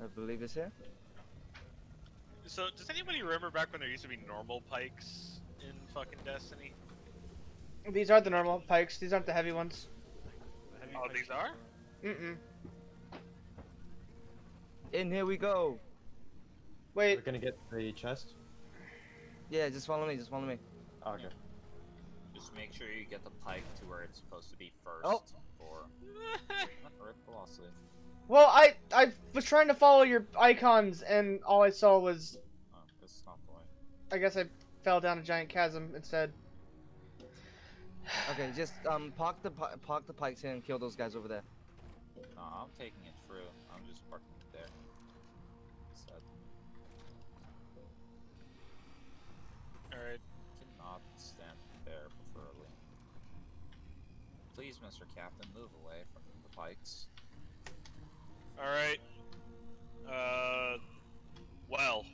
I believe it's here. So, does anybody remember back when there used to be normal pikes in fucking Destiny? These are the normal pikes. These aren't the heavy ones. The heavy Oh, pikes these are are? Mm-mm. In here we go. Wait. We're gonna get the chest. Yeah, just follow me. Just follow me. Okay. Just make sure you get the pike to where it's supposed to be first. Oh. For rip velocity. Well, I was trying to follow your icons, and all I saw was, Oh, that's not the way. I guess I fell down a giant chasm instead. Okay, just park the pikes here and kill those guys over there. No, I'm taking it through. I'm just parking it there. Instead. Alright. Cannot stand there, preferably. Please, Mr. Captain, move away from the pikes. Alright. Well.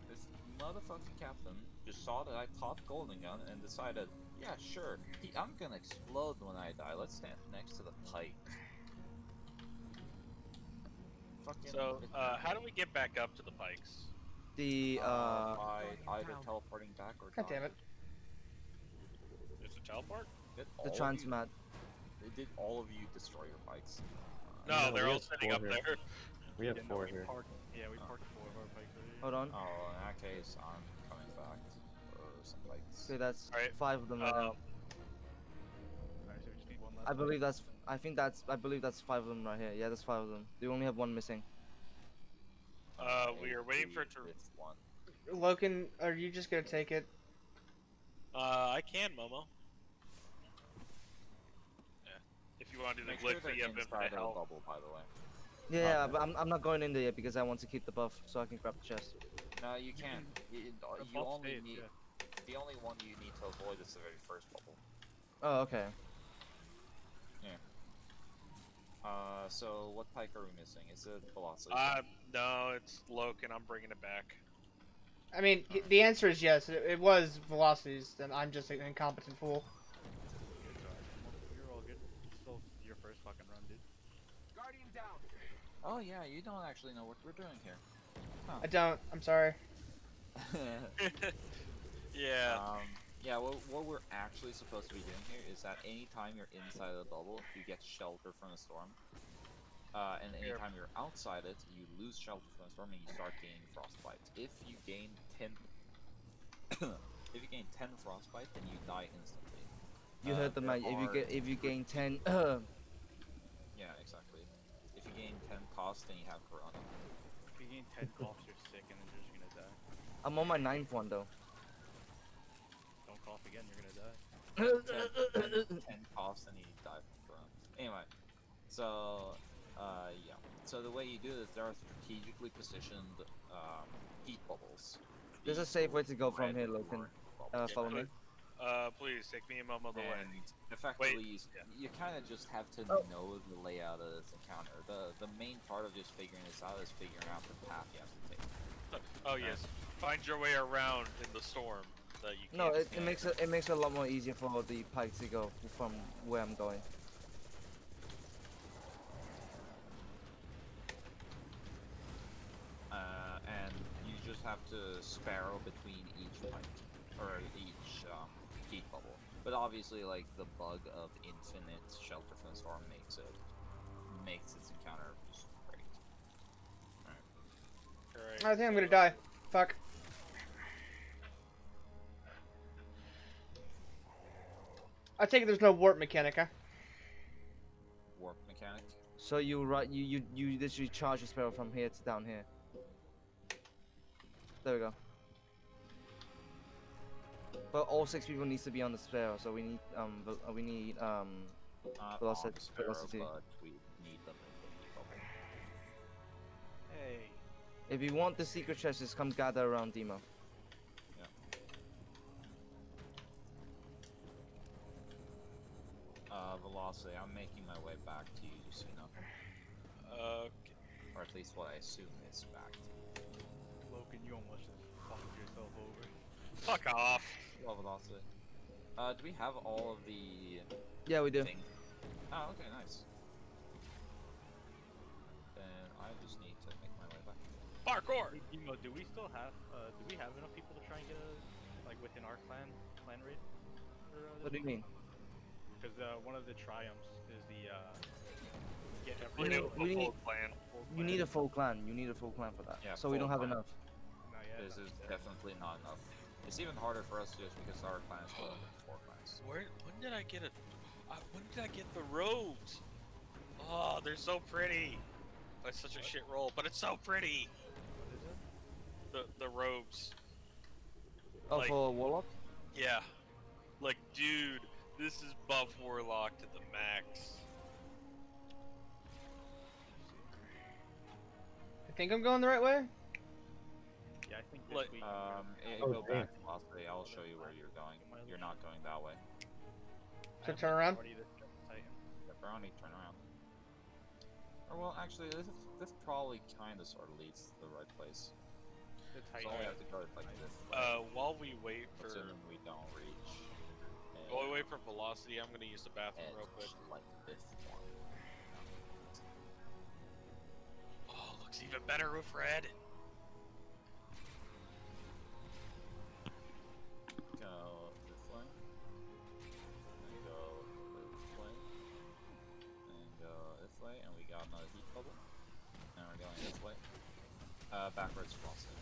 This motherfucking captain just saw that I popped Golden Gun and decided, yeah, sure, I'm gonna explode when I die. Let's stand next to the pike. Fucking. So, how do we get back up to the pikes? The by either teleporting back or God damn it. There's a teleport? Did the all of you- transmat. Did all of you destroy your bikes? No, No, they're we all have sitting four up here. there. We have Yeah, no, four we here. parked, yeah, we parked 4 of our bikes right here. Hold on. Oh, in that case, I'm coming back for some bikes. Okay, that's Alright, 5 of them right now. Alright, so we just need one left. I believe that's. I believe that's 5 of them right here. Yeah, that's 5 of them. We only have 1 missing. we are waiting for it to. It's one. Loken, are you just gonna take it? I can, Momo. Yeah. If you want to do the Make sure glitch they're that you have inside infinite of the health. bubble, by the way. Yeah, Okay. but I'm not going in there yet because I want to keep the buff so I can grab the chest. No, you can't. You, The you buff only stays, need. yeah. The only one you need to avoid is the very first bubble. Oh, okay. So what pike are we missing? Is it velocity? No, it's Loken. I'm bringing it back. I mean, the answer is yes. It was velocities. Then I'm just an incompetent fool. It's alright. You're all good. It's still your first fucking run, dude. Oh yeah, you don't actually know what we're doing here. I don't. I'm sorry. Yeah. Yeah, what we're actually supposed to be doing here is that anytime you're inside of the bubble, you get shelter from the storm. And anytime you're outside it, you lose shelter from the storm and you start gaining frostbite. If you gain 10 if you gain 10 frostbite, then you die instantly. You heard the there man. are- If you gain 10. Yeah, exactly. If you gain 10 cost, then you have Corona. If you gain 10 coughs, you're sick and then you're just gonna die. I'm on my 9th one though. Don't cough again, you're gonna die. 10 cost and you die from Corona. Anyway, so yeah. So the way you do this, there are strategically positioned heat bubbles. There's a These safe way to go from red here, and Loken. orange bubbles. Follow me. Please take me and Momo the way. And effectively, yeah. you kind of just have to Oh. know the layout of this encounter. The main part of just figuring this out is figuring out the path you have to take. Oh yes. Find your way around in the storm that you can't. No, it see. makes it a lot more easier for the pike to go from where I'm going. And you just have to sparrow between each pike, or each heat bubble. But obviously, like, the bug of infinite shelter from the storm makes this encounter just great. Alright. Alright, I think I'm gonna so- die. Fuck. I take it there's no warp mechanic, huh? Warp mechanic. So you literally charge your sparrow from here to down here. There we go. But all 6 people needs to be on the sparrow, so we need Not Velocity- on the sparrow, velocity. but we need them in the heat bubble. Hey. If you want the secret chest, just come gather around Demo. Velocity, I'm making my way back to you, just so you know. Okay. Or at least what I assume is back to you. Loken, you almost just fucked yourself over. Fuck off. Well, Velocity. Do we have all of the Yeah, we do. things? Oh, okay, nice. Then I just need to make my way back. Parkour! Hey, Demo, do we still have, do we have enough people to try and get a, like, within our clan raid? What do you mean? Because, one of the triumphs is the, get We We need- everyone. need we a need- full clan. You need a full clan. You need a full clan for that. Yeah, so we don't full have clan. enough. Not yet. This is definitely not enough. It's even harder for us just because our clan is split up into 4 clans. When did I get when did I get the robes? Oh, they're so pretty. That's such a shit roll, but it's so pretty. What is it? The robes. Oh, Like- for Warlock? Yeah. Like, dude, this is buff Warlock to the max. I think I'm going the right way. Yeah, I think this Like- week. Go back to last day. I'll show you where you're going. You're not going that way. So turn around? Titan. Yeah, Brownie, turn around. Or well, actually, this probably kind of sort of leads to the right place. The So Titan. all we have to go is like this way, While we wait for assuming we don't reach. while we wait for velocity, I'm gonna use the bathroom real quick. Like this one. Oh, looks even better with red. Go this way. And go this way. And go this way, and we got another heat bubble. And we're going this way. Backwards velocity.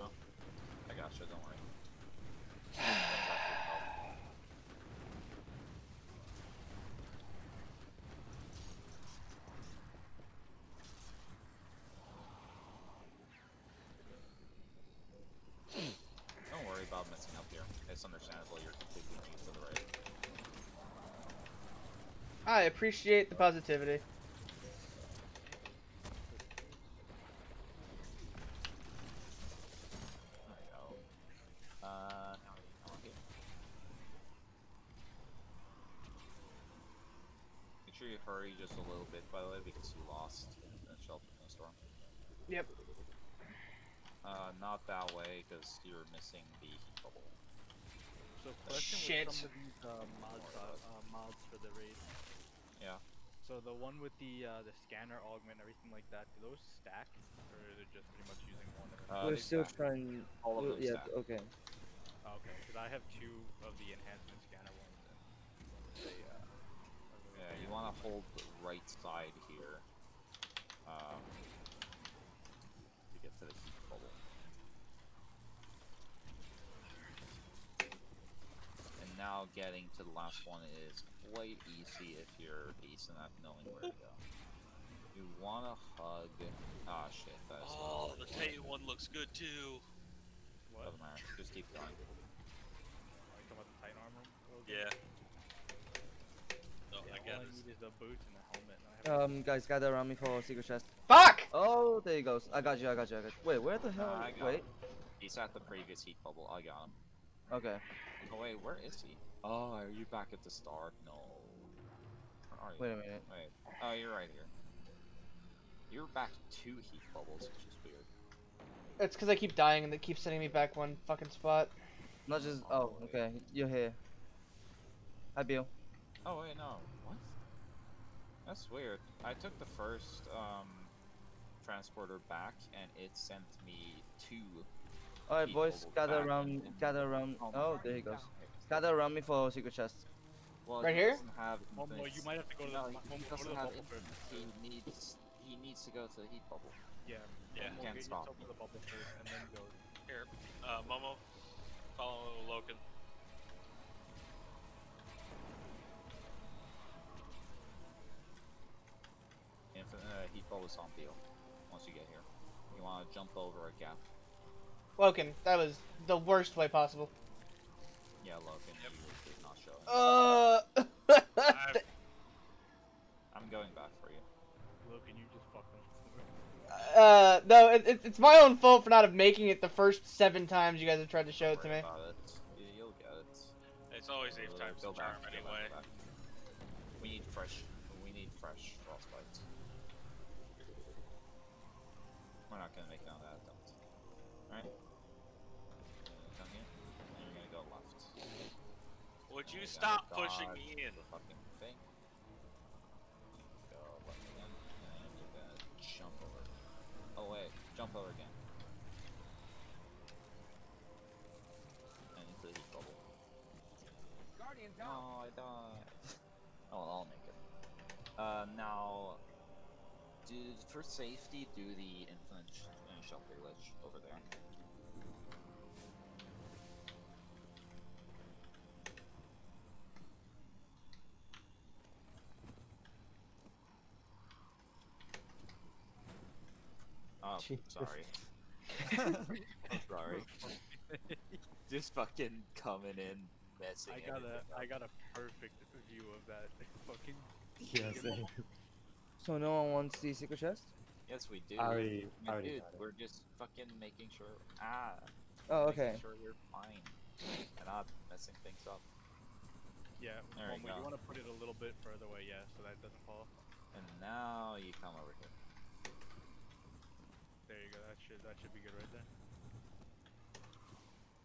Oh, I gotcha, don't worry. Going back to the top. Don't worry about messing up here. It's understandable, you're completely new to the raid. I appreciate the positivity. There we go. Now we can come on here. Make sure you hurry just a little bit, by the way, because you lost in Shelter from the Storm. Yep. Not that way, because you're missing the heat bubble. So question Shit. with some of these mods for the raid. Yeah. So the one with the scanner augment and everything like that, do those stack, or is it just pretty much using one? We're They still stack. trying. All of them Yeah, stack. okay. Oh, okay, because I have 2 of the enhancement scanner ones. And they, are really Yeah, good. you want to hold the right side here. To get to the heat bubble. And now getting to the last one is quite easy if you're decent at knowing where to go. You wanna hug. Ah, shit, that is. Oh, the Titan one looks good too. What? Doesn't matter. Just keep going. Are you talking about the Titan armor? Yeah. No, Yeah, I all got I this. need is the boots and the helmet. And I have Guys, gather around me for secret chest. Fuck! Oh, there he goes. I got you. Wait, where the hell? I got Wait. him. He's at the previous heat bubble. I got him. Okay. Oh wait, where is he? Oh, are you back at the start? No. Where are you? Wait a minute. Wait. Oh, you're right here. You're back 2 heat bubbles, which is weird. It's because I keep dying and they keep sending me back one fucking spot. Not just. Oh, okay. You're here. Hi, Bill. Oh wait, no. What? That's weird. I took the first transporter back, and it sent me 2. All right, heat boys. bubbles Gather back, around. and then- Gather around. Oh, there he goes. Gather around me for secret chest. Well, Right he here? doesn't have Momo, infinite- you might have to go to No, the he Momo, go to doesn't the have bubble infinite. first. He needs to go to the heat bubble. Yeah. Yeah. Momo, Can't get stop yourself me. to the bubble first, and then go. Here, Momo, follow Loken. Infinite heat bubble is on deal. Once you get here, you want to jump over a gap. Woken, that was the worst way possible. Yeah, Logan, you did not show it. I'm going back for you. Look, and you just fucking. No, it's my own fault for not making it the first 7 times you guys have tried to show it to Worry me. about it. You'll get it. It's always Eve times Go the charm back, go back, anyway. go back. We need fresh. We need fresh frostbite. We're not gonna make it on that attempt. Alright. Come here. And you're gonna go left. Would you You're stop gonna pushing dodge me in? The fucking thing. Jump over again. And into the heat bubble. No, I died. Oh, I'll make it. Now, for safety, do the infinite shelter glitch over there. Oh, Jesus. sorry. I'm sorry. Just fucking coming in, messing. I got a perfect view of that fucking. Yeah, same. So no one wants the secret chest? Yes, we do. I already Dude, got it. we're just fucking making sure. Oh, making okay. sure we're fine and not messing things up. Yeah, There we you go. want to put it a little bit further away, yeah, so that doesn't fall. And now you come over here. There you go. That should be good right there.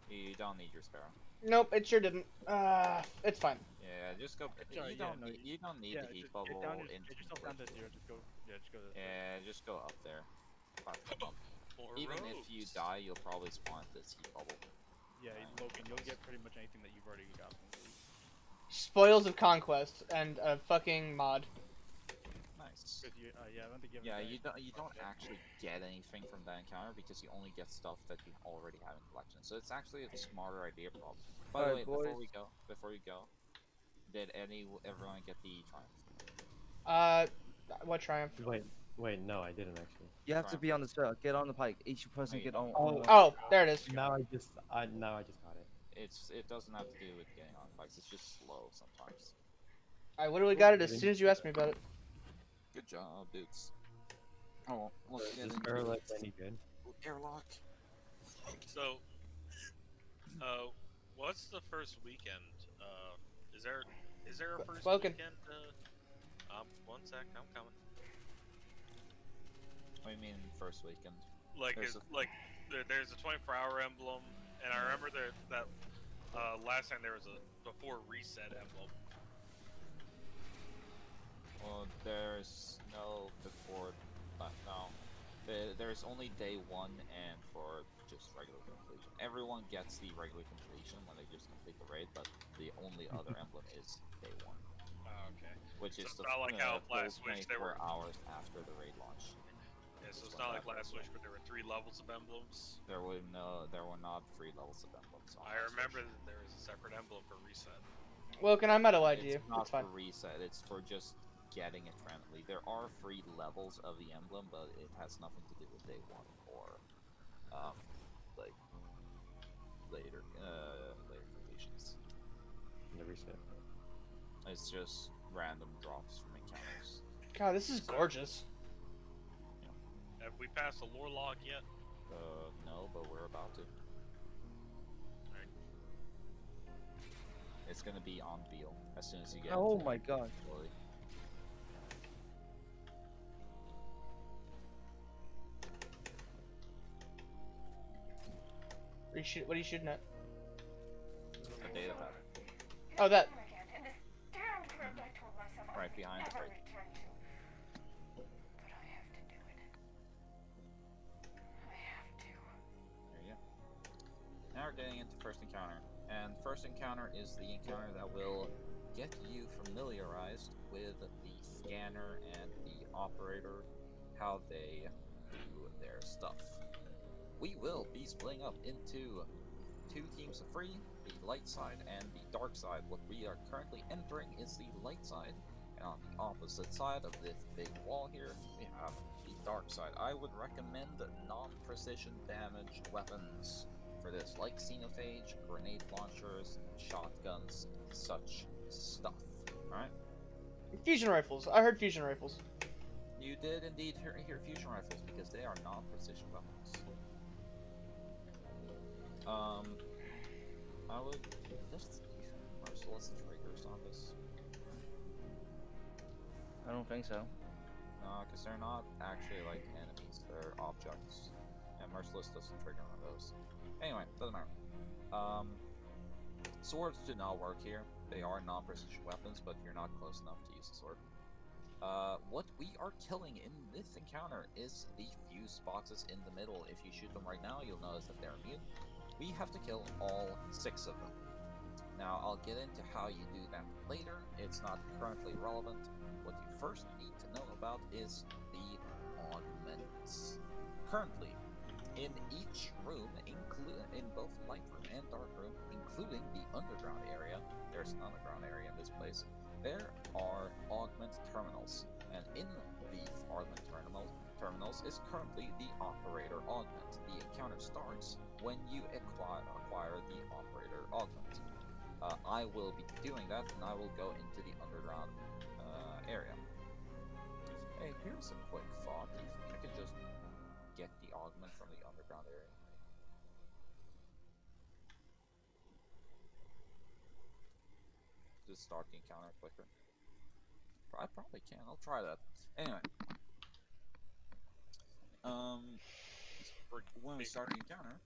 You don't need your sparrow. Nope, it sure didn't. It's fine. Yeah, just go. Sorry, You don't yeah, no, need. You don't need yeah, the heat just bubble. get yourself down to zero. Just go. Yeah, just go. This way. Yeah, just go up there. Platform up. More Even if you rogues. die, you'll probably spawn at this heat bubble. Yeah, Logan, you'll get pretty much anything that you've already got. Spoils of Conquest and a fucking mod. Nice. Because you, yeah, I don't think you have. Yeah, any- you don't actually get anything from that encounter because you only get stuff that you already have in collection. So it's actually a smarter idea, probably. By the way, Alright, before we go, did everyone get the triumph? What triumph? Wait, no, I didn't actually. You have to be on the trail. Get on the pike. Each person you get don't. on. one. Oh, there it is. Now I just got it. It doesn't have to do with getting on bikes. It's just slow sometimes. I literally got it as soon as you asked me about it. Good job, dudes. Oh, let's get Is into Airlock any good? airlock. So, what's the first weekend? Is there a first Spoken. weekend? One sec, I'm coming. What do you mean first weekend? Like, There's there's a 24-hour emblem, and I remember that last time there was a before reset emblem. Well, there's no before, no. There's only day one and for just regular completion. Everyone gets the regular completion when they just complete the raid, but the only other emblem is day one, Oh, okay. which So is it's the not like how full last Wish there 24 were- hours after the raid launch. Yeah, so it's not like last Wish, but there were 3 levels of emblems. There were not 3 levels of emblems. On I Last remember Wish. that there was a separate emblem for reset. Woken, I might have lied to you. It's not It's fine. for reset. It's for just getting it friendly. There are free levels of the emblem, but it has nothing to do with day one or like later completions. The reset. It's just random drops from encounters. God, this is gorgeous. Have we passed the lore log yet? No, but we're about to. Alright. It's gonna be on Beal as soon as you get. Oh into my the god. facility. What are you shooting at? The data pad. Oh, that. Right behind the crate. There you go. Now we're getting into first encounter. And first encounter is the encounter that will get you familiarized with the scanner and the operator, how they do their stuff. We will be splitting up into 2 teams of 3, the light side and the dark side. What we are currently entering is the light side, and on the opposite side of this big wall here, we have the dark side. I would recommend non-precision damage weapons for this, like Xenophage, grenade launchers, shotguns, such stuff. Alright? Fusion rifles. I heard fusion rifles. You did indeed hear fusion rifles because they are non-precision weapons. I would just merciless triggers on this. I don't think so. No, because they're not actually like enemies, they're objects. And merciless doesn't trigger on those. Anyway, doesn't matter. Swords do not work here. They are non-precision weapons, but you're not close enough to use a sword. What we are killing in this encounter is the fuse boxes in the middle. If you shoot them right now, you'll notice that they're immune. We have to kill all 6 of them. Now, I'll get into how you do that later. It's not currently relevant. What you first need to know about is the augments. Currently, in each room, in both light room and dark room, including the underground area, there's an underground area in this place, there are augment terminals. And in these augment terminals is currently the operator augment. The encounter starts when you acquire the operator augment. I will be doing that, and I will go into the underground area. Hey, here's a quick thought. If I could just get the augment from the underground area. Just start the encounter quicker. I probably can. I'll try that. Anyway. When we start the encounter,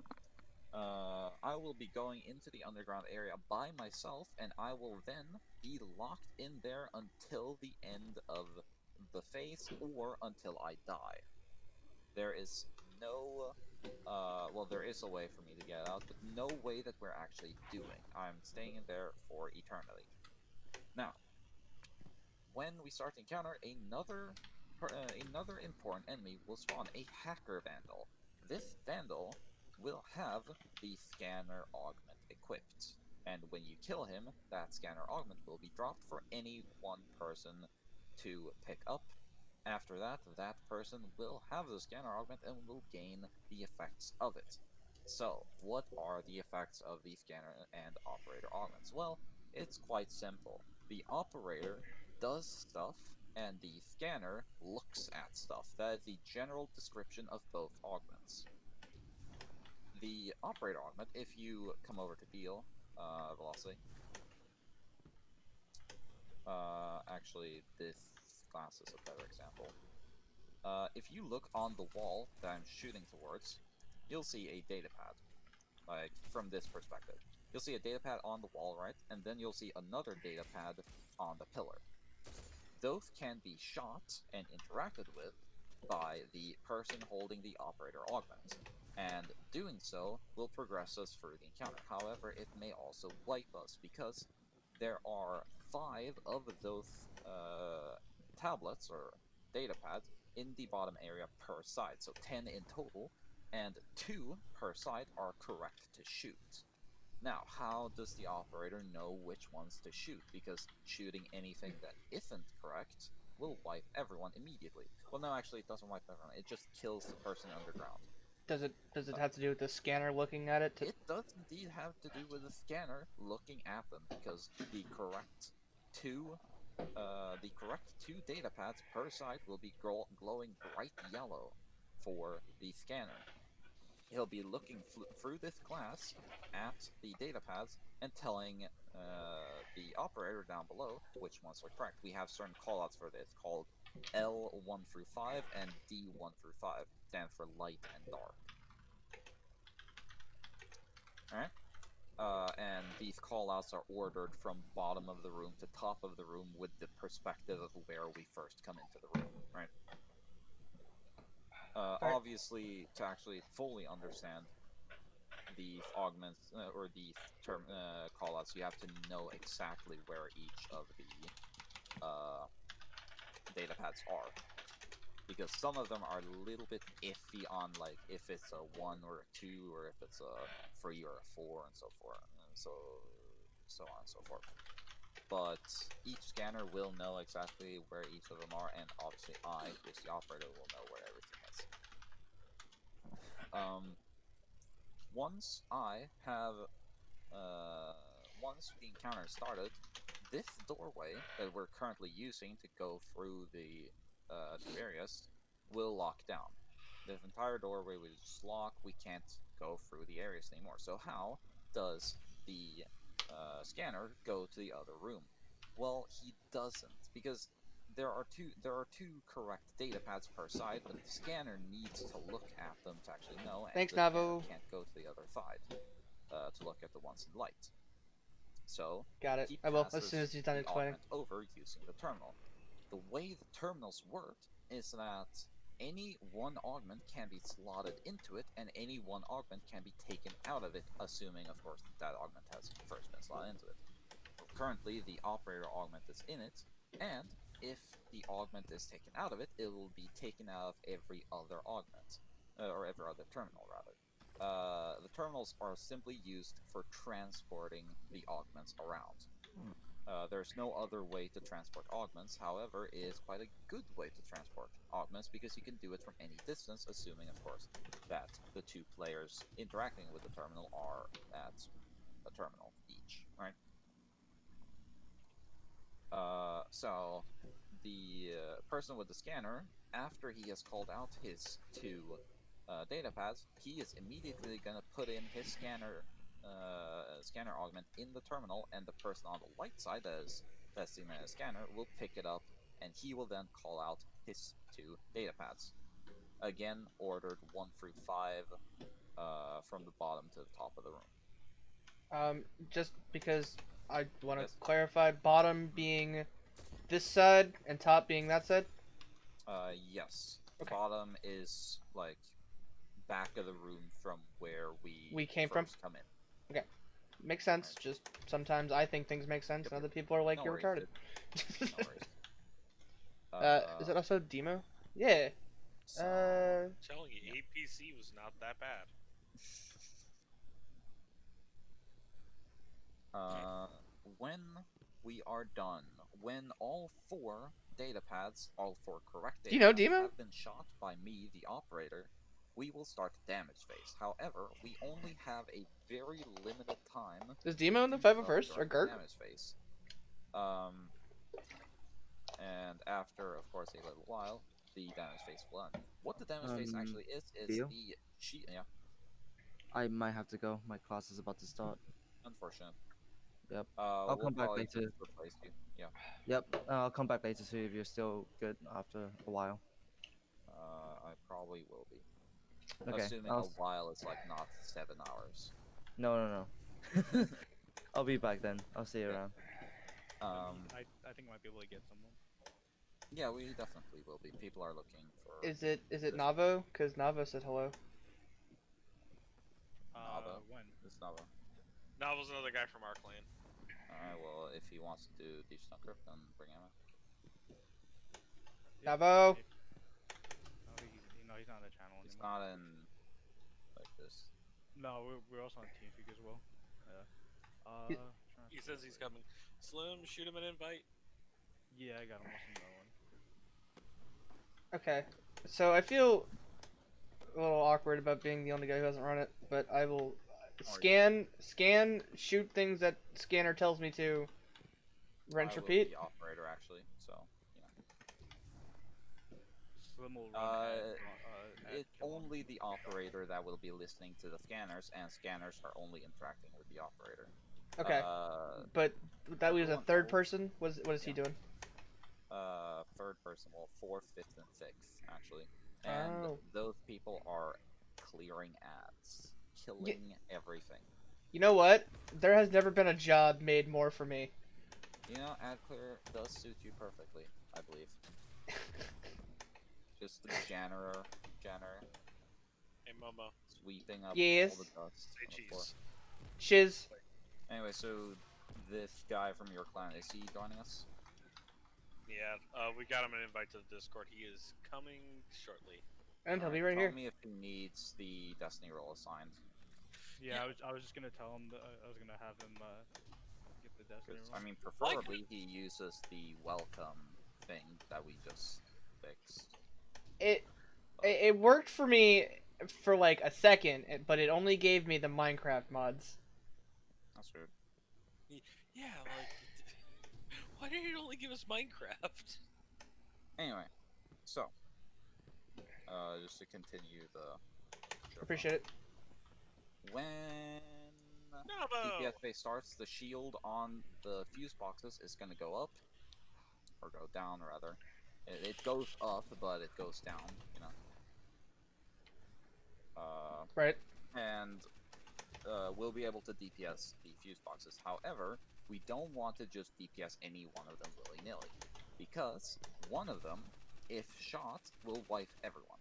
I will be going into the underground area by myself, and I will then be locked in there until the end of the phase, or until I die. There is no, well, there is a way for me to get out, but no way that we're actually doing. I'm staying in there for eternity. Now, when we start the encounter, another important enemy will spawn, a hacker vandal. This vandal will have the scanner augment equipped, and when you kill him, that scanner augment will be dropped for any one person to pick up. After that, that person will have the scanner augment and will gain the effects of it. So, what are the effects of the scanner and operator augments? Well, it's quite simple. The operator does stuff, and the scanner looks at stuff. That is the general description of both augments. The operator augment, if you come over to deal velocity, actually this class is a better example. If you look on the wall that I'm shooting towards, you'll see a datapad, like from this perspective. You'll see a datapad on the wall, right? And then you'll see another datapad on the pillar. Those can be shot and interacted with by the person holding the operator augment, and doing so will progress us through the encounter. However, it may also wipe us, because there are 5 of those tablets or datapads in the bottom area per side, so 10 in total, and 2 per side are correct to shoot. Now, how does the operator know which ones to shoot? Because shooting anything that isn't correct will wipe everyone immediately. Well, no, actually, it doesn't wipe everyone. It just kills the person underground. Does it have to do with the scanner looking at it? It does indeed have to do with the scanner looking at them, because the correct two datapads per side will be glowing bright yellow for the scanner. He'll be looking through this class at the datapads and telling the operator down below which ones are correct. We have certain callouts for this called L1 through 5 and D1 through 5, stand for light and dark. Alright? And these callouts are ordered from bottom of the room to top of the room with the perspective of where we first come into the room, right? Obviously, to actually fully understand these augments, or these callouts, you have to know exactly where each of the datapads are. Because some of them are a little bit iffy on, like, if it's a 1 or a 2, or if it's a 3 or a 4, and so forth, and so on and so forth. But each scanner will know exactly where each of them are, and obviously I, as the operator, will know where everything is. Once I have, once the encounter started, this doorway that we're currently using to go through the two areas will lock down. This entire doorway will just lock. We can't go through the areas anymore. So how does the scanner go to the other room? Well, he doesn't, because there are two correct datapads per side, but the scanner needs to look at them to actually know, and Thanks, the scanner Navo. can't go to the other side to look at the ones in light. So Got it. he I will, as passes soon as he's done the explaining. augment over using the terminal. the way the terminals work is that any one augment can be slotted into it, and any one augment can be taken out of it, assuming, of course, that augment has first been slotted into it. Currently, the operator augment is in it, and if the augment is taken out of it, it will be taken out of every other augment, or every other terminal, rather. The terminals are simply used for transporting the augments around. There's no other way to transport augments, however, it is quite a good way to transport augments because you can do it from any distance, assuming, of course, that the two players interacting with the terminal are at a terminal each, right? So, the person with the scanner, after he has called out his two data pads, he is immediately going to put in his scanner augment in the terminal, and the person on the light side that is testing the scanner will pick it up, and he will then call out his two data pads. Again, ordered 1 through 5 from the bottom to the top of the room. Just because I want to Yes. clarify, bottom being this side and top being that side. Yes. Okay. Bottom is like back of the room from where We came from? first come in. Makes sense. Just sometimes I think things make sense, Yep. and other people are like, No you're worries, retarded. dude. No worries. Is it also Demo? Yeah. So, I'm telling you, APC was not that bad. when we are done, when all 4 data pads, all 4 correct Do data you know pads Demo? have been shot by me, the operator, we will start the damage phase. However, we only have a very limited time. Is Demo in the to 501st during or the Gert? damage phase. And after, of course, a little while, the damage phase will end. What the damage phase actually is Theo? the sheet. Yeah, I might have to go. My class is about to start. unfortunate. Yep. We'll come back probably later. just replace you. Yeah. Yep. I'll come back later to see if you're still good after a while. I probably will be. Okay. Assuming a while is like not 7 hours. No. I'll be back then. I'll see you Yeah. around. I think I might be able to get someone. Yeah, we definitely will be. People are looking for. Is it Navo? Because Navo said hello. Nava. When? It's Nava. Novel's another guy from our clan. Alright, well, if he wants to do Deep Stone Crypt, then bring him in. Navo. No, he's not on the channel He's anymore. not in. Like this. No, we're also on TeamSpeak as well. Yeah. He- trying to He see says what he's it coming. Slim, shoot him an invite. is. Yeah, I got him on another one. Okay. So I feel a little awkward about being the only guy who hasn't run it, but I will scan, shoot things that scanner tells me to. Rinse, I will repeat. be operator actually, so yeah. Slim will run at It's only the operator that will be listening to the scanners, and scanners are only interacting with the operator. Okay. But that leaves a everyone third else- person. What is he Yeah. doing? Third person, well, 4th, 5th, and 6th actually, and Oh. those people are clearing ads, killing everything. You know what? There has never been a job made more for me. You know, ad clear does suit you perfectly, I believe. Just the janitor Hey, Momo. sweeping up Yes. all the dust Say on the floor. cheese. Shiz. Anyway, so this guy from your clan, is he joining us? Yeah, we got him an invite to the Discord. He is coming shortly. And he'll be Alright, right tell here. me if he needs the Destiny role assigned. Yeah, I was just gonna tell him that I was gonna have him get the Destiny 'Cause, role. I mean, preferably he uses the welcome thing that we just fixed. It worked for me for like a second, but it only gave me the Minecraft mods. That's weird. Yeah, like, why did it only give us Minecraft? Anyway, so just to continue the. Appreciate it. When Navo! DPS phase starts, the shield on the fuse boxes is going to go up, or go down rather. It goes up, but it goes down, you know. Right. And we'll be able to DPS the fuse boxes. However, we don't want to just DPS any one of them willy-nilly. because one of them, if shot, will wipe everyone.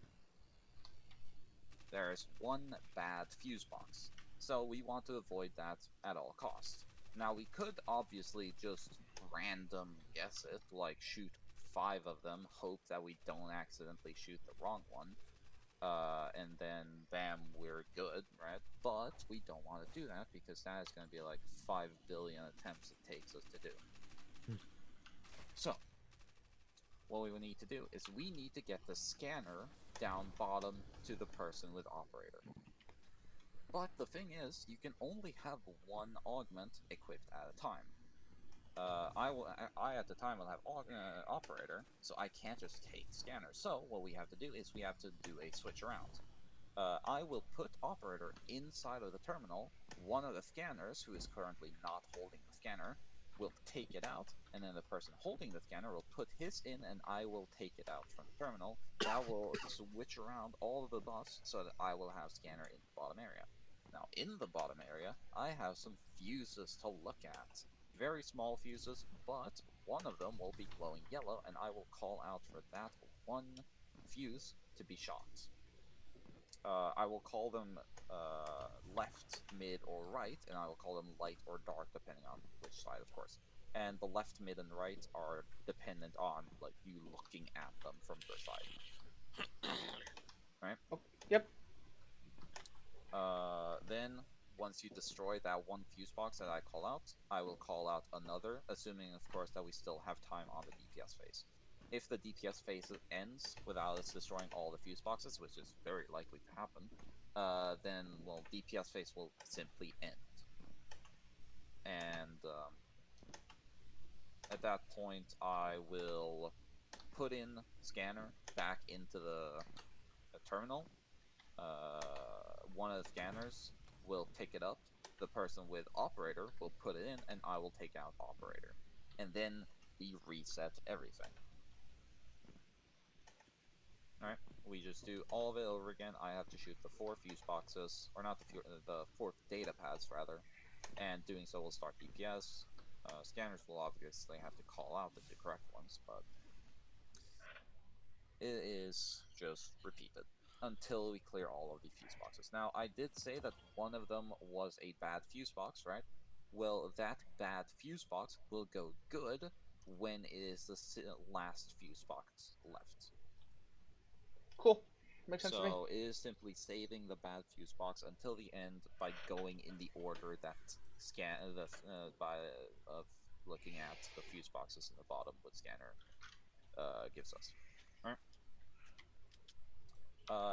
There's one bad fuse box, so we want to avoid that at all costs. Now we could obviously just random guess it, like shoot 5 of them, hope that we don't accidentally shoot the wrong one, and then bam, we're good, right? But we don't want to do that because that is going to be like 5 billion attempts it takes us to do. So, what we will need to do is we need to get the scanner down bottom to the person with operator. But the thing is, you can only have one augment equipped at a time. I at the time will have operator, so I can't just take scanner. So what we have to do is we have to do a switch around. I will put operator inside of the terminal. One of the scanners, who is currently not holding the scanner, will take it out, and then the person holding the scanner will put his in, and I will take it out from the terminal. That will switch around all of the bus so that I will have scanner in the bottom area. Now, in the bottom area, I have some fuses to look at. Very small fuses, but one of them will be glowing yellow, and I will call out for that one fuse to be shot. I will call them left, mid, or right, and I will call them light or dark, depending on which side, of course. And the left, mid, and right are dependent on like you looking at them from their side. Right? Oh, yep. Then, once you destroy that one fuse box that I call out, I will call out another, assuming, of course, that we still have time on the DPS phase. If the DPS phase ends without us destroying all the fuse boxes, which is very likely to happen, then, well, DPS phase will simply end. And at that point, I will put in scanner back into the terminal. One of the scanners will pick it up. The person with operator will put it in, and I will take out operator. And then we reset everything. Alright, we just do all of it over again. I have to shoot the 4 fuse boxes, or not the 4 data pads rather, and doing so will start DPS. Scanners will obviously have to call out the correct ones, but it is just repeated until we clear all of the fuse boxes. Now, I did say that one of them was a bad fuse box, right? Well, that bad fuse box will go good when it is the last fuse box left. Cool. Makes sense to me. So it is simply saving the bad fuse box until the end by going in the order that of looking at the fuse boxes in the bottom with scanner gives us. Alright.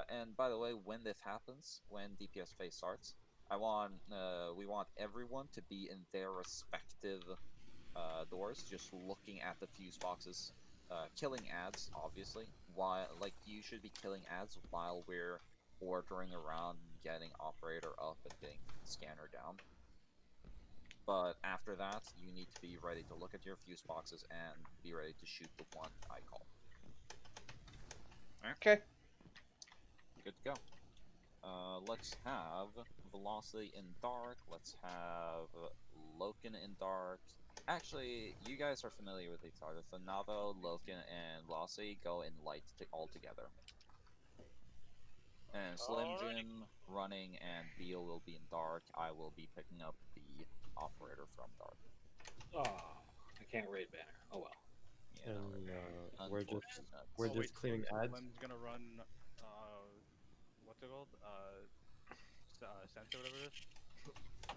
And by the way, when this happens, when DPS phase starts, we want everyone to be in their respective doors, just looking at the fuse boxes, killing ads, obviously. Like, you should be killing ads while we're ordering around, getting operator up, and getting scanner down. But after that, you need to be ready to look at your fuse boxes and be ready to shoot the one I call. Alright? Okay. Good to go. Let's have Velocity in dark. Let's have Loken in dark. Actually, you guys are familiar with each other. So Navo, Loken, and Velocity go in light all together. And Slim Alrighty. Jim, Running, and Beal will be in dark. I will be picking up the operator from dark. Oh, I can't raid banner. Oh well. Yeah, And we're just unfortunate. just clearing ads. Slim's gonna run, what's it called? Sense or whatever it is.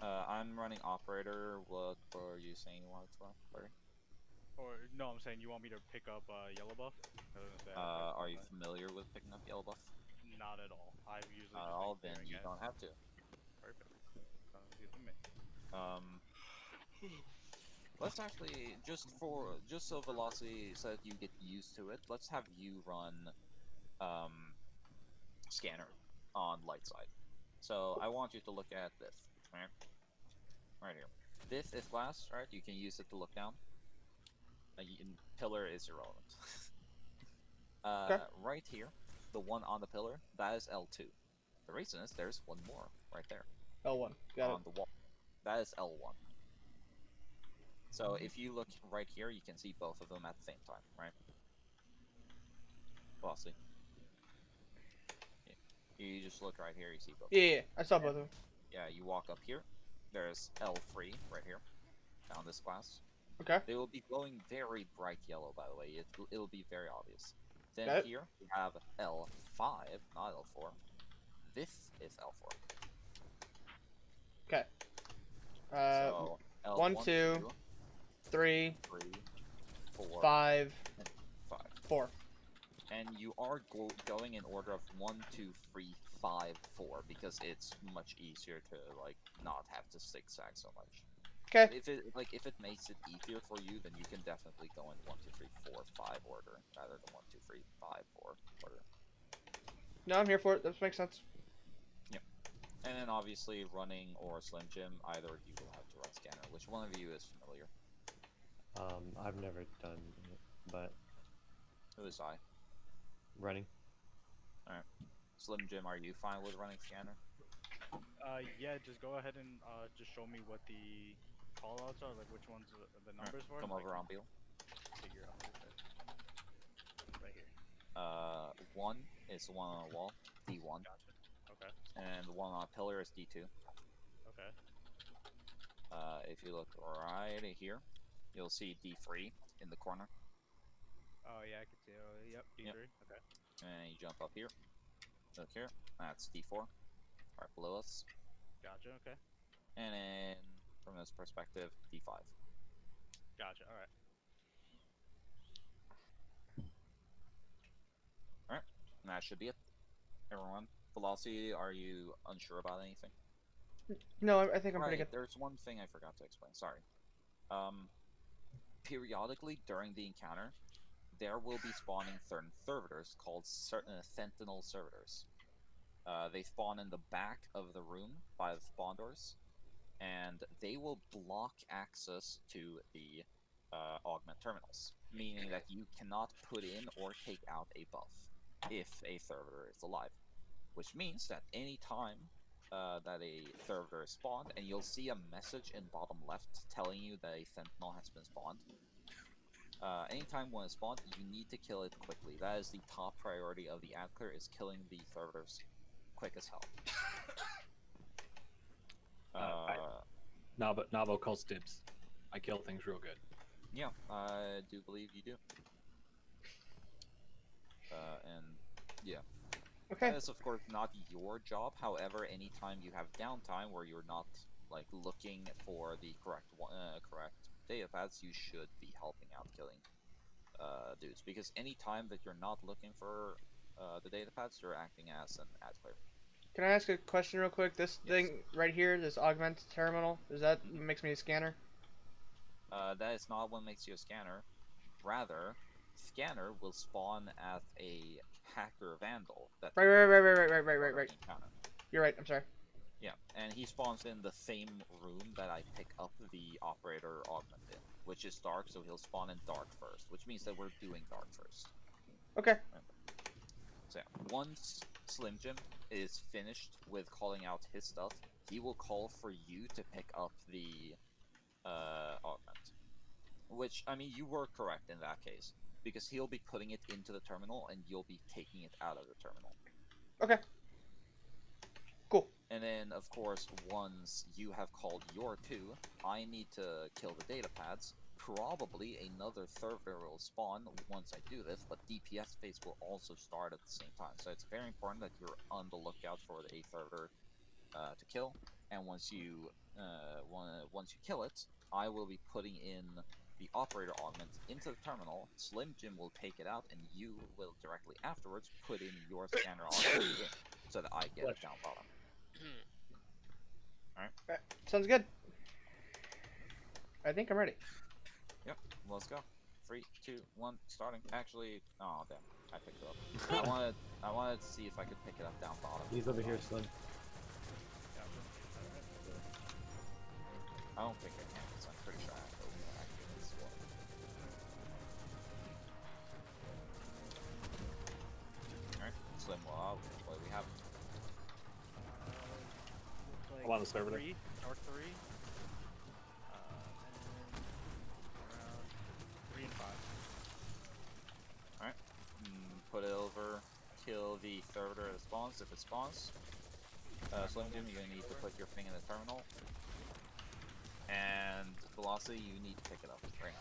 I'm running operator. What were you saying you wanted to run, Larry? Or, no, I'm saying you want me to pick up, yellow buff? I was gonna say, Are you familiar with picking up yellow buff? Not at all. I've usually just All been then clearing you it. don't have to. Perfect. Sounds good to me. Let's actually just so Velocity, so that you get used to it. Let's have you run scanner on light side. So I want you to look at this, right here. This is glass, right? You can use it to look down. Pillar is irrelevant. Okay. Right here, the one on the pillar, that is L2. The reason is there's one more right there L1. Got on the wall. That is L1. So if you look right here, you can see both of them at the same time, right? Velocity. Yeah. You just look right here, you see both. Yeah, I saw both of them. Yeah, you walk up here. There's L3 right here, down this glass. Okay. They will be glowing very bright yellow, by the way. It'll be very obvious. Then Got it. here we have L5, not L4. This is L4. Okay. So L1, 1, 2, 2, 3, 3, 4, 5, and 5. 4. And you are going in order of 1, 2, 3, 5, 4 because it's much easier to like not have to zigzag so much. Okay. If it makes it easier for you, then you can definitely go in 1, 2, 3, 4, 5 order rather than 1, 2, 3, 5, 4 order. No, I'm here for it. That makes sense. And then obviously running or Slim Jim, either of you will have to run scanner. Which one of you is familiar? I've never done it, but Who is I? running. Slim Jim, are you fine with running scanner? Yeah, just go ahead and just show me what the callouts are, like which ones the numbers for. Come so I over can on Beal. Figure out what it is. Right here. 1 is the one on the wall, D1. Gotcha. Okay. And the one on a pillar is D2. Okay. If you look right here, you'll see D3 in the corner. Oh yeah, I can see. Oh, yep. D3. Yep. Okay. And you jump up here. Look here. That's D4. Right below us. Gotcha. Okay. And then from this perspective, D5. Gotcha. All right. And that should be it. Everyone. Velocity, are you unsure about anything? No, I think I'm Right, pretty good. there's one thing I forgot to explain. Sorry. Periodically during the encounter, there will be spawning certain servitors called Sentinel servitors. They spawn in the back of the room by the spawn doors, and they will block access to the augment terminals, meaning that you cannot put in or take out a buff if a servitor is alive. Which means that any time that a servitor is spawned, and you'll see a message in bottom left telling you that a sentinel has been spawned. Anytime one is spawned, you need to kill it quickly. That is the top priority of the ad clear, is killing the servitors quick as hell. Navo calls dibs. I kill things real good. Yeah, I do believe you do. And yeah. Okay. That is of course not your job. However, anytime you have downtime where you're not like looking for the correct data paths, you should be helping out killing dudes. Because anytime that you're not looking for the data paths, you're acting as an ad player. Can I ask a question real quick? This thing right here, this augment terminal, is that what makes me a scanner? That is not what makes you a scanner. Rather, scanner will spawn as a hacker vandal. That Right. encounter. You're right. I'm sorry. Yeah, and he spawns in the same room that I pick up the operator augment in, which is dark, so he'll spawn in dark first, which means that we're doing dark first. Okay. So yeah, once Slim Jim is finished with calling out his stuff, he will call for you to pick up the augment. Which, I mean, you were correct in that case, because he'll be putting it into the terminal and you'll be taking it out of the terminal. Okay. Cool. And then, of course, once you have called your 2, I need to kill the data pads. Probably another servitor will spawn once I do this, but DPS phase will also start at the same time. So it's very important that you're on the lookout for a servitor to kill. And once you kill it, I will be putting in the operator augment into the terminal. Slim Jim will take it out, and you will directly afterwards put in your scanner augment in, so that I get it down bottom. Alright. Sounds good. I think I'm ready. Yep, let's go. 3, 2, 1, starting. Actually, oh damn, I picked it up. I wanted to see if I could pick it up down bottom. He's over here, Slim. I don't think I can, because I'm pretty sure I have to open that activate as well. Alright, Slim, what do we have? I'm on the server there. Dark 3. kill the servitor that spawns if it spawns. Slim Jim, you're gonna need to put your thing in the terminal. And Velocity, you need to pick it up right now.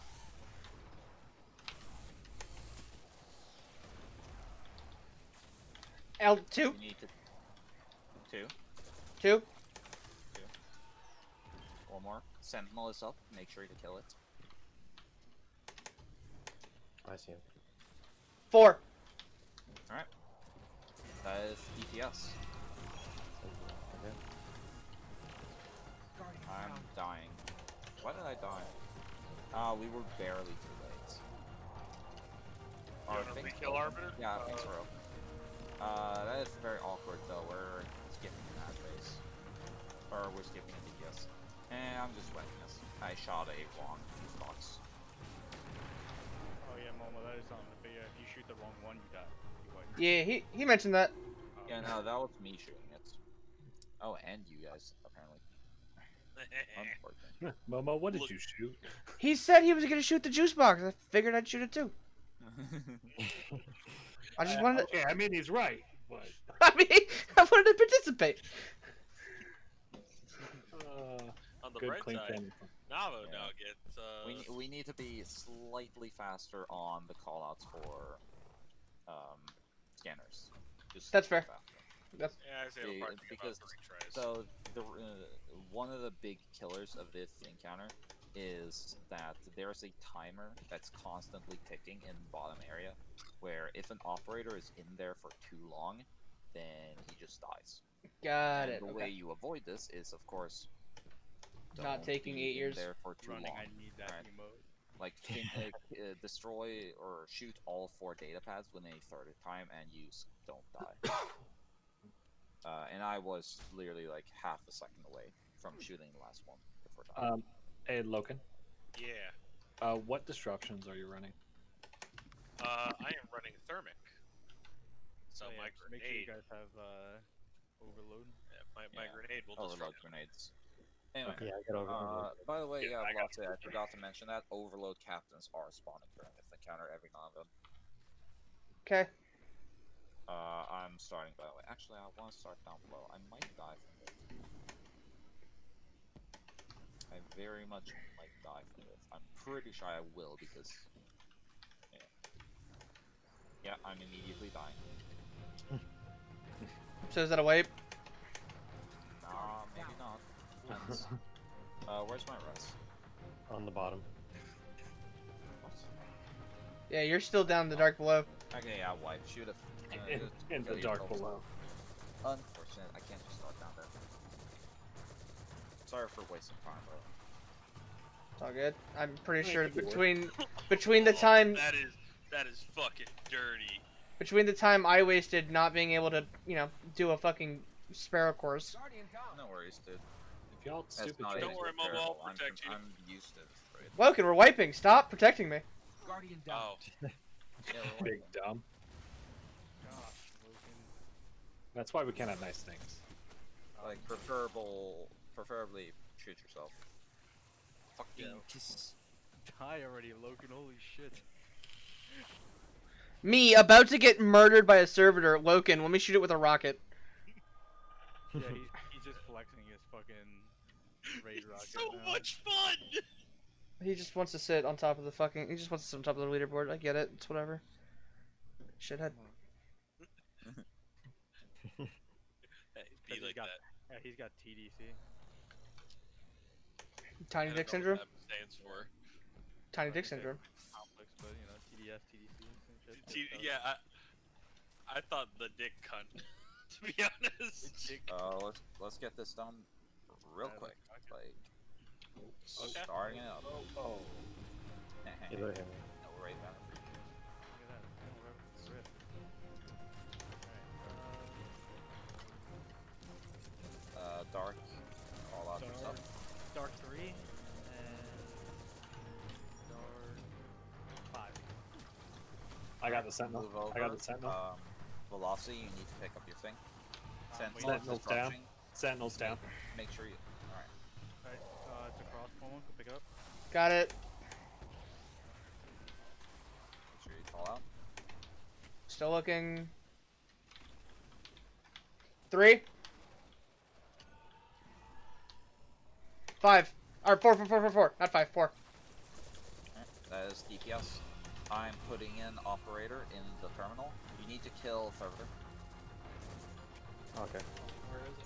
L2, You need to. 2. 2. One more. Sentinel is up. Make sure to kill it. I see him. 4. Alright. That is DPS. Okay. I'm dying. Why did I die? We were barely too late. You wanna thing's re-kill broken. Arbiter? Yeah, things are open. That is very awkward though. We're skipping that phase. Or we're skipping a DPS. And I'm just wetting this. I shot a wrong fuse box. Oh yeah, Momo, that is on the video. If you shoot the wrong one, you die. You wipe. Yeah, he mentioned that. Oh, Yeah, no, that was me shooting it. Oh, and you guys, apparently. Unfortunate. Momo, what did Look- you shoot? He said he was gonna shoot the juice box. I figured I'd shoot it too. I just wanted. Okay, I mean he's right, but I mean, I wanted to participate. On the good bright clean side, family. Navo Yeah. now gets we need to be slightly faster on the callouts for scanners. Just That's fair. faster. That's yeah, I say it'll Yeah, probably take because- about 3 tries. So the one of the big killers of this encounter is that there's a timer that's constantly ticking in the bottom area, where if an operator is in there for too long, then he just dies. got And it. the way Okay. you avoid this is, of course, Not don't taking be 8 in years. there for too running, long. I need that Right. emote. Like destroy or shoot all 4 data pads when a third time, and you don't die. And I was literally like half a second away from shooting the last one before dying. Hey, Loken, Yeah. what disruptions are you running? I am running thermic. So yeah, my just make sure you grenade, guys have overload. my Yeah. grenade will Overload disrupt. grenades. Anyway, Yeah, I got over. by the way, Yeah, yeah, I got Velocity, I forgot to mention that overload captains are spawning during this encounter every now and then. Okay. I'm starting, by the way. Actually, I want to start down below. I might die from this. I very much might die from this. I'm pretty sure I will because. Yeah, I'm immediately dying. So is that a wipe? Nah, maybe not. Depends. Where's my res? On the bottom. What? Yeah, you're still down in the dark below. Okay, yeah, wipe. Shoot a. In the dark below. Unfortunate, I can't just start down there. Sorry for wasting time, bro. It's all good. I'm pretty Hey, sure good work. between the time That is fucking dirty. between the time I wasted not being able to, do a fucking sparrow course. No worries, dude. If y'all That's stupid not kids- Don't worry, anything Momo, I'll terrible. protect you. I'm used to this, right? Woken, we're wiping. Stop protecting me. Oh, Yeah, we're big wiping. dumb. Gosh, Logan. That's why we can't have nice things. Like, preferably shoot yourself. Fucking Yeah. kiss. Die already, Logan. Holy shit. Me about to get murdered by a servitor. Woken, let me shoot it with a rocket. Yeah, he's just flexing his fucking raid rocket. so now. much fun. He just wants to sit on top of the fucking. He just wants to sit on top of the leaderboard. I get it. It's whatever. Shithead. Hey, be He's like got- that. Yeah, he's got TDC. Tiny I dick don't know syndrome. what that stands for. Tiny dick Okay. syndrome. Complex, but TDS, TDC, and shit. so- Yeah, I thought the dick cunt. To be honest. Dick. Let's get this done real Yeah, quick. okay. Like, Okay. starting it up. Oh. You better hit me. No, we're right down. Look at that. Oh, rip. Alright, Dark. All out Dark. stuff. Dark 3 and Dark 5. I got the sentinel. Move over. I got the sentinel. Velocity, you need to pick up your thing. Sentinel is Sentinel's down. approaching. Sentinel's down. Make sure you. Alright. Alright, it's across. Momo, go pick it up. Got it. Make sure you call out. Still looking. 3. 5. Or 4, 4, 4, 4, 4. Not 5, 4. That is DPS. I'm putting in operator in the terminal. You need to kill servitor. Okay. Where is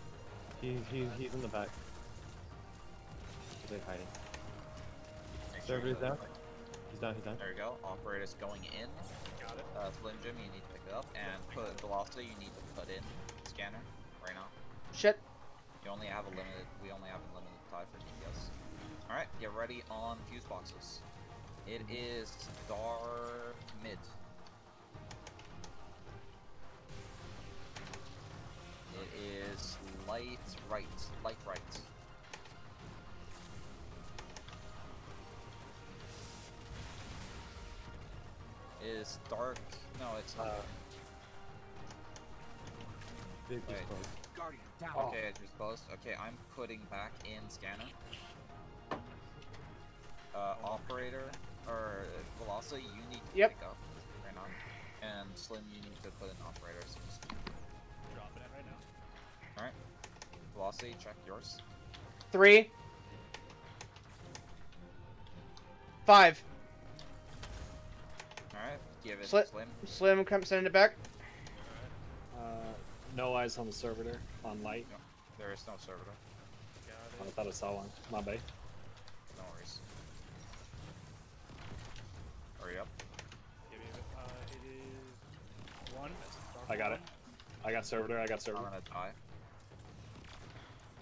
it? He's in the back. They're hiding. Make sure Servitor's you- down. He's down. He's down. There you go. Operator's going in. Got it. Slim Jim, you need to pick it up. And put velocity, you need to put in scanner right now. Shit. We only have a limited time for DPS. Alright, get ready on fuse boxes. It is dark mid. It is light right. Light right. It is dark. No, it's not. Big Wait. exposed. Okay, it's exposed. Okay, I'm putting back in scanner. Operator or velocity, you need to Yep. pick up right now. And Slim, you need to put in operator. So just Dropping it right now. Alright. Velocity, check yours. 3. 5. Alright, give it Sli- Slim. Slim, come sending it back. No eyes on the servitor on light. There is no servitor. I thought I saw one. My bad. No worries. Hurry up. Give me it is 1. I got it. I got servitor. I got I'm servitor. gonna die.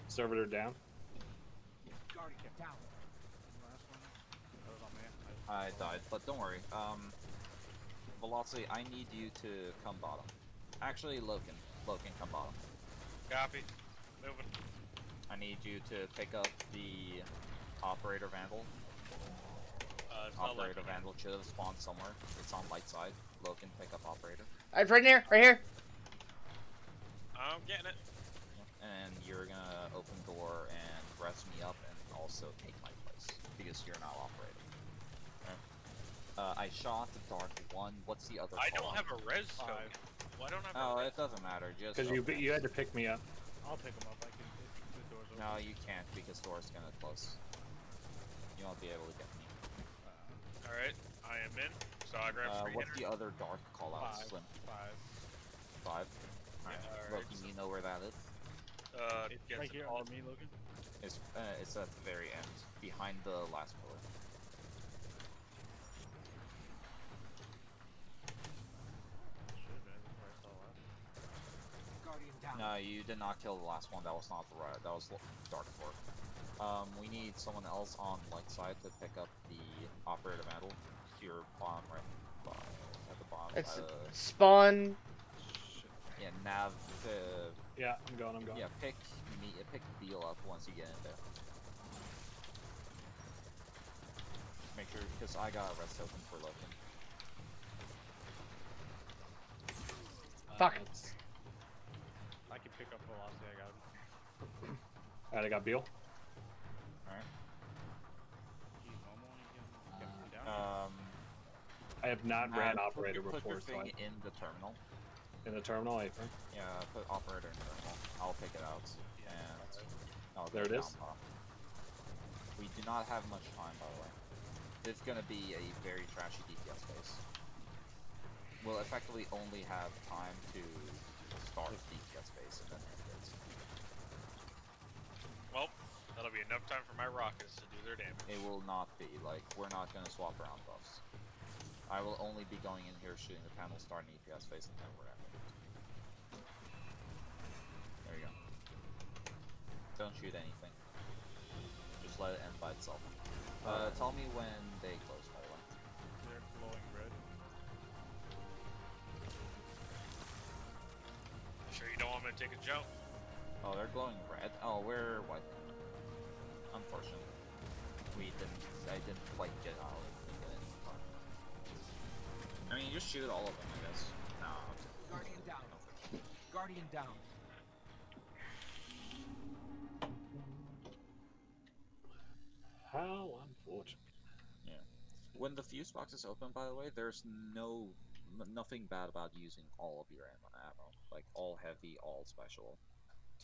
Servitor down. Last one. That was on me. I died, but don't worry. Velocity, I need you to come bottom. Actually, Loken, come bottom. Copy. Moving. I need you to pick up the operator vandal. It's not Operator letting me. vandal should have spawned somewhere. It's on light side. Loken, pick up operator. It's right here. Right here. I'm getting it. And you're gonna open door and rest me up and also take my place because you're now operator. I shot the dark one. What's the other? I call don't out? have a res 5. token. Why don't I have Oh, a res? it doesn't matter. Just Because open you it. had to pick me up. I'll pick them up. I can. The door's open. No, you can't because door's gonna close. You won't be able to get me. Alright, I am in. So I grab free What's energy. the other dark call out? 5. Slim. 5. 5. Yeah, alright. Loki, you know where that is? It's Yes, right here all- under me, Logan. It's at the very end, behind the last pillar. Should've been before I saw that. No, you did not kill the last one. That was not the right. That was dark four. We need someone else on light side to pick up the operator mantle. To your bottom right, at the bottom. It's spawn. Yeah, nav. Yeah, I'm going. I'm going. Yeah, pick me. Pick Beal up once you get in there. Make sure, because I got a rest open for Loken. Fuck. I can pick up velocity. I got him. Alright, I got Beal. Alright. He's normal. You can get him down. I have not ran operator put before, your so thing in the terminal. in the terminal apron. Yeah, put operator in terminal. I'll pick it out. Yeah, And I'll There go it down is. bottom. We do not have much time, by the way. This is gonna be a very trashy DPS phase. We'll effectively only have time to start DPS phase and then end it. Well, that'll be enough time for my rockets to do their damage. It will not be, like, we're not gonna swap around buffs. I will only be going in here shooting the panel, starting EPS phase, and then we're ending it. There you go. Don't shoot anything. Just let it end by itself. Tell me when they close, by the way. They're glowing red. Sure you don't want me to take a jump? Oh, they're glowing red. Oh, we're white. Unfortunately. I didn't quite get out of it in time. I mean, just shoot all of them, I guess. No, Guardian down. Guardian down. How unfortunate. when the fuse box is open, by the way, there's nothing bad about using all of your ammo. Like, all heavy, all special.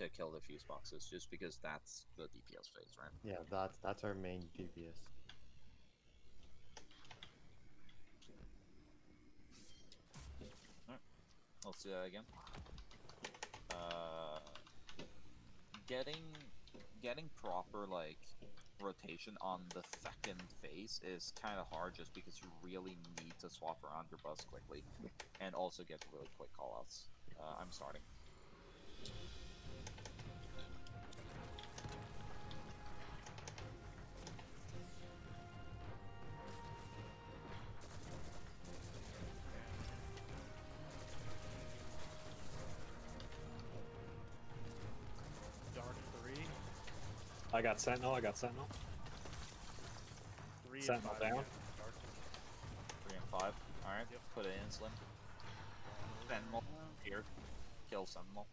to kill the fuse boxes, just because that's the DPS phase, right? Yeah, that's our main DPS. Let's do that again. Getting proper like rotation on the second phase is kind of hard, just because you really need to swap around your bus quickly, and also get really quick callouts. I'm starting. Dark 3. I got Sentinel. I got Sentinel. 3 and Sentinel 5 down. again. Dark. 3 and 5. All right, Yep. put it in, Slim. Sentinel here. Kill Sentinel.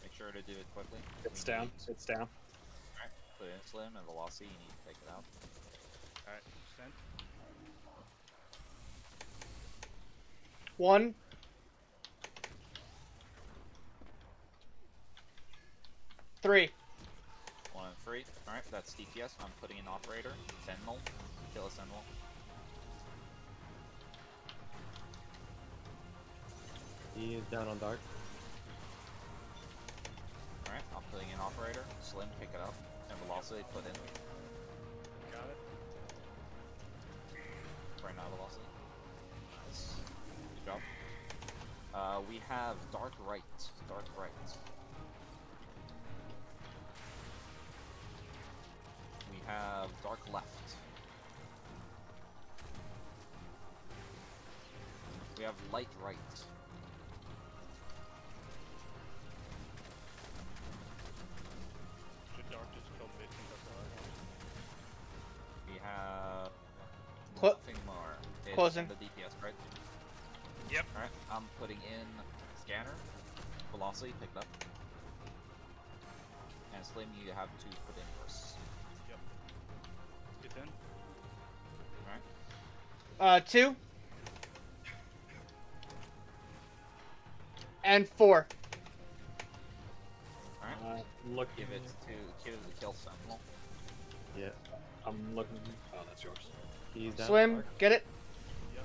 Make sure to do it quickly. It's You down. need- It's down. Alright, put it in Slim and Velocity, you need to take it out. Alright, sent. 1. Three. 1 and 3. Alright, that's DPS. I'm putting in Operator. Sentinel. Kill a Sentinel. He is down on dark. Alright, I'm putting in Operator. Slim, pick it up. And Velocity, put in. Got it. Right now, Velocity. Nice. Good job. We have Dark Right. Dark Right. We have Dark Left. We have Light Right. Should Dark just kill mid and Dark right? We have Clo- nothing more. It's closing. the DPS, right? Yep. Alright, I'm putting in Scanner. Velocity, pick it up. And Slim, you have to put in first. Yep. It's in. Alright. 2. And 4. Alright. Look. Give it to kill Sentinel. Yeah. I'm looking. Oh, that's yours. He's down. Swim. Dark. Get it? Yep.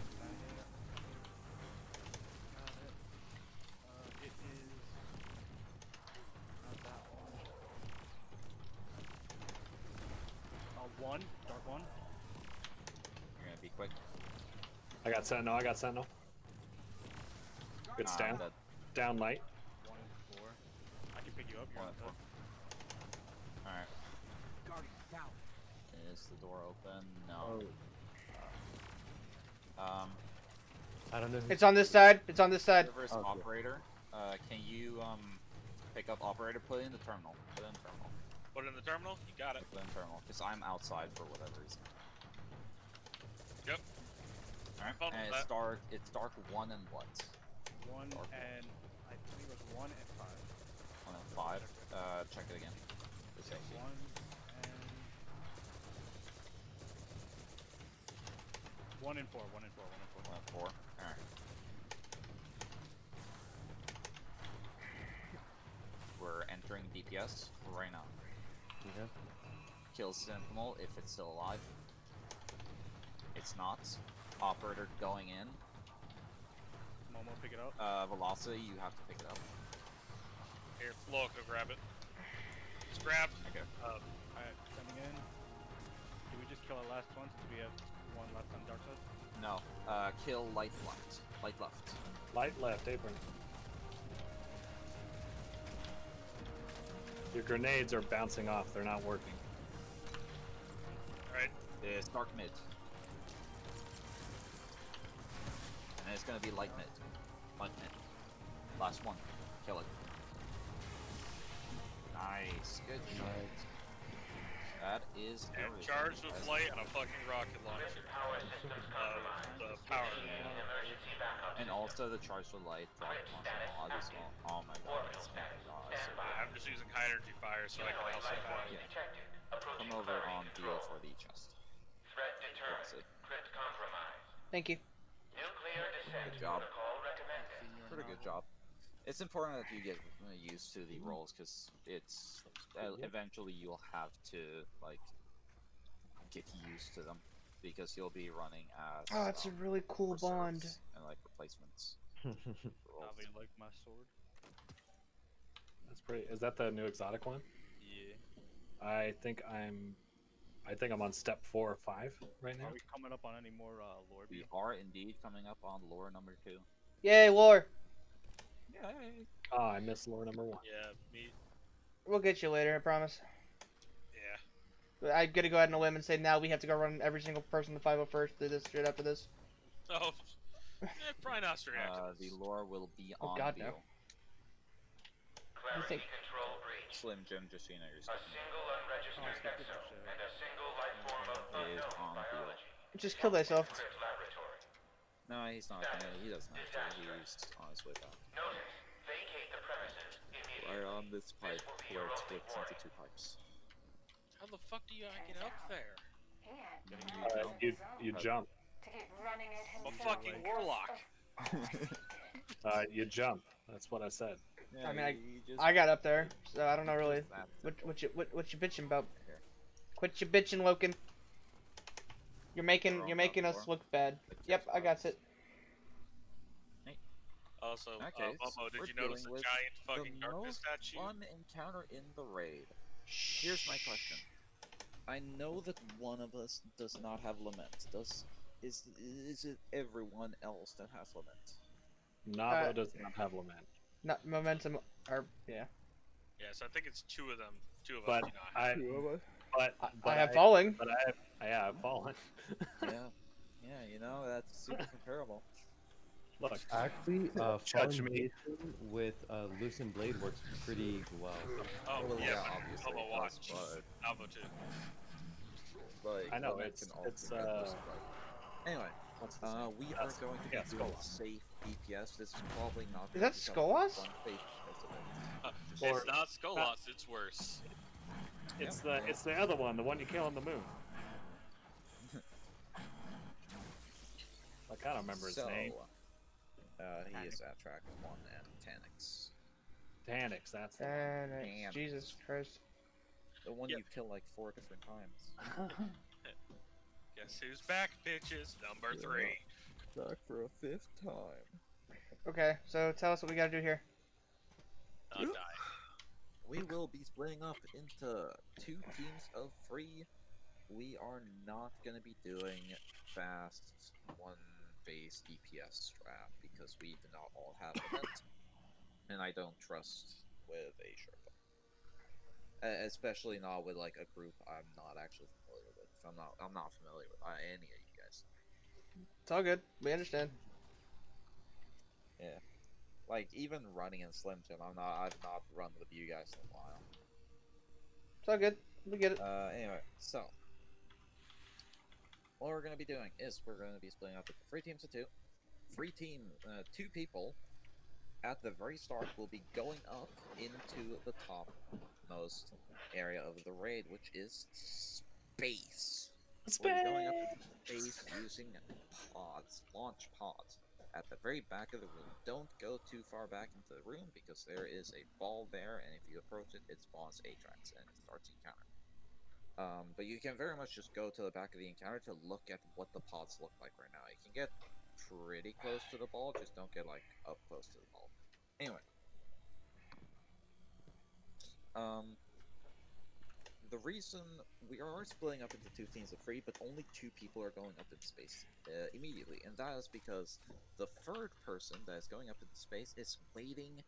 Got it. It is not that one. 1. Dark 1. You're gonna be quick. I got Sentinel. I got Sentinel. It's Nah, down. that- Down light. 1 and 4. I can pick you up. You're 1 on and top. 4. Alright. Guardian down. Is the door open? No. I don't know. Who It's on this side. It's on this side. Reverse Okay. Operator. Can you pick up Operator? Put it in the terminal. Put it in the terminal. Put it in the terminal. You got it. Put it in the terminal. Because I'm outside for whatever reason. Yep. Alright. Follow And that. it's dark 1 and what? 1 Dark. and I think it was 1 and 5. 1 and 5. Check it again. For safety. 1 and 1 and 4. 1 and 4. 1 and 4. 1 and 4. Alright. We're entering DPS right now. Okay. Kill Sentinel if it's still alive. It's not. Operator going in. Momo, pick it up. Velocity, you have to pick it up. Here, Flo, go grab it. It's grabbed. Okay. Alright, sending in. Did we just kill our last one since we have 1 left on dark side? No. Kill light left. Light left. Light left. Apron. Your grenades are bouncing off. They're not working. Alright. It's dark mid. And it's gonna be light mid. Light mid. Last one. Kill it. Nice. Good shot. That is And everything. charged with That's- light and a fucking rocket launcher. The power. And also the charge with light drop on as well. Oh my god. It's I'm just using high energy fire so I can also have. Yeah. Come over on deal for the chest. Velocity. Thank you. Good job. good job. It's important that you get used to the roles because it's eventually you'll have to like get used to them because you'll be running as Oh, it's a really cool bond. reserves and like replacements. roles. Navi, like my sword? That's pretty. Is that the new exotic one? Yeah. I think I'm on step 4 or 5 right now. Are we coming up on any more lore We beat? are indeed coming up on lore number 2. Yay, lore. Yay! Oh, I missed lore number 1. Yeah, me. We'll get you later, I promise. Yeah. But I gotta go out on a limb and say now we have to go run every single person to 501st do this straight after this. Oh, probably not straight after The this. lore will be Oh, on God, Beal. no. You think? Slim Jim, just so you know, you're Oh, skip this shit. It is on Beal. Just kill thyself. No, he's not. He doesn't have to. He's on his way back. Right on this pipe where it splits into 2 pipes. How the fuck do you get up there? You jump. I'm a fucking warlock. You jump. That's what I said. Yeah, I mean, you just- I got up there, so I don't know really. just that What simple. you bitching about? Here. Quit your bitching, Loken. You're making Wrong us button, look bad. Like Yep, just I got bugs. it. Also, Okay, Momo, did we're you notice the dealing with giant fucking the darkness most statue? fun encounter in the raid. Here's my question. I know that one of us does not have lament. Is it everyone else that has lament? Navo does not have lament. Not momentum, or yeah. Yes, I think it's 2 of them. 2 of But us do not. I have falling. But I've fallen. Yeah, you know that's super comparable. Look, Actually, Judge Fallen me. Jason with Loosened Blade works pretty well. Oh, Well, yeah, yeah, but obviously Momo it watch. does, Alvo too. Like, I know, lament it's- can also it's, get loosened, but- Anyway, what's the same? we are That's- going to be yeah, doing Skolas. safe DPS. This is probably not. Is going that to become Skolas? one safe specimen. Or- It's not Skolas, it's worse. It's the other one, the one you kill on the moon. I kind of remember his name. He is Attract 1 and Tanix. Tanix, that's the And Damn. Jesus Christ. The one Yep. you kill like 4 different times. Guess who's back, bitches? Number 3. Back for a 5th time. Okay, so tell us what we gotta do here. Not die. We will be splitting up into 2 teams of 3. We are not going to be doing fast 1-phase DPS strat because we do not all have lament, and I don't trust with a Sherpa. Especially not with like a group I'm not actually familiar with. I'm not familiar with any of you guys. It's all good. We understand. Yeah. Like even running in Slim Jim, I've not run with you guys in a while. It's all good. We get it. Anyway, so what we're gonna be doing is we're gonna be splitting up into 3 teams of 2. 2 people at the very start will be going up into the topmost area of the raid, which is space. We're going up into space using pods, launch pods. At the very back of the room. Don't go too far back into the room because there is a ball there, and if you approach it, it spawns Atrax and it starts the encounter. But you can very much just go to the back of the encounter to look at what the pods look like right now. You can get pretty close to the ball, just don't get like up close to the ball. Anyway. The reason we are splitting up into 2 teams of 3, but only 2 people are going up into space immediately, and that is because the 3rd person that is going up into space is waiting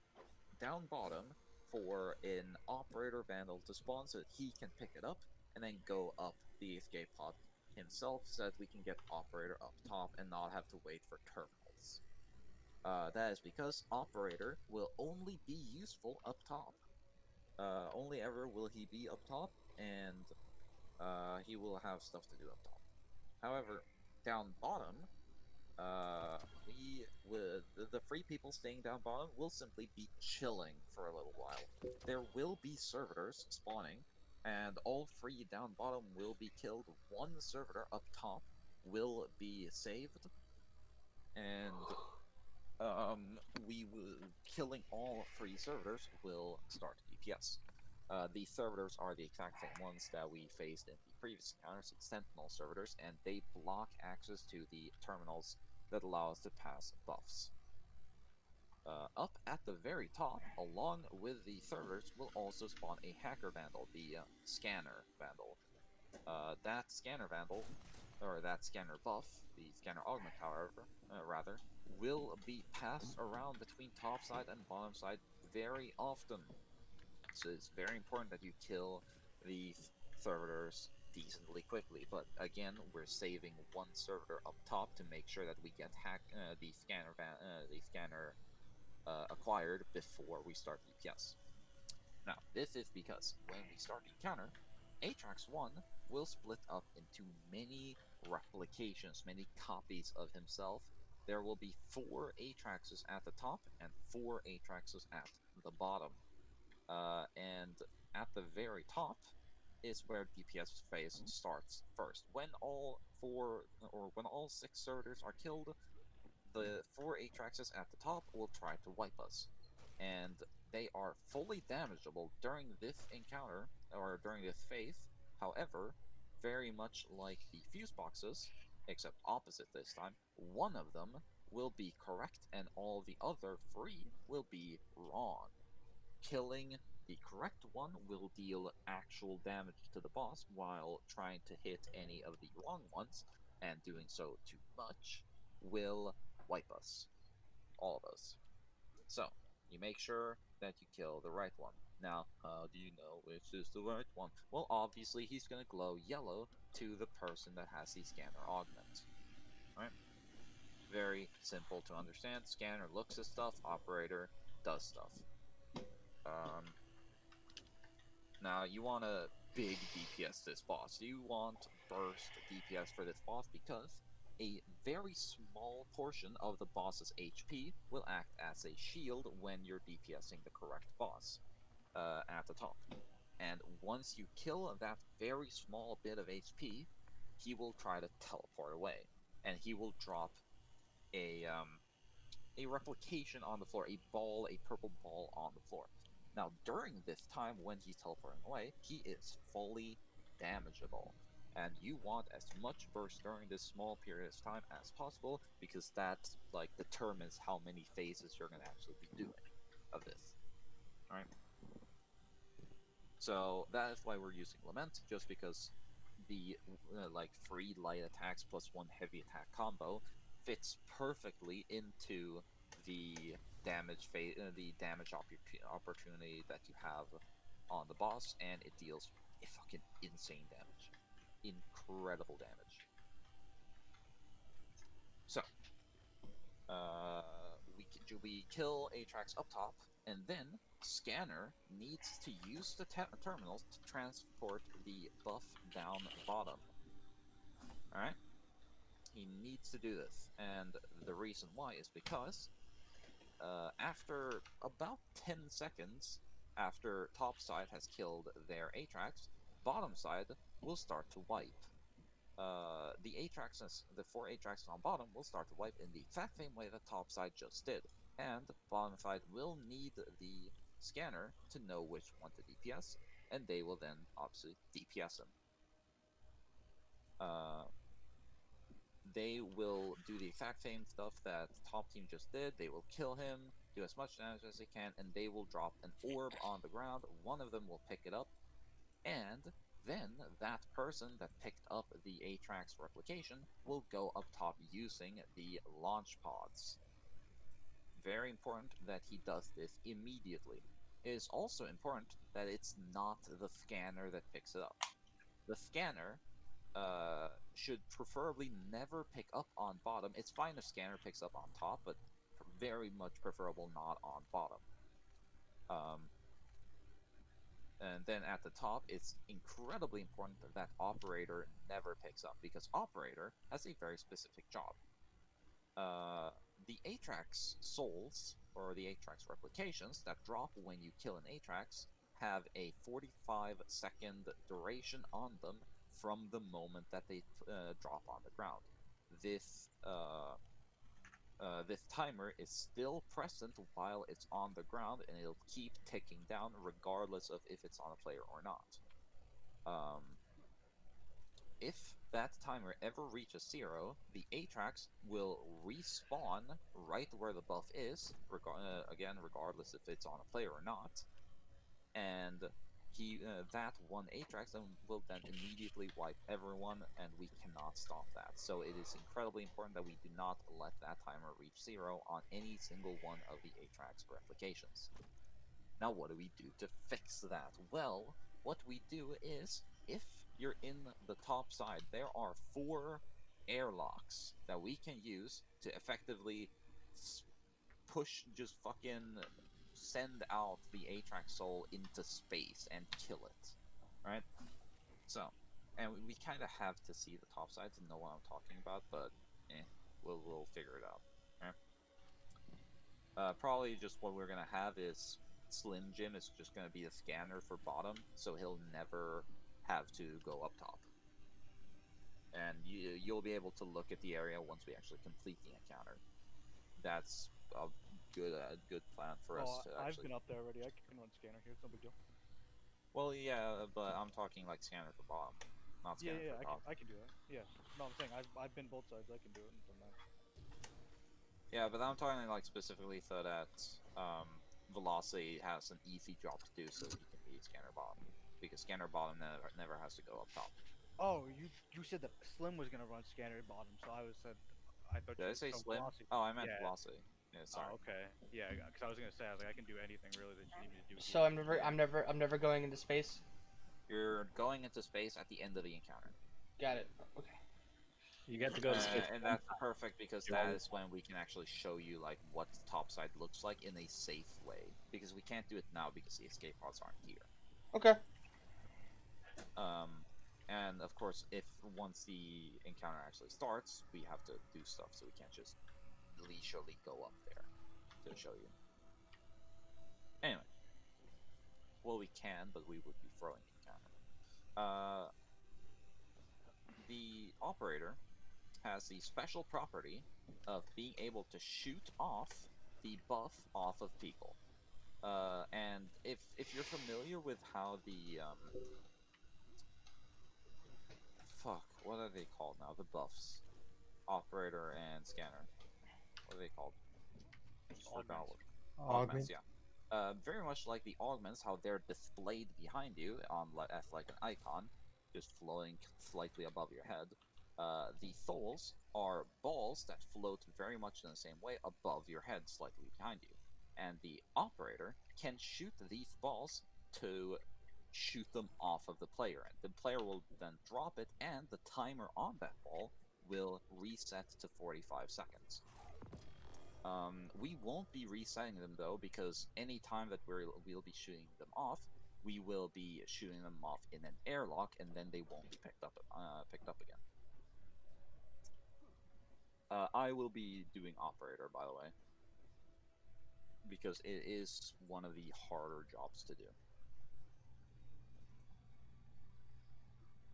down bottom for an operator vandal to spawn so that he can pick it up and then go up the escape pod himself so that we can get operator up top and not have to wait for terminals. That is because operator will only be useful up top. Only ever will he be up top, and he will have stuff to do up top. However, down bottom, the 3 people staying down bottom will simply be chilling for a little while. There will be servitors spawning, and all 3 down bottom will be killed. 1 servitor up top will be saved, and we will killing all free servitors will start DPS. These servitors are the exact same ones that we faced in the previous encounters, the Sentinel servitors, and they block access to the terminals that allow us to pass buffs. Up at the very top, along with the servers, will also spawn a hacker vandal, the scanner vandal. That scanner vandal, or that scanner buff, the scanner augment, however, rather, will be passed around between top side and bottom side very often. So it's very important that you kill these servitors decently quickly. But again, we're saving one servitor up top to make sure that we get the scanner acquired before we start DPS. Now, this is because when we start the encounter, Atrax 1 will split up into many replications, many copies of himself. There will be 4 Atraxes at the top and 4 Atraxes at the bottom. And at the very top is where DPS phase starts first. When all 6 servitors are killed, the 4 Atraxes at the top will try to wipe us. And they are fully damageable during this encounter, or during this phase. However, very much like the fuse boxes, except opposite this time, one of them will be correct and all the other 3 will be wrong. Killing the correct one will deal actual damage to the boss, while trying to hit any of the wrong ones, and doing so too much, will wipe us. All of us. So, you make sure that you kill the right one. Now, how do you know which is the right one? Well, obviously he's gonna glow yellow to the person that has the scanner augment. Right? Very simple to understand. Scanner looks at stuff, operator does stuff. Now, you want a big DPS this boss. You want burst DPS for this boss because a very small portion of the boss's HP will act as a shield when you're DPSing the correct boss at the top. And once you kill that very small bit of HP, he will try to teleport away. And he will drop a replication on the floor, a purple ball on the floor. Now, during this time, when he's teleporting away, he is fully damageable. And you want as much burst during this small period of time as possible, because that, like, determines how many phases you're going to actually be doing of this. Alright? So, that is why we're using Lament, just because the, free light attacks plus 1 heavy attack combo fits perfectly into the damage opportunity that you have on the boss, and it deals a fucking insane damage. Incredible damage. So, we kill Atrax up top, and then Scanner needs to use the terminals to transport the buff down bottom. Alright? He needs to do this, and the reason why is because after about 10 seconds after top side has killed their Atrax, bottom side will start to wipe. The 4 Atraxes on bottom will start to wipe in the exact same way that top side just did, and bottom side will need the scanner to know which one to DPS, and they will then obviously DPS him. They will do the exact same stuff that top team just did. They will kill him, do as much damage as they can, and they will drop an orb on the ground. One of them will pick it up, and then that person that picked up the Atrax replication will go up top using the launch pods. Very important that he does this immediately. It is also important that it's not the scanner that picks it up. The scanner should preferably never pick up on bottom. It's fine if scanner picks up on top, but very much preferable not on bottom. And then at the top, it's incredibly important that operator never picks up, because operator has a very specific job. The Atrax souls, or the Atrax replications that drop when you kill an Atrax, have a 45-second duration on them from the moment that they drop on the ground. This this timer is still present while it's on the ground, and it'll keep ticking down regardless of if it's on a player or not. If that timer ever reaches 0, the Atrax will respawn right where the buff is, again, regardless if it's on a player or not, and that one Atrax will then immediately wipe everyone, and we cannot stop that. So it is incredibly important that we do not let that timer reach 0 on any single one of the Atrax replications. Now what do we do to fix that? Well, what we do is, if you're in the top side, there are 4 airlocks that we can use to effectively just fucking send out the Atrax soul into space and kill it, right? So, and we kind of have to see the top side to know what I'm talking about, but we'll figure it out. Right? Probably just what we're gonna have is Slim Jim is just gonna be a scanner for bottom, so he'll never have to go up top. And you'll be able to look at the area once we actually complete the encounter. That's a good plan for us to I've actually. been up there already. I can run scanner here. It's no big deal. Well, yeah, but I'm talking like scanner for bottom, not scanner Yeah, for top. I can do that. Yeah. No, I'm saying I've been both sides. I can do it and done that. Yeah, but I'm talking like specifically so that Velocity has an easy job to do, so he can be scanner bottom, because scanner bottom never has to go up top. Oh, you said that Slim was gonna run scanner bottom, so I thought. Did I you say so Slim? Velocity- Oh, I meant Yeah. Velocity. Yeah, sorry. Oh, okay. Yeah, because I was gonna say I can do anything really that you need me to do. So here. I'm never going into space. You're going into space at the end of the encounter. Got it. Okay. You get to go to space. And that's perfect because You that always- is when we can actually show you like what the top side looks like in a safe way. Because we can't do it now because the escape pods aren't here. Okay. And of course, if once the encounter actually starts, we have to do stuff, so we can't just leisurely go up there to show you. Anyway, well, we can, but we would be throwing the encounter. The operator has the special property of being able to shoot off the buff off of people. And if you're familiar with how the what are they called now? The buffs, operator and scanner. What are they called? Just forgot what. Augments, yeah. Very much like the augments, how they're displayed behind you on as like an icon, just floating slightly above your head. The souls are balls that float very much in the same way above your head, slightly behind you. And the operator can shoot these balls to shoot them off of the player. And the player will then drop it, and the timer on that ball will reset to 45 seconds. We won't be resetting them though, because any time that we'll be shooting them off, we will be shooting them off in an airlock, and then they won't be picked up again. I will be doing operator, by the way, because it is one of the harder jobs to do.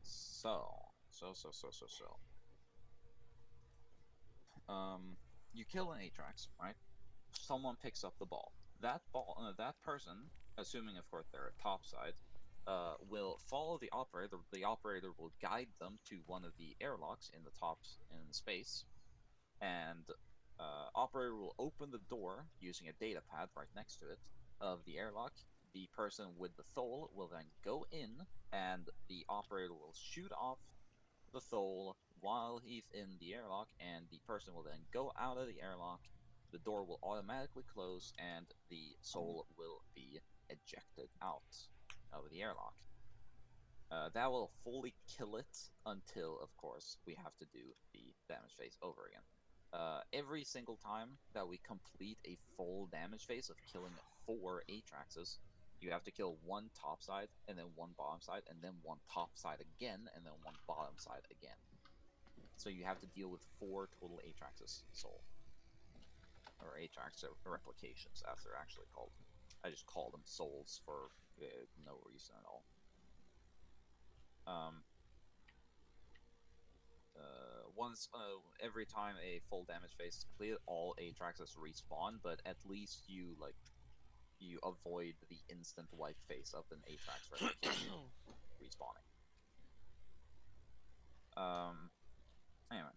So. You kill an Atrax, right? Someone picks up the ball. That person, assuming of course they're at top side, will follow the operator. The operator will guide them to one of the airlocks in the tops in space, and operator will open the door using a data pad right next to it of the airlock. The person with the soul will then go in, and the operator will shoot off the soul while he's in the airlock, and the person will then go out of the airlock. The door will automatically close, and the soul will be ejected out of the airlock. That will fully kill it until, of course, we have to do the damage phase over again. Every single time that we complete a full damage phase of killing 4 Atraxes, you have to kill 1 top side, and then 1 bottom side, and then 1 top side again, and then 1 bottom side again. So you have to deal with 4 total Atraxes soul. Or Atrax replications, as they're actually called. I just call them souls for no reason at all. once every time a full damage phase is completed, all Atraxes respawn, but at least you you avoid the instant wipe phase of an Atrax replication respawning. Anyway,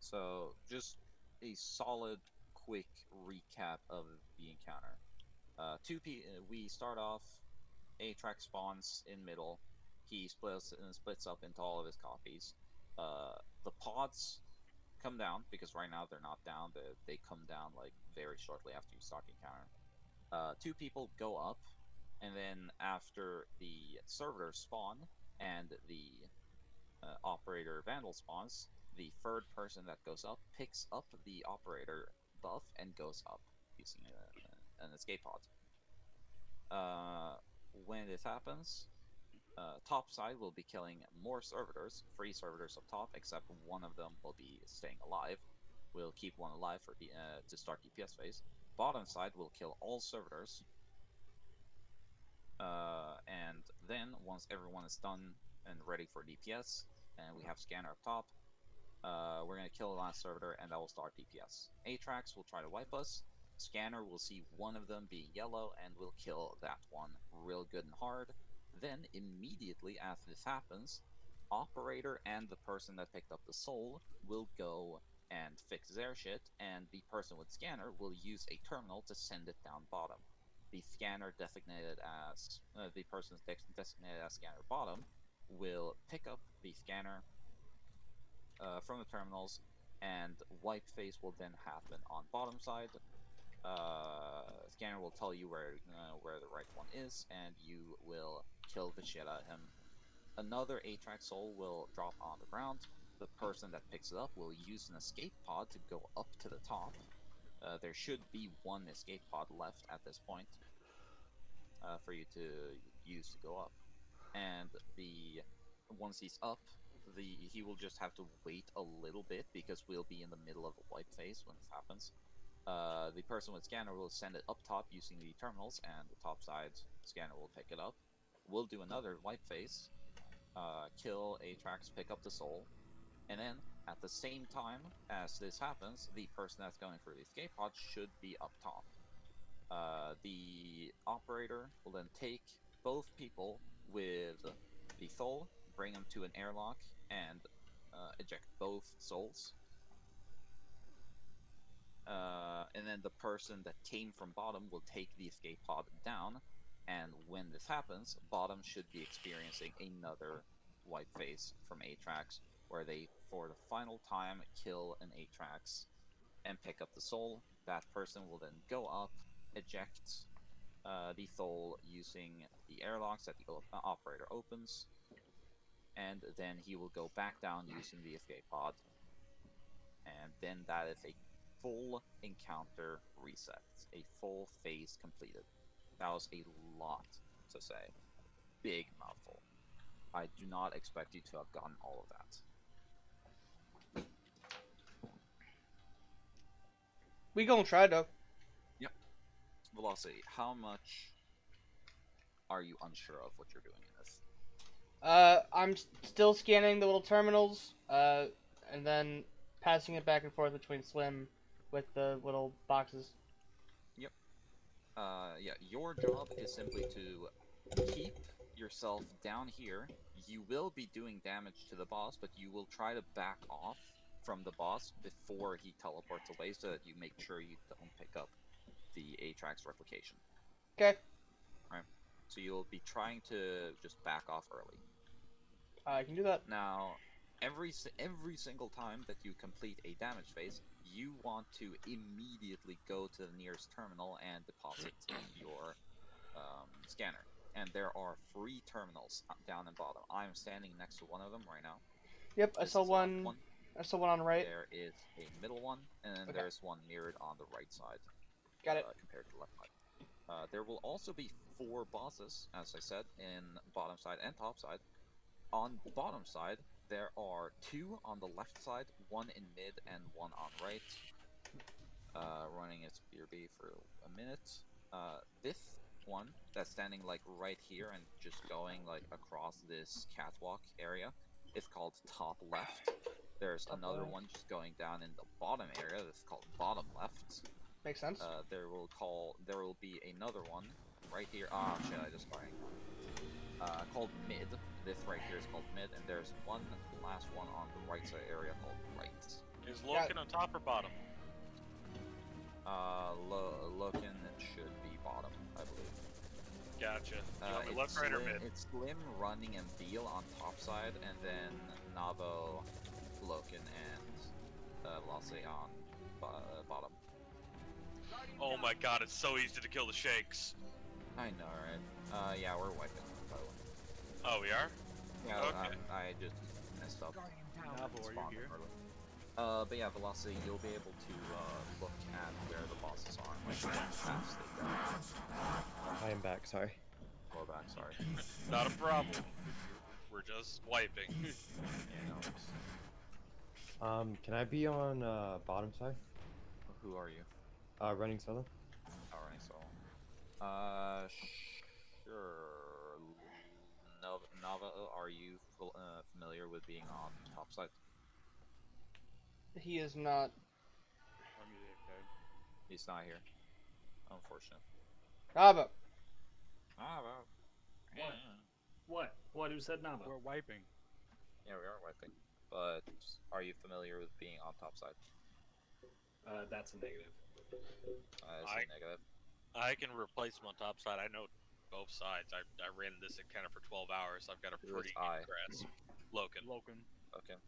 so just a solid, quick recap of the encounter. We start off. Atrax spawns in middle. He splits up into all of his copies. The pods come down because right now they're not down. They come down like very shortly after you start the encounter. Two people go up, and then after the servitors spawn and the operator vandal spawns, the third person that goes up picks up the operator buff and goes up using an escape pod. When this happens, top side will be killing more servitors, 3 servitors up top, except one of them will be staying alive. We'll keep one alive for to start DPS phase. Bottom side will kill all servitors. And then, once everyone is done and ready for DPS, and we have scanner up top, we're going to kill the last servitor, and that will start DPS. Atrax will try to wipe us. Scanner will see one of them being yellow, and will kill that one real good and hard. Then, immediately after this happens, Operator and the person that picked up the soul will go and fix their shit, and the person with Scanner will use a terminal to send it down bottom. The scanner designated as the person designated as scanner bottom will pick up the scanner from the terminals, and wipe phase will then happen on bottom side. Scanner will tell you where the right one is, and you will kill the shit out of him. Another Atrax soul will drop on the ground. The person that picks it up will use an escape pod to go up to the top. There should be one escape pod left at this point for you to use to go up. And once he's up, he will just have to wait a little bit because we'll be in the middle of a wipe phase when this happens. The person with scanner will send it up top using the terminals, and the top side scanner will pick it up. We'll do another wipe phase, kill Atrax, pick up the soul, and then at the same time as this happens, the person that's going for the escape pod should be up top. The operator will then take both people with the soul, bring them to an airlock, and eject both souls. And then the person that came from bottom will take the escape pod down, and when this happens, bottom should be experiencing another wipe phase from Atrax, where they, for the final time, kill an Atrax and pick up the soul. That person will then go up, eject the soul using the airlocks that the operator opens, and then he will go back down using the escape pod. And then that is a full encounter reset, a full phase completed. That was a lot to say. Big mouthful. I do not expect you to have gotten all of that. We gonna try though. Yep. Velocity, how much are you unsure of what you're doing in this? I'm still scanning the little terminals, and then passing it back and forth between Slim with the little boxes. Yep. Yeah, your job is simply to keep yourself down here. You will be doing damage to the boss, but you will try to back off from the boss before he teleports away so that you make sure you don't pick up the Atrax replication. Okay. Right. So you'll be trying to just back off early. I can do that. Now, every single time that you complete a damage phase, you want to immediately go to the nearest terminal and deposit your scanner. And there are 3 terminals down and bottom. I'm standing next to one of them right now. Yep, I saw one. I saw one on the right. There is a middle one, and then Okay. there's one mirrored on the right side. Got it. Compared to the left side. There will also be 4 bosses, as I said, in bottom side and top side. On bottom side, there are 2 on the left side, 1 in mid and 1 on right. Running its BRB for a minute. This one that's standing like right here and just going like across this catwalk area is called top left. There's Top another left. one just going down in the bottom area. That's called bottom left. Makes sense. There will be another one right here. Ah, shit! I just fired. Called mid. This right here is called mid, and there's one last one on the right side area called right. Is Loken on top or bottom? Loken should be bottom, I believe. Gotcha. Do you want me It's left, right, or Slim, mid? it's Slim, Running, and Beal on top side, and then Navo, Loken, and Velocity on bottom. Oh my god, it's so easy to kill the shakes. I know, right? Yeah, we're wiping them, by the way. Oh, we are? Yeah, Okay. I just messed up. Guardian down. Navo, are Spawned you here? early. But yeah, Velocity, you'll be able to look at where the bosses are, like what paths they go. I am back. Sorry. Go back, sorry. Not a problem. We're just wiping. Yeah, no, Can I be on bottom side? who are you? Running solo. Alright, so. Sure. Nava, are you familiar with being on top side? He is not. Or music, okay. He's not here. Unfortunate. Nava. Nava. What? What? What? Who said Nava? We're wiping. Yeah, we are wiping. But are you familiar with being on top side? That's a negative. Is it negative? I can replace him on top side. I know both sides. I ran this encounter for 12 hours. I've got a Who is pretty I? good grasp. Loken. Loken.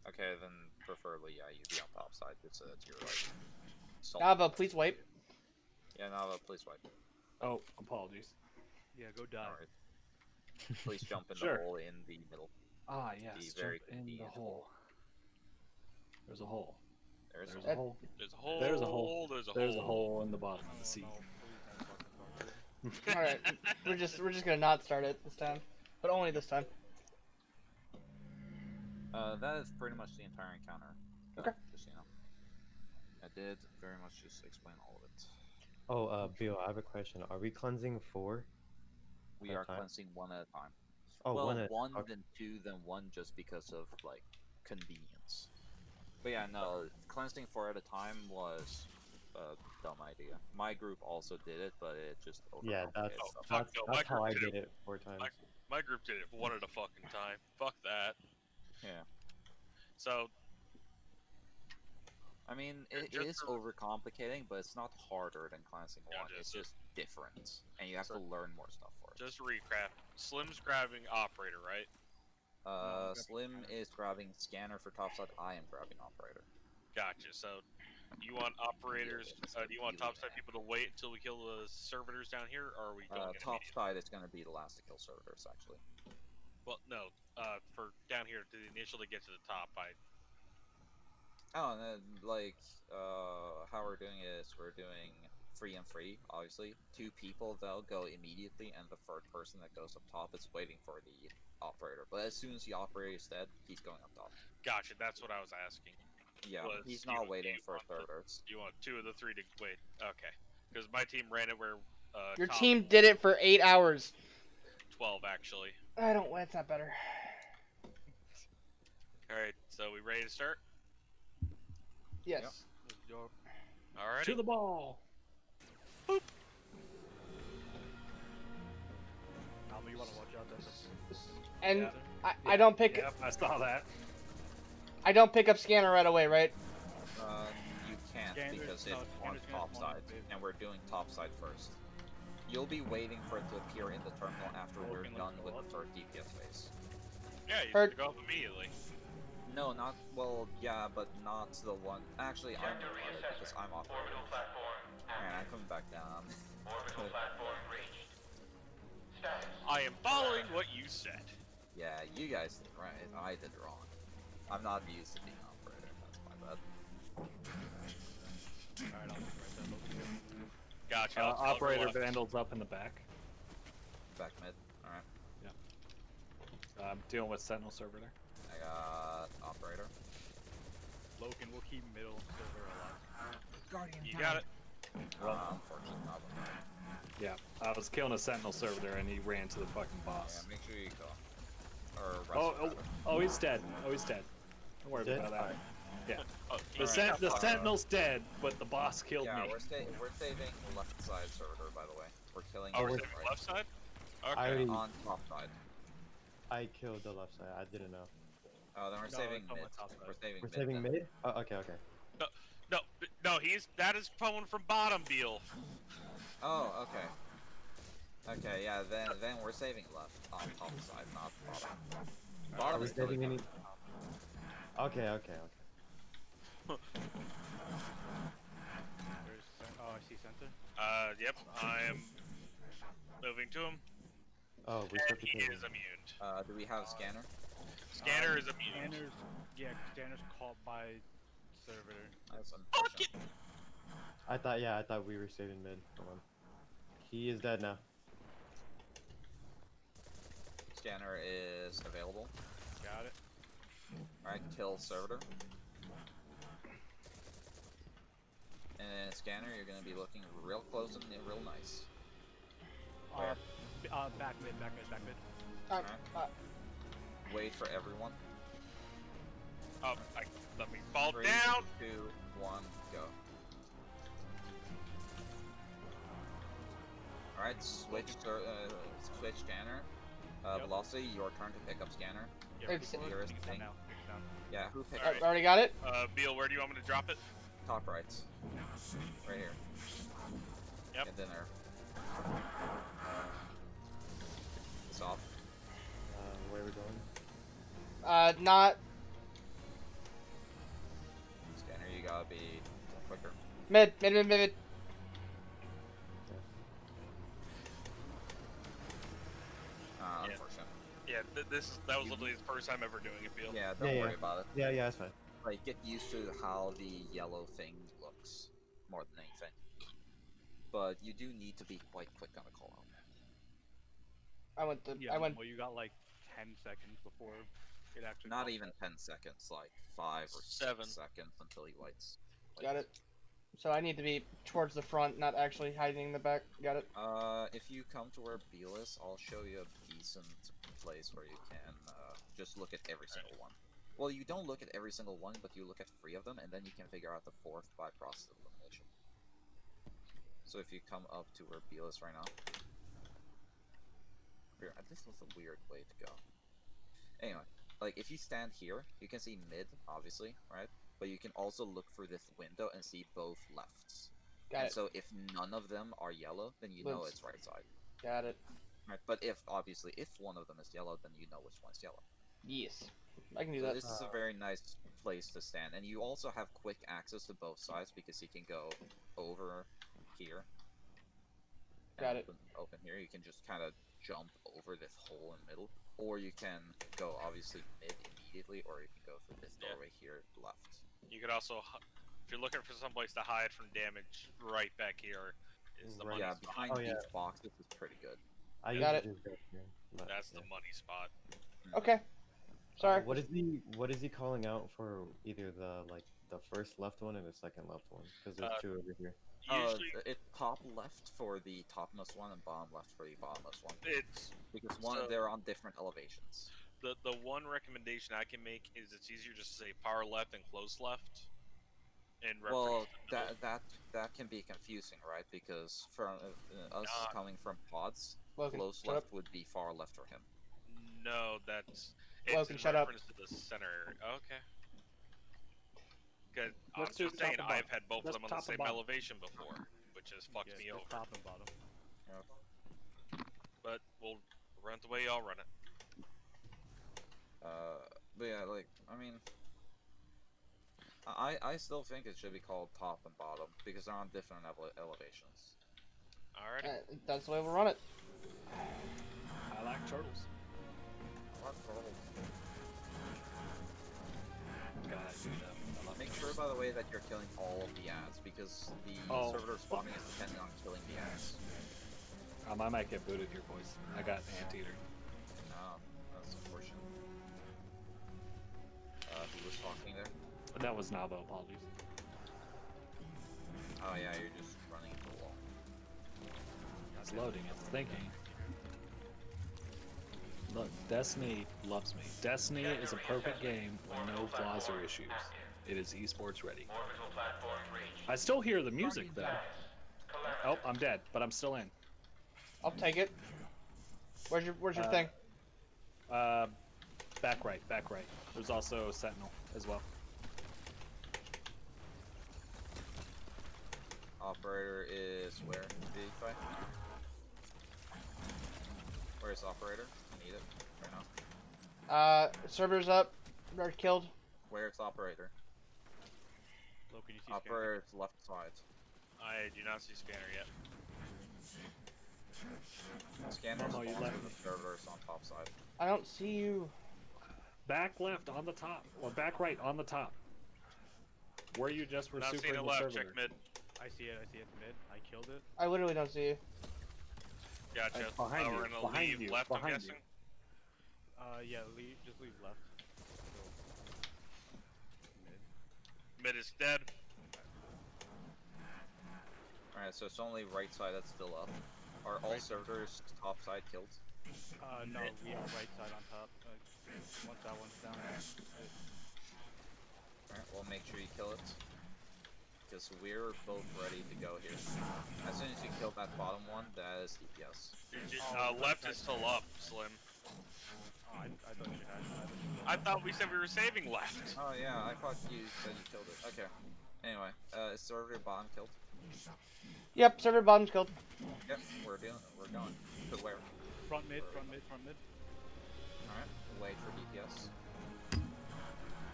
Okay, then preferably, yeah, you be on top side. It's to your right. So, Nava, please wipe. yeah, Nava, please wipe. Oh, apologies. Yeah, go die. Alright. Please jump in Sure. the hole in the middle. Ah, yes. Be Jump very in the convenient. hole. There's a hole. There's There's a a hole. There's a hole. There's a hole. There's a There's a hole. hole in the bottom of the sea. No, please don't fucking talk to me. All right, we're just gonna not start it this time, but only this time. That is pretty much the entire encounter. Okay. Just, you know. I did very much just explain all of it. Oh, Bill, I have a question. Are we cleansing 4? We At a are time? cleansing one at a time. Oh, well, one at- one, okay. then two, then one, just because of like convenience. But yeah, no, cleansing 4 at a time was a dumb idea. My group also did it, but it just Yeah, overcomplicated Oh, stuff. fuck no, my that's how I group did did it 4 times. My group did it one at a fucking time. Fuck that. Yeah. So, I mean, it Just is for- overcomplicating, but it's not harder than cleansing Yeah, 1. It's just- just different, and you have So- to learn more stuff for it. just to recap. Slim's grabbing operator, right? Slim is grabbing scanner for topside. I am grabbing operator. Gotcha. So, you want operators? Do you want topside people to wait until we kill the servitors down here, or are we going in immediately? Topside is going to be the last to kill servitors, actually. Well, no. For down here to initially get to the top, Oh, and then, like, how we're doing is we're doing free and free, obviously. 2 people, they'll go immediately, and the third person that goes up top is waiting for the operator. But as soon as the operator is dead, he's going up top. gotcha. That's what I was asking. Yeah, Was he's you- not waiting you for want the- servitors. You want 2 of the 3 to wait? Okay. Because my team ran it where Your top team did it for 8 hours. 12 actually. I don't. That's not better. All right. So we ready to start? Yes. Yep. Let's go. All right. To the ball. Nava, you want to watch out there? And Yeah. I don't pick Yep, I saw that. I don't pick up scanner right away, right? You can't Scanners- because no, it's on scanners gonna top spawn on side, the base. and we're doing top side first. You'll be waiting for it to appear in the terminal after we're Working done like with a the third DPS phase. Yeah, you Heard- should go up immediately. No, not well. Yeah, but not the one. Actually, I'm retarded because I'm operator. Man, I'm coming back down. I am following what you said. Yeah, you guys did right. I did wrong. I'm not used to being operator. That's my bad. Alright, I'll be right there. Loken. Gotcha. I'll tell Operator everyone. Vandal's up in the back. Back mid. All right. I'm dealing with Sentinel server there. I got operator. Loken, we'll keep middle server alive. Guardian You down. got it. Unfortunately, not. Yeah, I was killing a Sentinel server there, and he ran to the fucking Yeah, boss. make sure you go. Or rest Oh, rather. oh, he's dead. Oh, he's dead. Don't worry Dead? about that. Yeah. Oh, The, Alright. the Sentinel's dead, but the boss killed Yeah, me. we're saving left side servitor, by the way. We're killing Oh, we're the saving right left side? I Okay. already on top side. I killed the left side. I didn't know. Oh, then we're No, saving it's on mid. the top side. We're saving We're mid. saving then. mid. Oh, okay, okay. No, that is coming from bottom, Beal. Oh, okay. Okay, yeah, then we're saving left on top side, not bottom. Are Bottom we is totally saving any? fine. Okay, okay, okay. Oh, I see center. Yep, I am moving to him. Oh, we And still he became. is immune. Do we have scanner? Scanner is immune. Scanner's caught by servitor. That's Fuck it! unfortunate. I thought we were saving mid. Hold on. He is dead now. Scanner is available. Got it. Alright, kill servitor. And scanner, you're gonna be looking real close and real nice. Where? Back mid. Wait for everyone. Oh, let me fall 3, down. 2, 1, go. Alright, switch scanner. Yep. Velocity, your turn to pick up scanner. Yeah, It's- people are Here is taking the it thing. down now. Take it down. Yeah, who picked Alright. up? Already got it. Beal, where do you want me to drop it? Top right. Right here. Yep. Get in there. It's off. Where are we going? Not Scanner, you gotta be quicker. mid. Yeah. Unfortunate. Yeah, that was literally the first time ever doing it, Beal. Yeah, don't Yeah, worry yeah. about it. Yeah, that's fine. Like, get used to how the yellow thing looks, more than anything. But you do need to be quite quick on the call out. Yeah, I went. well, you got like 10 seconds before it actually. Not pops even up. 10 seconds, like 5 or 7. 6 seconds until he lights. Got it. So I need to be towards the front, not actually hiding in the back. Got it. If you come to where Beal is, I'll show you a decent place where you can just look at every single one. Well, you don't look at every single one, but you look at 3 of them, and then you can figure out the 4th by process of elimination. So if you come up to where Beal is right now, this was a weird way to go. Anyway, like if you stand here, you can see mid, obviously, right? But you can also look through this window and see both lefts. Got And it. so if none of them are yellow, then you know Let's- it's right side. Got it. Right? But if obviously if one of them is yellow, then you know which one's yellow. Yes. I can do So that. this is a very nice place to stand, and you also have quick access to both sides because you can go over here. and Got it. Open here. You can just kind of jump over this hole in the middle, or you can go obviously mid immediately, or you can go through this Yeah. doorway here left. You could also, if you're looking for someplace to hide from damage, right back here is the Right. money Yeah, spot. behind Oh, yeah. these boxes is pretty good. I Got usually just go here. But, That's yeah. the money spot. Okay. Sorry. What is he calling out for either the first left one and the second left one? Because there's 2 over here. Usually, It's top left for the topmost one and bottom left for the bottommost one. it's Because So- they're on different elevations. the one recommendation I can make is it's easier just to say power left and close left. And Well, reference that can be confusing, right? Because from us Not- coming from pods, Logan, close shut left up. would be far left for him. no, it's Logan, in shut up. reference to the center. Okay. Good. I'm Let's do just top saying and I've bottom. had both of Let's them on the top and same bottom. elevation before, which has fucked Yeah, me just over. top and bottom. But we'll run it the way y'all run it. But yeah, like I mean, I still think it should be called top and bottom because they're on different elevations. Alrighty. That's the way we'll run it. I like turtles. God, dude, I love Make turtles. sure, by the way, that you're killing all of the ads because the Oh. servitor spawning is dependent on killing the ads. I might get booted here, boys. I got Anteater. That's unfortunate. Who was talking there? That was Nabo, apologies. Oh yeah, you're just running into the wall. It's loading, it's thinking. Look, Destiny loves me. Destiny is a perfect game with no flaws or issues. It is esports ready. I still hear the music though. Oh, I'm dead, but I'm still in. I'll take it. Where's your thing? Back right, back right. There's also Sentinel as well. Operator is where? V5? Where's operator? I need it right now. Server's up. Red killed. Where's operator? Low, can you see Operator's left side. I do not see scanner yet. Scanner's Oh, no, you spawns left with the servers on top side. I don't see you. Back left on the top, or back right on the top. Where you just were Not super seeing in it the left. server. Check mid. I see it mid. I killed it. I literally don't see you. Gotcha. Behind you, We're gonna behind leave you, left. I'm behind you. guessing. Yeah, just leave left. Mid is dead. Alright, so it's only right side that's still up. Are all servers top side killed? No, we have right side on top. Once that one's down. Alright, well make sure you kill it. Because we're both ready to go here. As soon as you kill that bottom one, that is DPS. Left is still up, Slim. Oh, I thought you had. I thought we said we were saving left. Oh yeah, I thought you said you killed it. Okay. Anyway, is server bottom killed? Yep, server bottom's killed. Yep, we're going. But where? Front mid, front mid, front mid. Alright, wait for DPS.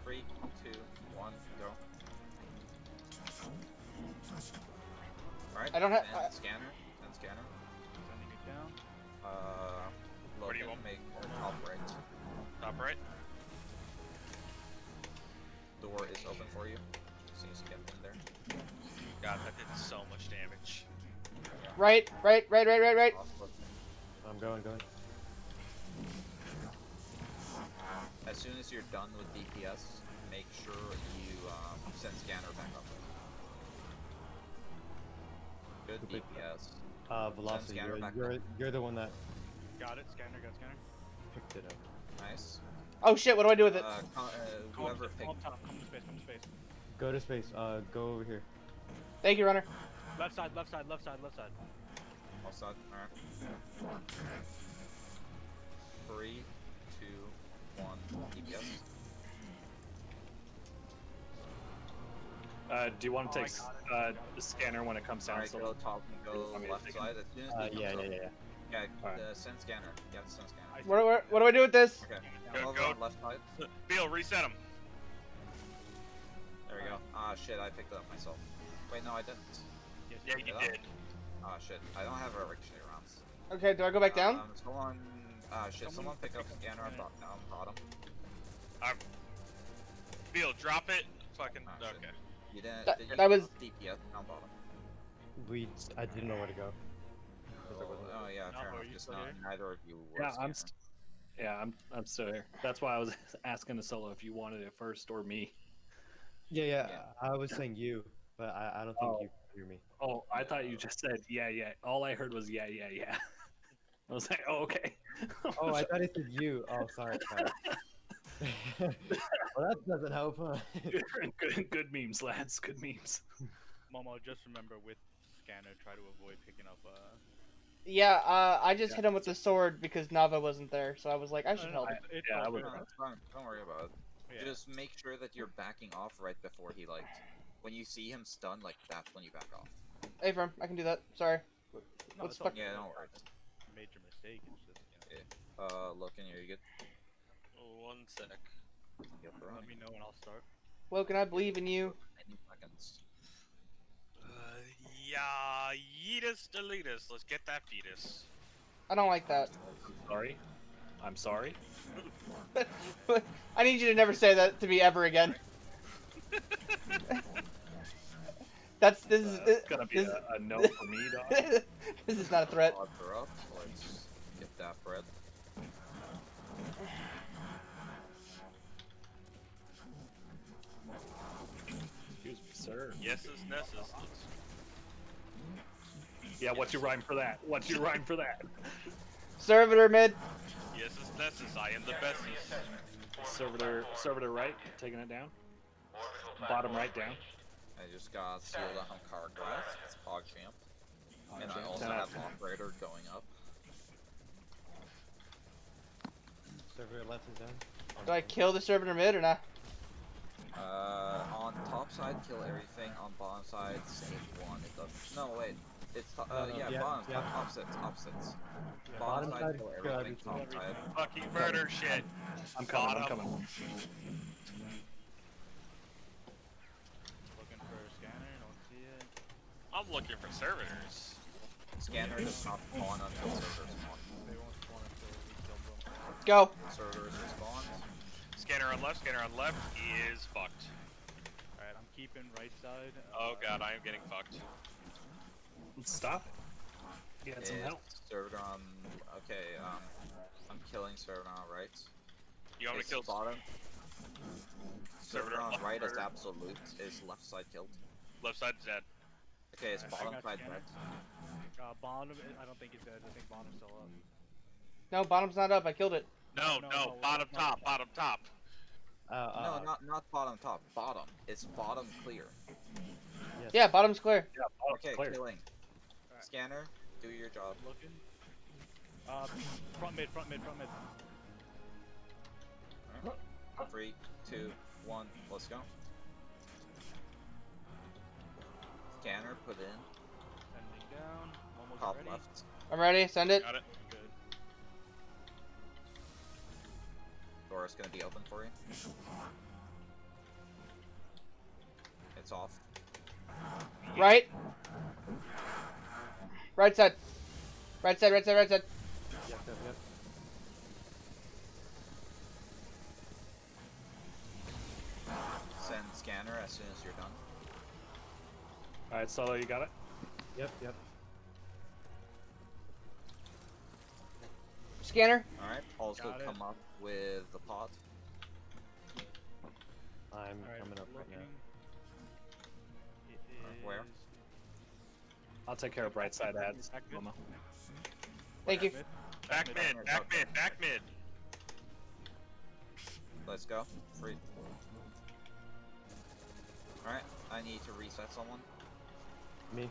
3, 2, 1, go. Alright, I don't have- send scanner. Send scanner. Sending it down. Where do you Logan, want- make top right. Top right. Door is open for you. So you just get in there. God, that did so much damage. Right. Awesome. I'm going. As soon as you're done with DPS, make sure you send scanner back up. Good Stupid. DPS. Velocity, scanner back you're the one that Got it. Scanner, got scanner. picked it up. Nice. Oh shit, what do I do with it? Whoever Come picked. up top. Come to space. Come to space. Go to space. Go over here. Thank you, runner. Left side. Left side. Left side. Left side. Outside. Alright. 3, 2, 1. DPS. Do you want to Oh, I take got it. the scanner when it comes down? Alright, so go top and go Want me to left take it? side. As soon as he Yeah. comes up. Yeah, Alright. send scanner. Yeah, send scanner. What do I do with this? Okay. Go- Come over go. on left side. Beal, reset him. There we go. Ah, shit, I picked it up myself. Wait, no, I didn't. Yes, Yeah, picked you it up? did. Ah, shit. I don't have a ricochet rounds. Okay, do I go back down? Someone. Ah, shit. Someone pick up scanner on down bottom. Beal, drop it. Fucking. Ah, shit. Okay. You didn't. That- did you that was- DPS down bottom. I didn't know where to go. Oh, yeah, No, fair are enough. you Just still not, here? neither of you were. Yeah, scanner. I'm still here. That's why I was asking the solo if you wanted it first or me. Yeah. Yeah. I was saying you, but I don't think Oh. you hear me. Oh, I thought you just said yeah. All I heard was yeah. I was like, oh, okay. Oh, I thought it said you. Oh, sorry. Well, that doesn't help, huh? good memes, lads. Good memes. Momo, just remember with scanner, try to avoid picking up. Yeah, I just hit him with the sword because Nava wasn't there, so I was like, I should help. It's Yeah, all I would- good. No, it's fine. Don't worry about it. Yeah. Just make sure that you're backing off right before he, like, when you see him stunned, like, that's when you back off. Hey, firm, I can do that. Sorry. No, What's it's all fuck- Yeah, good. don't worry. Major mistake. It's just, you know, Look in here, you get. 1 sec. Yep, let me know and I'll start. Logan, I believe in you. 90 seconds. Yeah, yeetus deletus. Let's get that fetus. I don't like that. Sorry. I'm sorry. I need you to never say that to me ever again. This is It's gonna be this, a no for me, dog. this is not a threat. Odds are up. Let's get that bread. Excuse me, sir. Yes, is nessus. Yeah, what's your rhyme for that? What's your rhyme for that? Servitor mid. Yes, is nessus. I am the bestest. Servitor right, taking it down. Bottom right down. I just got sealed on Cargrass. It's PogChamp. And I PogChamp. also Then I- have Operator going up. Server left is down. Do I kill the servitor mid or not? On top side, kill everything. On bottom side, save one. It does. No, wait. It's yeah, yeah, bottom, yeah. opposites. Yeah, Bottom side, kill kill everything. Top everything. side. Fucking murder shit. I'm coming. I'm Bottom. coming. Looking for a scanner, don't see it. I'm looking for servitors. Scanner does not spawn until servers spawn. They won't spawn until we kill them. Go. Servers respawn. Scanner on left is fucked. Alright, I'm keeping right side. Oh god, I am getting fucked. Stop. Get some help. Server on. Okay, I'm killing server on right. You want me to kill bottom? Server Server on left right is or- absolute. Is left side killed. left side dead? Okay, it's I bottom got side scanner. dead. Bottom, I don't think it's dead. I think bottom's still up. No, bottom's not up. I killed it. No, No, no, no, bottom no. top, bottom top. No, not bottom top. Bottom. It's bottom clear. Yes. Yeah, bottom's clear. Yeah, bottom's Okay, clear. killing. Alright. Scanner, do your job. Looking. Front mid. 3, 2, 1, let's go. Scanner, put in. Sending down. Almost Top ready. left. I'm ready. Send it. Got it. Good. Door's gonna be open for you. It's off. Right. Right side. Right side. Right side. Right side. Yep, yep, yep. Send scanner as soon as you're done. Alright, Solo, you got it? Yep, yep. Scanner. Alright, also Got it. come up with the pot. I'm Alright, coming up right now. looking. It Where? is- I'll take care of right side ads. Back mid. Momo. Thank you. Mid. Back mid, back mid, back mid. Let's go. 3. Alright, I need to reset someone. Me.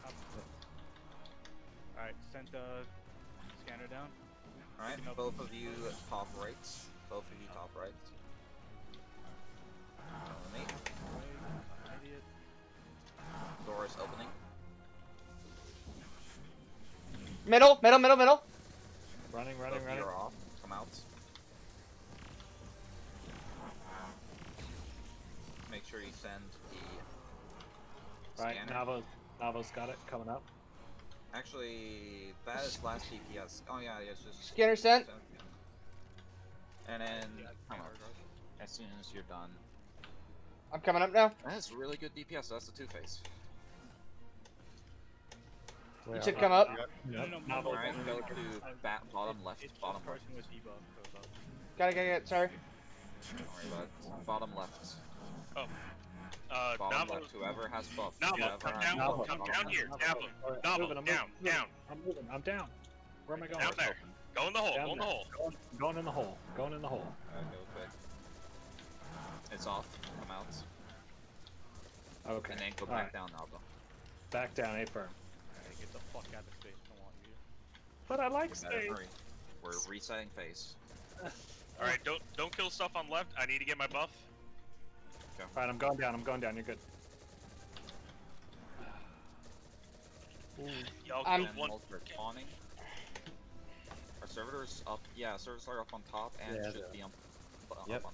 Alright, sent the scanner down. Alright, Picking up. both of you top right. Both of you top right. Follow me. Right, idiot. Door is opening. Middle. Middle. Middle. Middle. Running. Both of you are off. Come out. Make sure you send the Right, scanner. Navo's got it, coming up. Actually, that is last DPS. Oh yeah, it's just Scanner sent. And then come up as soon as you're done. I'm coming up now. That is really good DPS. That's the 2-phase. You should come up. No, Navo, Alright, go to bottom left. It's Bottom one left. person with debuff goes up. Got it. Sorry. Don't worry about it. Bottom left. Bottom Navo, left. Whoever has buff. Navo, whoever come has down, buff, come bottom down left. here. Navo, Alright, Navo, I'm down, moving, down. I'm moving, I'm down. Where am I going? Down there. Go in the hole, Down go in the there. hole. Going in the hole. Going in the hole. Alright, go quick. It's off. Come out. Okay. And then go alright. back down, Navo. Back down, A firm. Alright, get the fuck out of space. Don't want you. But I like You better space. hurry. We're resetting phase. Alright, don't kill stuff on left. I need to get my buff. Alright, I'm going down, you're good. Y'all I'm- killed And one. whilst we're spawning. Our servitors up. Yeah, servers are up on top and Yeah, should they be up Yep. on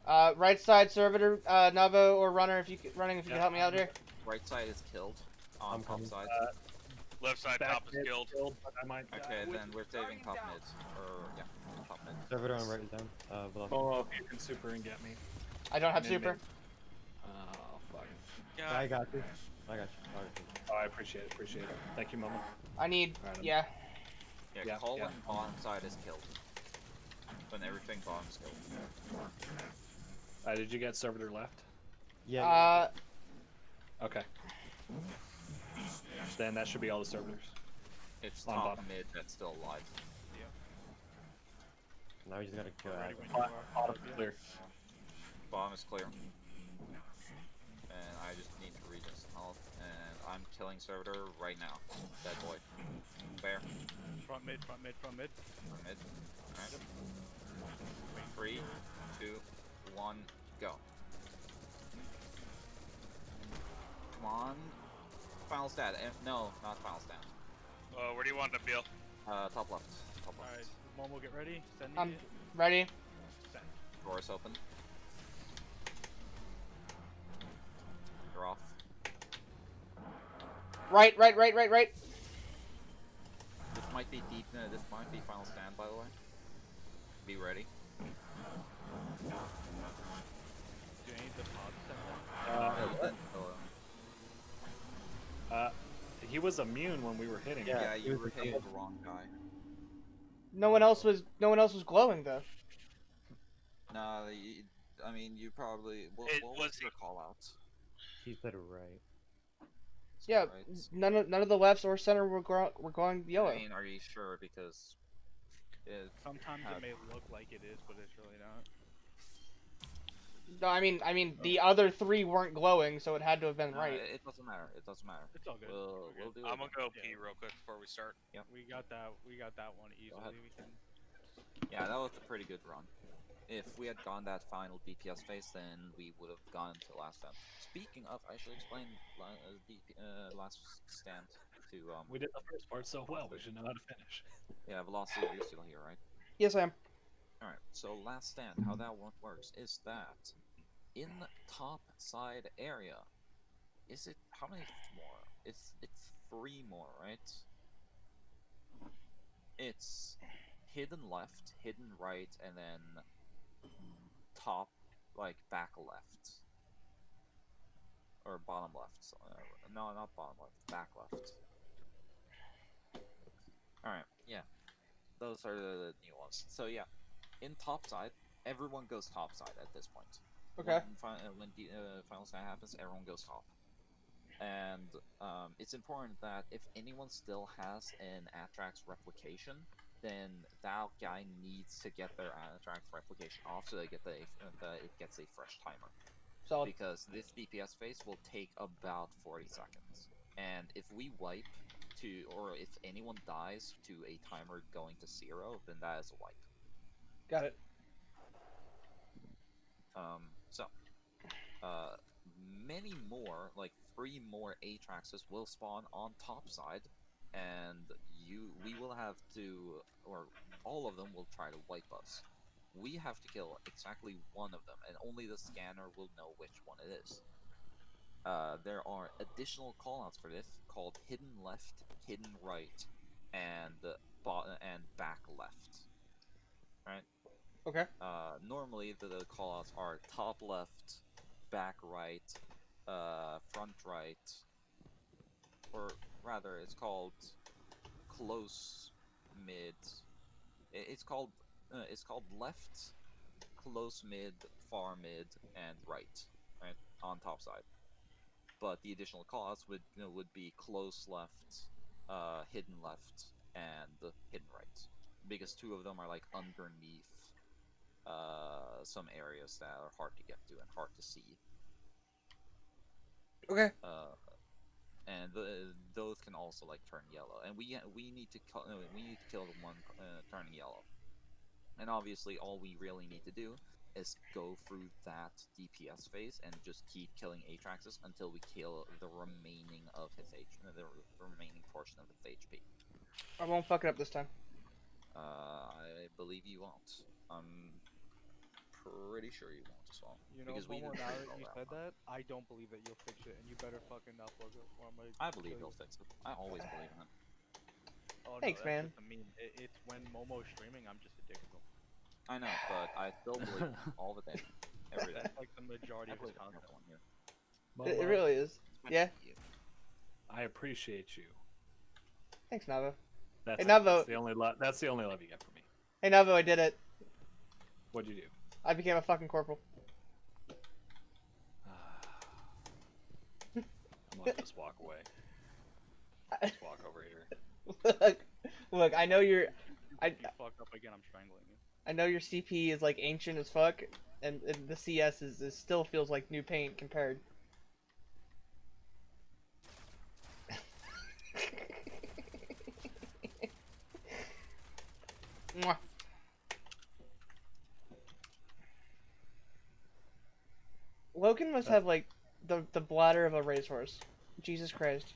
top. Right side servitor. Navo or runner. If you running. If you can help me out here. Right side is killed. On I'm top coming. side. Left side Back top is mid, killed. but I might die. Okay, then we're saving top mid. Or yeah, top mid. Server on right is down. Below. Oh, if you can super and get me. I don't have Mid, super. mid. Oh, fuck. God. I got you. I got you. Alright. Oh, I appreciate it. Thank you, Momo. I need. Alright, I'm- Yeah. Yeah, Yeah, call yeah. when bottom side is killed. When everything bottom's killed. Did you get servitor left? Yeah. Okay. Then that should be all the servitors. It's On top bottom. mid that's still alive. Now we just gotta kill Ready ad. when you Bottom are. bottom clear. Bottom is clear. playing servitor right now. Dead boy. Fair. Front mid, front mid, front mid. Or mid. Alright. 3, 2, 1, go. Come on. Final stat. No, not final stat. Where do you want to Beal? Top left. Top left. Alright, Momo, get ready. Sending I'm it. ready. Send. Doors open. You're off. Right, right, right, right, right. This might be deep. This might be final stand, by the way. Be ready. Do you need the pod sent down? He was immune when we were hitting. Yeah, Yeah, he you was were hitting a- the wrong guy. No one else was glowing though. Nah, I mean, you probably. What Was was he- your call out? He said right. Yeah, Right. none of the lefts or center were going yellow. I mean, are you sure? Because Sometimes Have- it may look like it is, but it's really not. No, I mean the other three weren't glowing, so it had to have been no, right. it doesn't matter. It doesn't matter. It's all good. We'll We're good. do it. I'm gonna go Yeah. pee real quick before we start. We got that. We got that one easily. ahead. We can. Yeah, that was a pretty good run. If we had gone that final DPS phase, then we would have gone to last stand. Speaking of, I should explain last stand to We did the first part so well. We should know how to finish. yeah, Velocity. You're still here, right? Yes, I am. All right. So last stand, how that one works is that in top side area, is it how many more? It's 3 more, right? It's hidden left, hidden right, and then top, like back left, or bottom left. No, not bottom left, back left. All right, yeah, those are the new ones. So yeah, in top side, everyone goes top side at this point. Okay. When final stand happens, everyone goes top. And it's important that if anyone still has an Atrax replication, then that guy needs to get their Atrax replication off so they get it gets a fresh timer. Solid. Because this DPS phase will take about 40 seconds. And if we wipe or if anyone dies to a timer going to 0, then that is a wipe. Got it. Many more, like 3 more Atraxes will spawn on top side, and we will have to, or all of them will try to wipe us. We have to kill exactly one of them, and only the scanner will know which one it is. There are additional callouts for this called hidden left, hidden right, and back left. Right? Okay. Normally the callouts are top left, back right, front right, or rather it's called close mid. It's called left, close mid, far mid, and right on top side. But the additional callouts would be close left, hidden left, and hidden right, because 2 of them are like underneath some areas that are hard to get to and hard to see. Okay. And those can also like turn yellow, and we need to kill the one turning yellow. And obviously, all we really need to do is go through that DPS phase and just keep killing Atraxes until we kill the remaining of his the remaining portion of his HP. I won't fuck it up this time. I believe you won't. I'm pretty sure you won't as well. You know, because we Momo, didn't now do that all you that said well. that, I don't believe that you'll fix it, and you better fucking not plug it, or I'm gonna I believe kill he'll you. fix it. I always believe in him. Oh, Thanks, no, man. that's just a meme. It's when Momo's streaming, I'm just a dick to him. I know, but I still believe him all the day, every day. That's like the majority I of his believe in content. everyone here. It really is. Yeah. I appreciate you. Thanks, Navo. That's, Hey, Navo. that's the only love. That's the only love you get from me. Hey, Navo, I did it. What'd you do? I became a fucking corporal. I'm gonna just walk away. Just walk over here. Look, I know you're. If you fuck up again, I'm strangling you. I know your CP is like ancient as fuck, and the CS is still feels like new paint compared. Mwah. Logan must have like the bladder of a racehorse. Jesus Christ.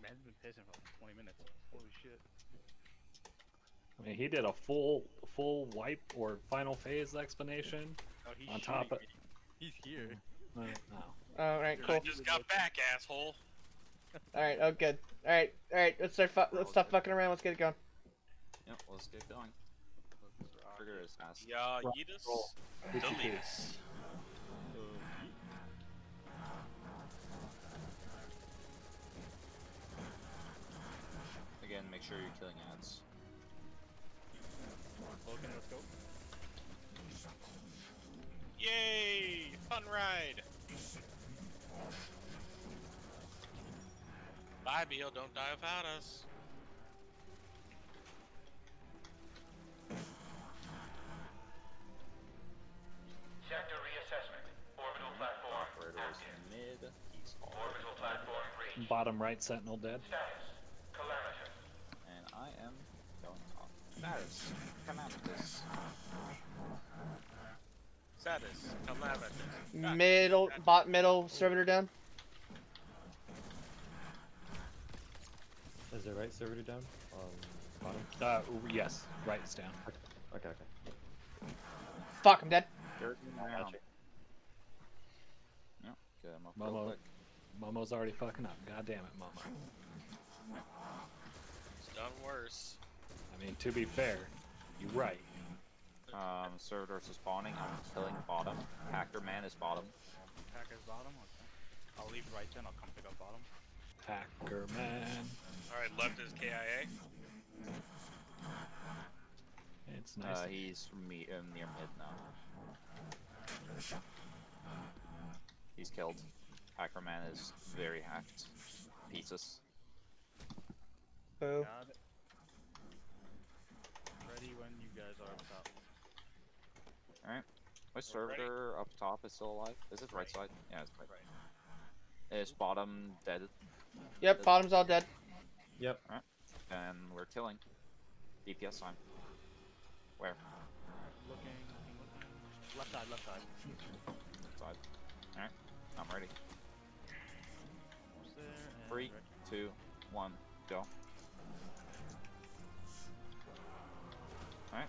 Man's been pissing for like 20 minutes. Holy shit. I mean, he did a full wipe or final phase explanation. Oh, he's On top shooting of- me. He's here. No. Alright, I cool. just got back, asshole. Alright, oh good. Alright, let's stop fucking around, let's get it going. Yep, let's get going. Trigger his ass. Yeah, Roll. Yeetus. Roll. Deletus. Again, make sure you're killing ads. Logan, let's go. Yay! Fun ride! Bye, Beal. Don't die without us. Sector reassessment. Orbital platform Operator is active. mid. He's all Orbital platform reached. Bottom right sentinel dead. Status. Calamitous. and I am going off. Status. Calamitous. Status. Calamitous. Middle, servitor down. Is the right servitor down? Bottom? Yes, right is down. Okay. Fuck, I'm dead. Dirty down. Gotcha. Yep, get him up real Momo, quick. Momo's already fucking up. God damn it, Momo. It's done worse. I mean, to be fair, you're right. Servitors is spawning. I'm killing bottom. Hacker man is bottom. Hacker's bottom? Okay. I'll leave right then, I'll come pick up bottom. Hacker man. Alright, left is KIA. It's nice. He's near mid now. He's killed. Hacker man is very hacked. Pieces. Boo. Got it. Ready when you guys are up top. Alright. My servitor up top is still alive. Is it right side? Yeah, it's right. Is bottom dead? Yep, bottom's all dead. Yep. And we're killing. DPS time. Where? Looking. Left side, left side. Side. Alright. I'm ready. Almost there. And 3, ready. 2, 1, go. Alright.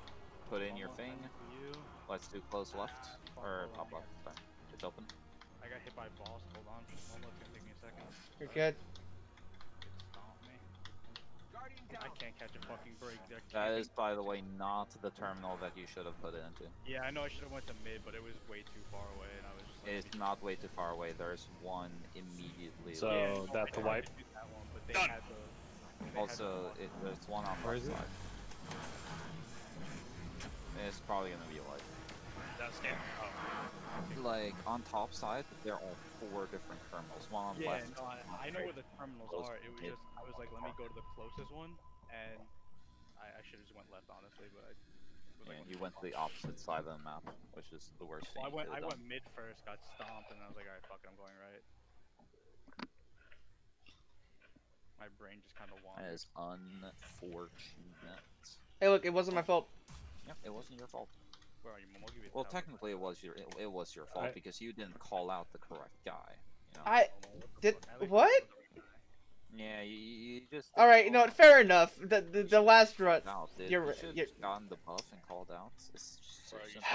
Put in your Almost thing. ready for you. Let's do close left. Or top left. Sorry. It's open. I got hit by balls. Hold on. Almost gonna take me a second. You're good. It stomped me. Guardian I down. can't catch a fucking break. There That can't is, by the way, not the terminal that you should have put it into. be- Yeah, I know I should have went to mid, but it was way too far away, and I was just like. It's not way too far away. There's one immediately. So, Yeah, that the I wipe? did that one, but they Done. had the. they had Also, the- there's one on Where left is it? side. It's probably gonna be like, That's down. Oh. like on top side, there are 4 different terminals. One on Yeah, left. no, I know where the terminals Close are. It was mid. just I was like, let me go to the closest one, and I should have just went left, honestly, but I was like, And you went to the opposite side of the map, which is the worst thing. I you went could've done. mid first, got stomped, and I was like, alright, fuck it, I'm going right. My brain just kind of That wandered. is unfortunate. Hey, look, it wasn't my fault. Yep, it wasn't your fault. Where are you, Momo? Give me a Well, towel. technically, it was your fault I- because you didn't call out the correct guy. You know? I Momo, what the did fuck? At least what? I was the right guy. Yeah, you just. All right, you know what? Fair enough. The last run. Out, dude. You're You right, should you're- have gotten the buff and called out. It's just so Bro, you simple.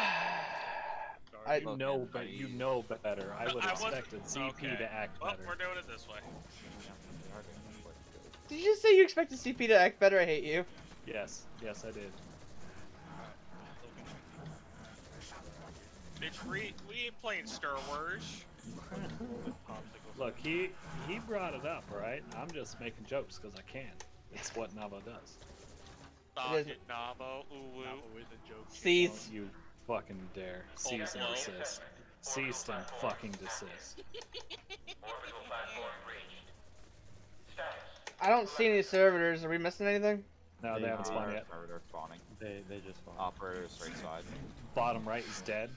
Sorry. I- You know, but you know better. I would I have wasn't- expected CP okay. to act Well, better. we're doing it this way. Yeah, they are doing it quite good. Did you just say you expected CP to act better? I hate you. Yes, yes, I did. Bitch, we ain't playing Star Wars. Popsicle Look, he brought it up, right? I'm just making jokes because I can. It's what Nava does. Stop is- it, Navo. Ooh, Now, woo. who is a joke? Cease. Don't you fucking dare. Cease and blow. desist. Cease and fucking desist. Orbital platform reached. Status. I don't see any servitors. Are we missing anything? No, they haven't spawned yet. They're spawning. They just spawned. Operators right side. Bottom right is dead.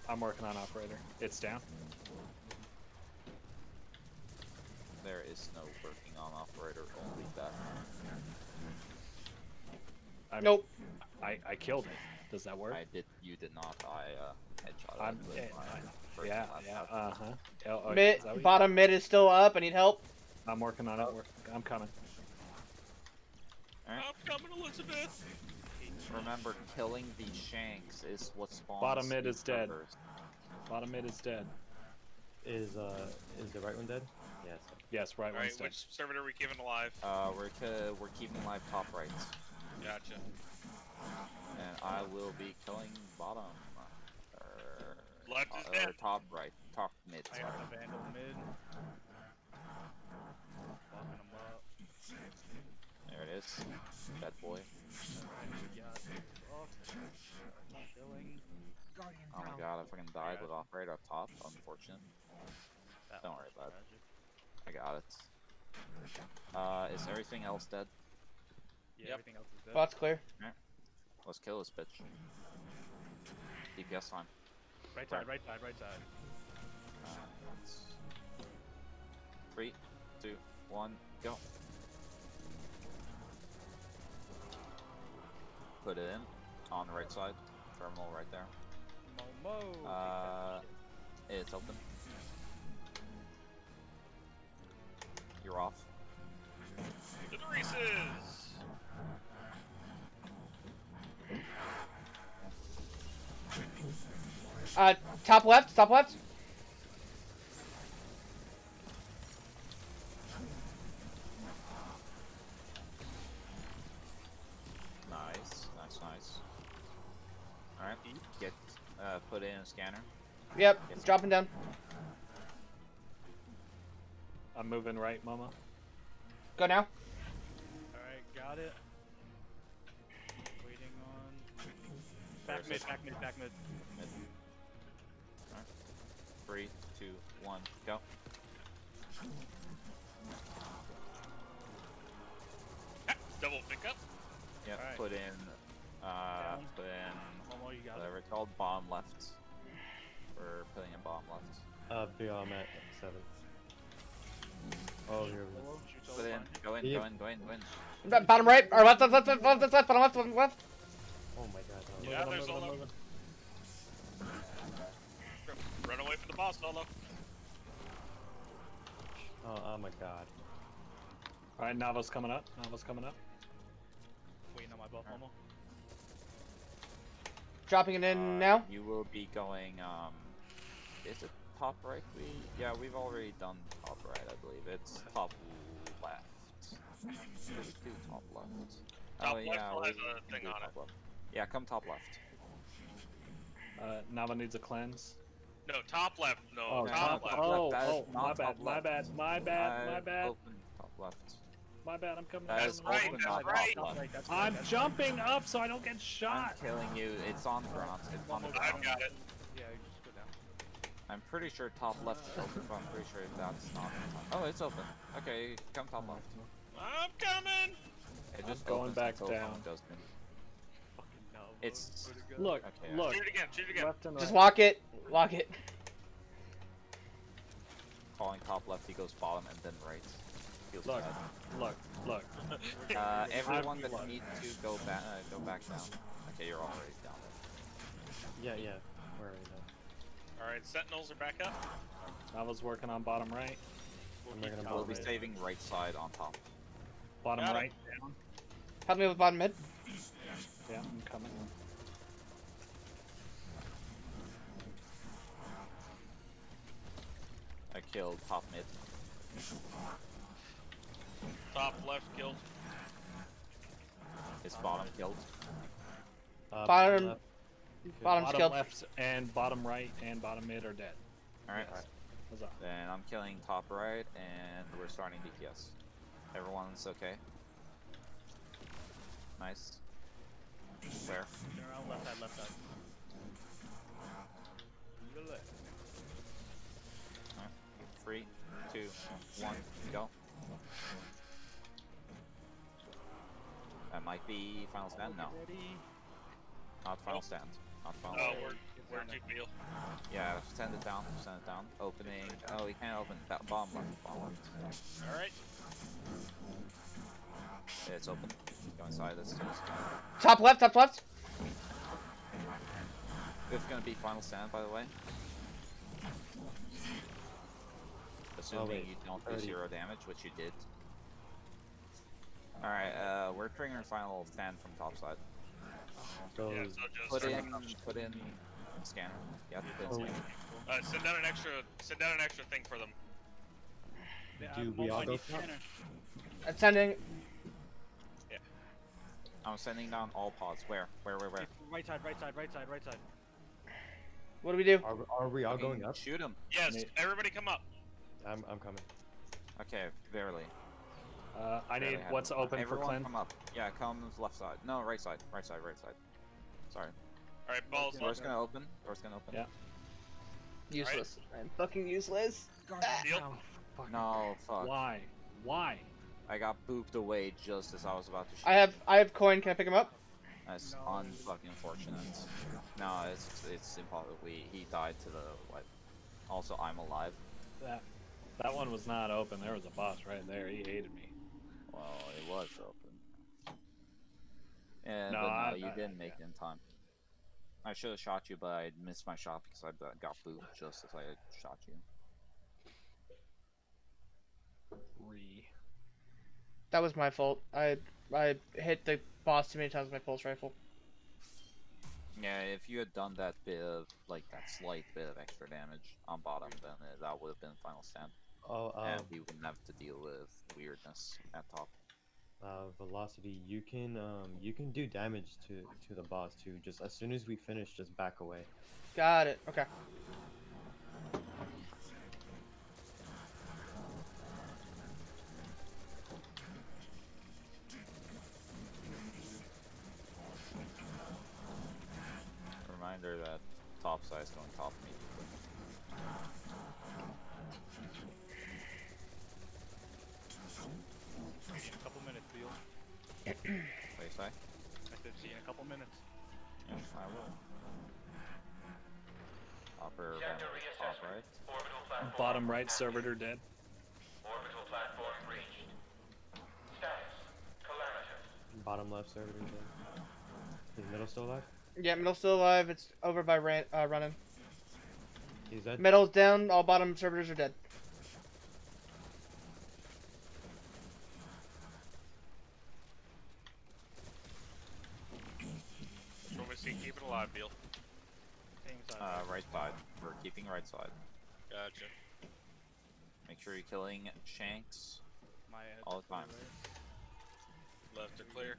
I'm working on operator. It's down. There is no working on operator, only death. Nope. I killed it. Does that work? You did not. I headshot I'm, it with my first yeah, last yeah, shot. uh-huh. Mid, Is that what you- bottom mid is still up. I need help. I'm working on it. I'm coming. Alright. I'm coming, Elizabeth. Remember, killing the shanks is what spawns. Bottom mid the is dead. servers. Bottom mid is dead. Is the right one dead? Yes. Yes, right Alright, one's dead. which servant are we keeping alive? We're keeping live top right, Gotcha. and I will be killing bottom. Left is Or dead. top right, top mid. I Sorry. got the Vandal mid. Fucking him up. There it is. Dead boy. We got off. Killing. Guardian Oh my down. god, I fucking died with operator up top. Unfortunate. That Don't was worry about it. tragic. I got it. Is everything else dead? Yeah, Yep. everything else is dead. Bot's clear. Let's kill this bitch. DPS time. Right side, right side, right side. That's 3, 2, 1, go. Put it in on the right side. Terminal right there. Momo. It's open. You're off. To the races. Top left. Top left. Nice, nice, nice. Alright, get put in a scanner. Yep. Yes. Dropping down. I'm moving right, Mama. Go now. Alright, got it. Waiting on. Where Back is mid, it? back mid, back mid. Mid. Alright. 3, 2, 1, go. Double pickup. Yep, Alright. put in Down. put in Momo, you got whatever it. it's called, bottom left. We're putting in bottom left. I'm at 7. Oh, here we go. Momo, shoot Put over in, behind you. go in, Yeah. go in, go in, go in. Bottom right. Or left. Left. Left. Left. Left. Left. Bottom left. Bottom left. Oh my god. No. Yeah, I'm there's moving, I'm Solo. moving. Run away from the boss, Solo. Oh my god. Alright, Nava's coming up. Nava's coming up. Waiting on my buff, Momo. Dropping it in now. You will be going, is it top right? We've already done top right, I believe. It's top left. Should we do top left? Top oh, left yeah, still we has a can thing do on top it. left. Yeah, come top left. Nava needs a cleanse. No, top left. No, Oh, top top left. left. Oh, That is oh, my not bad, top my left. bad, my bad, my bad, Open top left. my bad. I'm coming. That I'm is coming, right, I'm open, that's not right. top left. That's I'm that's jumping up so I don't get I'm shot. killing you. It's on ground. It's on the I've ground. got it. Yeah, you just go down. I'm pretty sure top left is open, but I'm pretty sure that's not. Oh, it's open. Okay, come top left. I'm coming. It I'm just going opens back until down. someone goes in. Fucking no. It's- Where'd it go? Look, Okay, look. Shoot it again. Shoot it again. Left and right. Just walk it. Walk it. Calling top left, he goes bottom and then right. Feels Look, bad. look, look. Everyone that look. needs to go back down. Okay, you're already down there. Yeah. Where are we now? All right, sentinels are back up. Nava's working on bottom right. We'll I'm keep not gonna top We'll be right. saving right side on top. Bottom Got it. right. Help me with bottom mid. Yeah, I'm coming. I killed top mid. Top left killed. His bottom killed. Bottom- left. Bottom's Bottom killed. left and bottom right and bottom mid are dead. Alright. Huzzah. Then I'm killing top right and we're starting DPS. Everyone's okay. Nice. Where? Turn around, left side, left side. To the left. 3, 2, 1, go. That might be final stand? No. Ready? Not final stand. Not final Oh, stand. Where down to there. Beal? Yeah, send it down. Send it down. Opening. Oh, we can't open that bomb left. Bomb left. All right. Yeah, it's open. Go inside this. Top left, top left. It's gonna be final stand, by the way. Assuming wait, you don't do 30. 0 damage, which you did. Alright, we're triggering final stand from top side. So Yeah. So just Put in scanner. Yeah, put in Oh. scanner. send down an extra thing for them. Yeah, Do I'm we all on go my top? scanner. Ascending. I'm sending down all pods. Where? Right side, right side, right side, right side. What do we do? are we all Fucking going up? Shoot him. Yes. Me- Everybody, come up. I'm coming. Okay, barely. I barely need have what's it. open for Everyone Clint. come up. Yeah, come left side. No, right side. Right side. Sorry. All right, balls. Door's gonna open. Door's gonna open. Yeah. Useless. I'm fucking useless. Guardian Deal. down. No, fuck. Why? Why? I got booped away just as I was about to shoot. I have coin. Can I pick him up? That's No. unfucking fortunate. No, it's impossible. He died to the what? Also, I'm alive. That one was not open. There was a boss right there. He hated me. Well, it was open. And No, but no, I- you I- didn't make it in time. I should have shot you, but I missed my shot because I got booped just as I shot you. That was my fault. I hit the boss too many times with my pulse rifle. Yeah, if you had done that bit of like that slight bit of extra damage on bottom, then that would have been final stand, Oh, and we wouldn't have to deal with weirdness at top. Velocity. You can do damage to the boss too. Just as soon as we finish, just back away. Got it. Okay. Reminder that top side's going top immediately. See you in a couple minutes, Beal. What do you say? I said see you in a couple minutes. Yes, I will. Upper Sector top reassessment. right. Orbital platform. Bottom right servitor dead. Orbital platform reached. Status. Calamitous. Bottom left server. Is middle still alive? Yeah, middle's still alive. It's over by running. He's dead. Middle's down. All bottom servitors are dead. Which one we see? Keep it alive, Beal. Same side. Right side. We're keeping right side. Gotcha. Make sure you're killing Shanks. My head. all the time. Left are clear.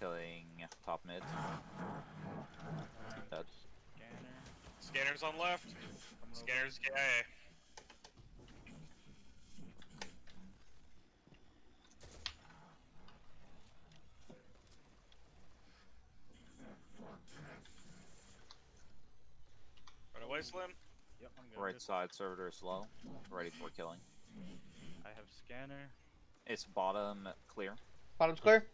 Killing top mid. Dead. Scanner. Scanners on left. Coming over. Scanners KIA. Run away, Slim. Yep, I'm good. Right side servitor is low. Ready for killing. I have scanner. It's bottom clear. Bottom's clear.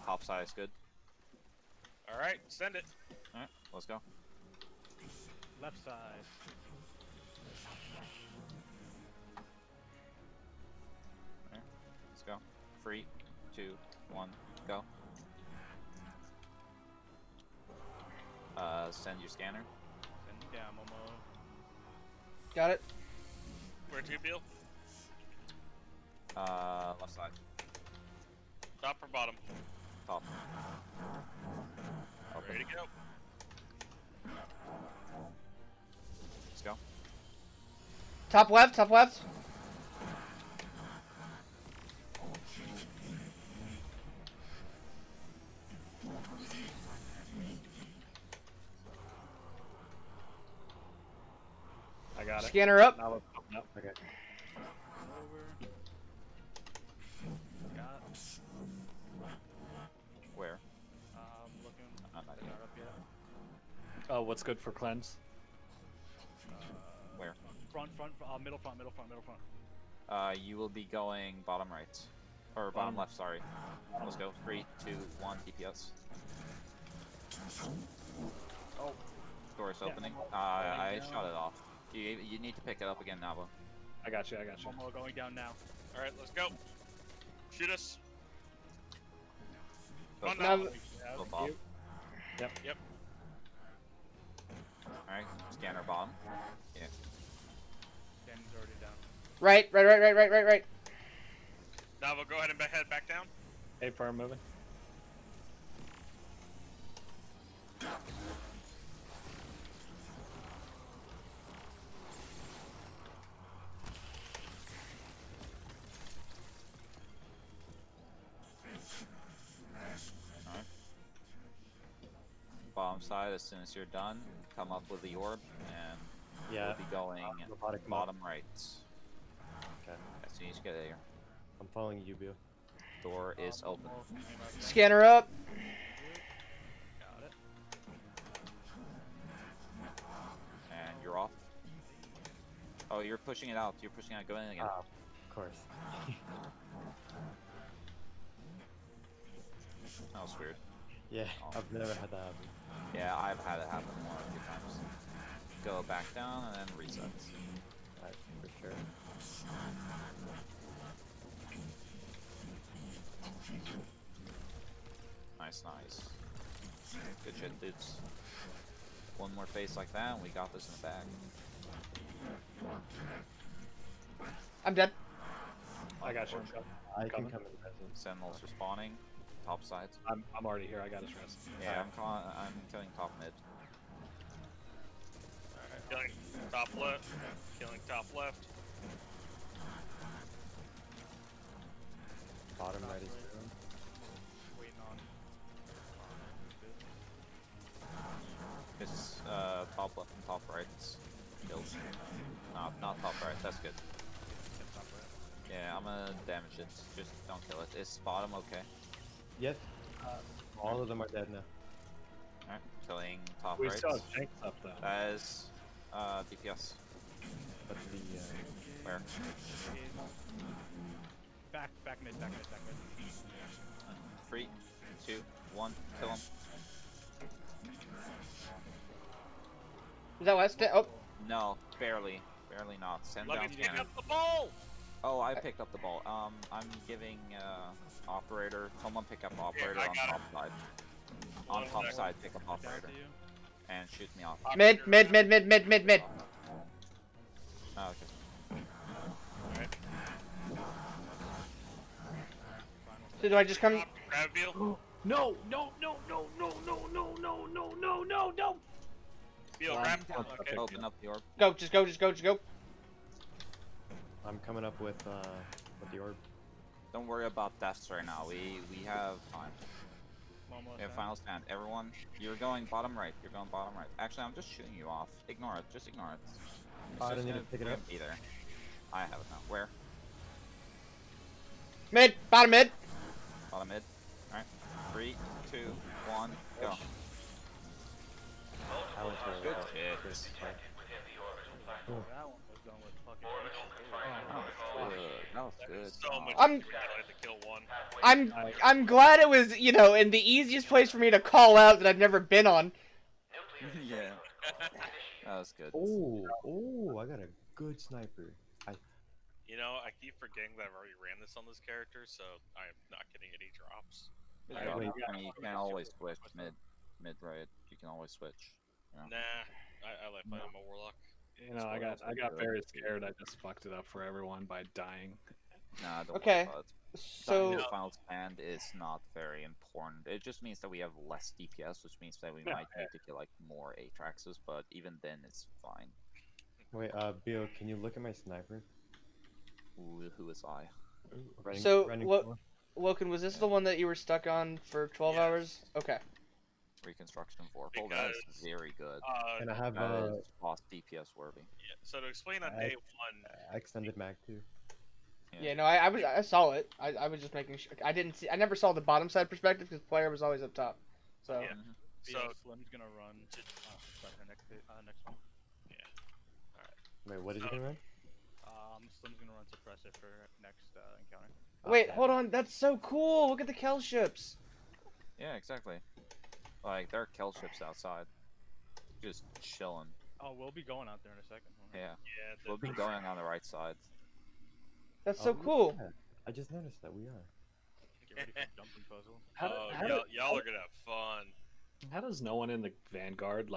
Top side is good. Alright, send it. Alright, let's go. Left side. Alright, let's go. 3, 2, 1, go. Send your scanner. Send me down, Momo. Got it. Where to, Beal? Left side. Top or bottom? Top. Open. Ready to go. Let's go. Top left. Top left. I got it. Scanner up. Now let's open up. Okay. Over. Got. Where? Looking. I'm not Not here. up yet. Oh, what's good for cleanse? Where? Middle front. You will be going bottom right. Or bottom left, sorry. Let's go. 3, 2, 1, DPS. Door's Yeah. opening. Going I down. shot it off. You need to pick it up again, Nabo. I got you. I got you. Momo going down now. All right, let's go. Shoot us. Go Oh, Now, no. Yeah, Go Bob. Yep. Alright, scanner bomb. Ken's already down. right. Navo, go ahead and head back down. Hey, firm moving. Bomb side, as soon as you're done, come up with the orb, and Yeah. we'll be going Robotic bottom right. Okay. As soon as you get there, I'm following you, Bill. door is open. Momo, aim up there. Scanner up. Got it. And you're off. Oh, you're pushing it out. You're pushing it out. Go in again. Of course. That was weird. Yeah, Oh. I've never had that happen. Yeah, I've had it happen more a few times. Go back down and then reset. Alright, for sure. Nice. Good shit, dudes. One more face like that, and we got this in the bag. I'm dead. I got you. I can Coming. come in present. Sentinels respawning. Top side. I'm already here. I got his rest. Yeah, I'm killing top mid. Killing top left. Killing top left. Bottom right is down. Waiting on. It's top left and top right. Killed. No, not top right. That's good. Ken's top right. Yeah, I'm gonna damage it. Just don't kill it. Is bottom okay? Yes. All of them are dead now. Alright, killing top We right. still have Shanks up though. That is DPS. But the Where? Back mid. 3, 2, 1, kill him. Is that West? Oh, No, barely not. Send Let down me pick scanner. up the ball. Oh, I picked up the ball. I'm giving operator. Someone pick up operator I on got top side. On One top second. side, pick up Down operator to you. and shoot me off. mid. Oh, okay. Alright. So do I just come? Grab Beal. No. Beal, grab. Okay. Open up the orb. Go. Just go. I'm coming up with the orb. Don't worry about deaths right now. We have time. Momo We have down. final stand. Everyone, you're going bottom right. You're going bottom right. Actually, I'm just shooting you off. Ignore it. Just ignore it. It's I just don't need to gonna pick it be up. Either. I have it now. Where? Mid. Bottom mid. Bottom mid. Alright. 3, 2, 1, go. I went for Good a shit. first strike. That one was done with fucking. Oh, good. That was good. So much. I'm- I had to kill one. I'm glad it was, in the easiest place for me to call out that I've never been on. Yeah. That was good. Oh, I got a good sniper. You know, I keep forgetting that I've already ran this on this character, so I am not getting any drops. Good Alright, job. wait, I mean, you can always switch mid right. You can always switch. Nah, I like playing on my warlock. You know, I got very scared. I just fucked it up for everyone by dying. Nah, don't Okay. worry about it. So Dying to final stand is not very important. It just means that we have less DPS, which means that we Yeah. might need to kill like more Atraxes, but even then it's fine. Wait, Bill, can you look at my sniper? Who is I? So, running what- forward? Woken, was this the one that you were stuck on for 12 Yes. hours? Okay. Reconstruction Vorpal. That is Because- very good. And I have That is boss DPS worthy. Yeah, so to explain on I- day one, extended mag too. Yeah, no, I saw it. I was just making sure. I never saw the bottom side perspective because player was always up top. So Yeah. Mhm. so Slim's gonna run. Suppressor next one. Wait, what is So- he gonna run? Slim's gonna run suppressor for next encounter. wait, Okay. hold on. That's so cool. Look at the Kel ships. Yeah, exactly. Like there are Kel ships outside, just chilling. Oh, we'll be going out there in a second. Yeah, Yeah, we'll be going on the right side. That's so Oh, cool. yeah. I just noticed that we are. Get ready for the jumping puzzle. y'all are gonna have fun. How does no one in the Vanguard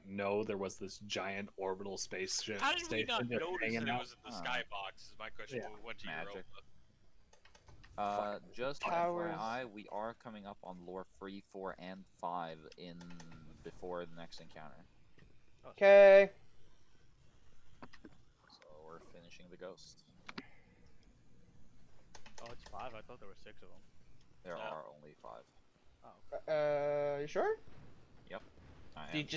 know there was this giant orbital spaceship How did we station not just notice hanging that it out? was in the skybox? Is my question Yeah. when we went to Magic. Europa. Just Towers. FYI, we are coming up on lore 3, 4, and 5 before the next encounter. Okay. So we're finishing the ghost. Oh, it's 5. I thought there were 6 of them. There Yeah. are only 5. You sure? I Do you am.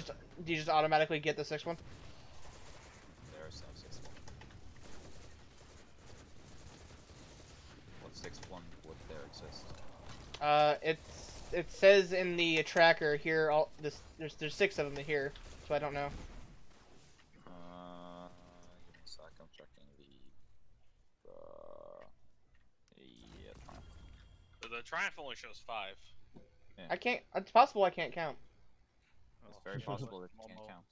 just automatically get the sixth one? There's no 6th one. What 6th one would there exist? It says in the tracker here. There's 6 of them here, so I don't know. Give me a sec, I'm checking yeah, The Triumph only shows 5. I can't. It's possible I can't count. It's very possible that you can't Momo, count.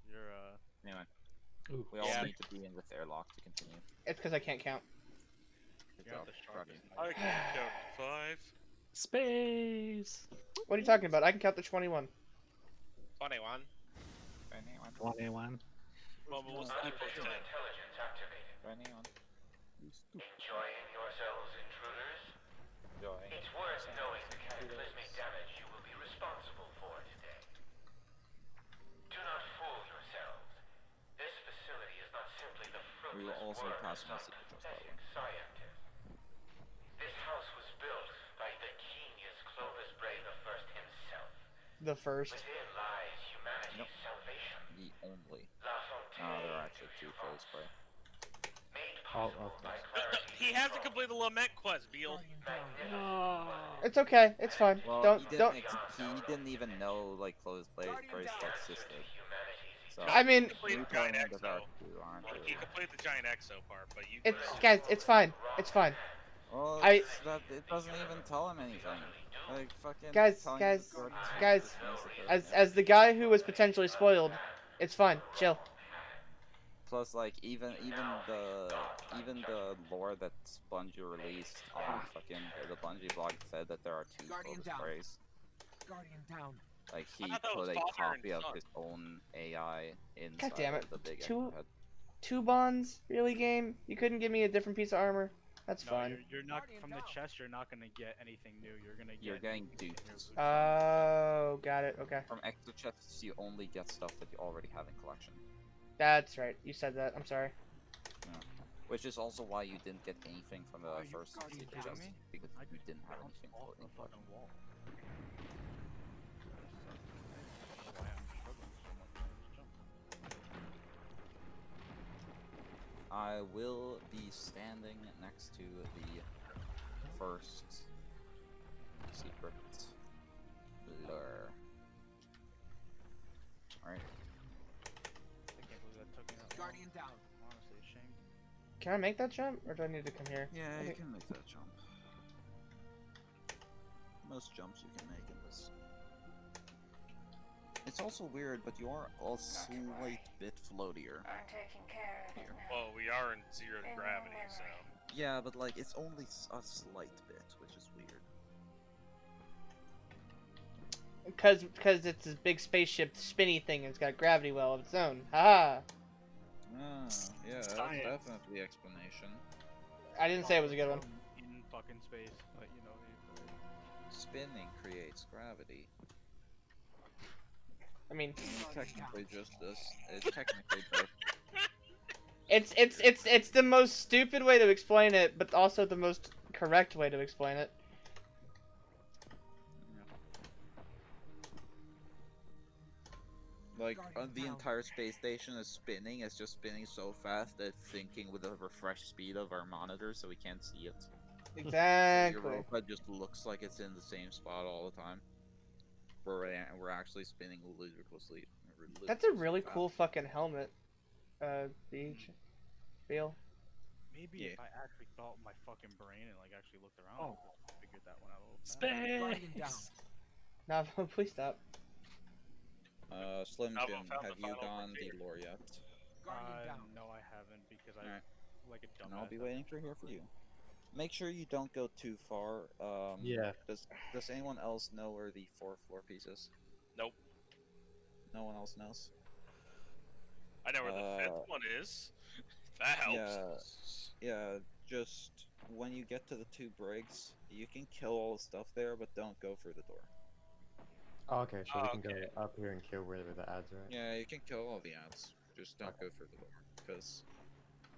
You're Anyway, Ooh. we all Yeah. need to be in with airlock to continue. It's because I can't count. Good you're job, not the Froggy. sharpest. I can count 5. Space. What are you talking about? I can count to 21. 21. Anyone? 21. Well, what's the equal Artificial 10? intelligence activated. Anyone? Enjoying yourselves, intruders? Enjoying. It's worth knowing the cataclysmic damage you will be responsible for today. Do not fool yourselves. This facility is not simply the We will fruitless also work of pass some messages, by the pathetic scientist. This house was built by the genius Clovis Bray the First himself. The first. Within lies humanity's salvation. The only. La Oh, Fontaine there are actually 2 close by. made possible by No, clarity. he hasn't completed the Lament quest, Beal. It's okay. It's fine. Well, don't. he didn't even know like Close Brace existed. So I mean, Complete you the giant telling me that there are exo. 2 aren't He really. completed the giant exo part, but you. guys. It's fine. It's fine. Well, I- it doesn't even tell him anything. Like fucking. Guys, telling guys, the Gordon guys, Smith is As the guy who was potentially spoiled, it's fine. Chill. Plus, like even the lore that Bungie released on fucking the Bungie blog said that there are 2 Guardian Clovis down. Brays. Guardian down. Like he I thought that put was a father and copy of son. his own AI inside God damn it. of the big Two- head. 2 bonds, really, game? You couldn't give me a different piece of armor? That's No, fine. you're not from the chest. You're not gonna get anything new. You're gonna get. You're getting new duped. boots. Oh, got it. Okay, From extra chests, you only get stuff that you already have in collection. that's right. You said that. I'm sorry. Which is also why you didn't get anything from the Are you first fucking secret kidding chest, me? because I you didn't have bounced anything off in the collection. fucking wall. I don't know why I'm struggling so much on this jump. I will be standing next to the first secret lure. Alright. I can't believe that took me that long. Guardian down. I'm honestly ashamed. Can I make that jump, or do I need to come here? Yeah, Okay. you can make that jump. Most jumps you can make in this. It's also weird, but you are a slight bit floatier. I'm taking care of it now. Well, we are in 0 gravity, so. Yeah, but like it's only a slight bit, which is weird. Because it's this big spaceship spinny thing, and it's got a gravity well of its own. Haha. Yeah, that's Science. definitely the explanation. I didn't say it was a good one. In fucking space, but you know. Spinning creates gravity. I mean, Technically just this. It's technically both. it's the most stupid way to explain it, but also the most correct way to explain it. Like, the entire space station is spinning, it's just spinning so fast that it's syncing with the refresh speed of our monitor, so we can't see it. Exactly. Europa just looks like it's in the same spot all the time. We're actually spinning ludicrously. That's a really fast. cool fucking helmet. Beach. Feel. Maybe Yeah. if I actually thought with my fucking brain and like actually looked around, Oh. I figured that one out a little faster. Guardian down. Space. No, please stop. Slim Bravo Jim, found have the you final gone frontier. the lore yet? Guardian down. No, I haven't because I Alright. like a dumbass. And I'll be waiting for here for you. Make sure you don't go too far. Yeah. Does anyone else know where the 4th floor piece is? Nope. No one else knows? I know where the 5th one is. That helps. Yeah, just when you get to the 2 brigs, you can kill all the stuff there, but don't go through the door. Oh, okay, so we can Okay. go up here and kill where the ads are at. Yeah, you can kill all the ads. Just don't go through the door, because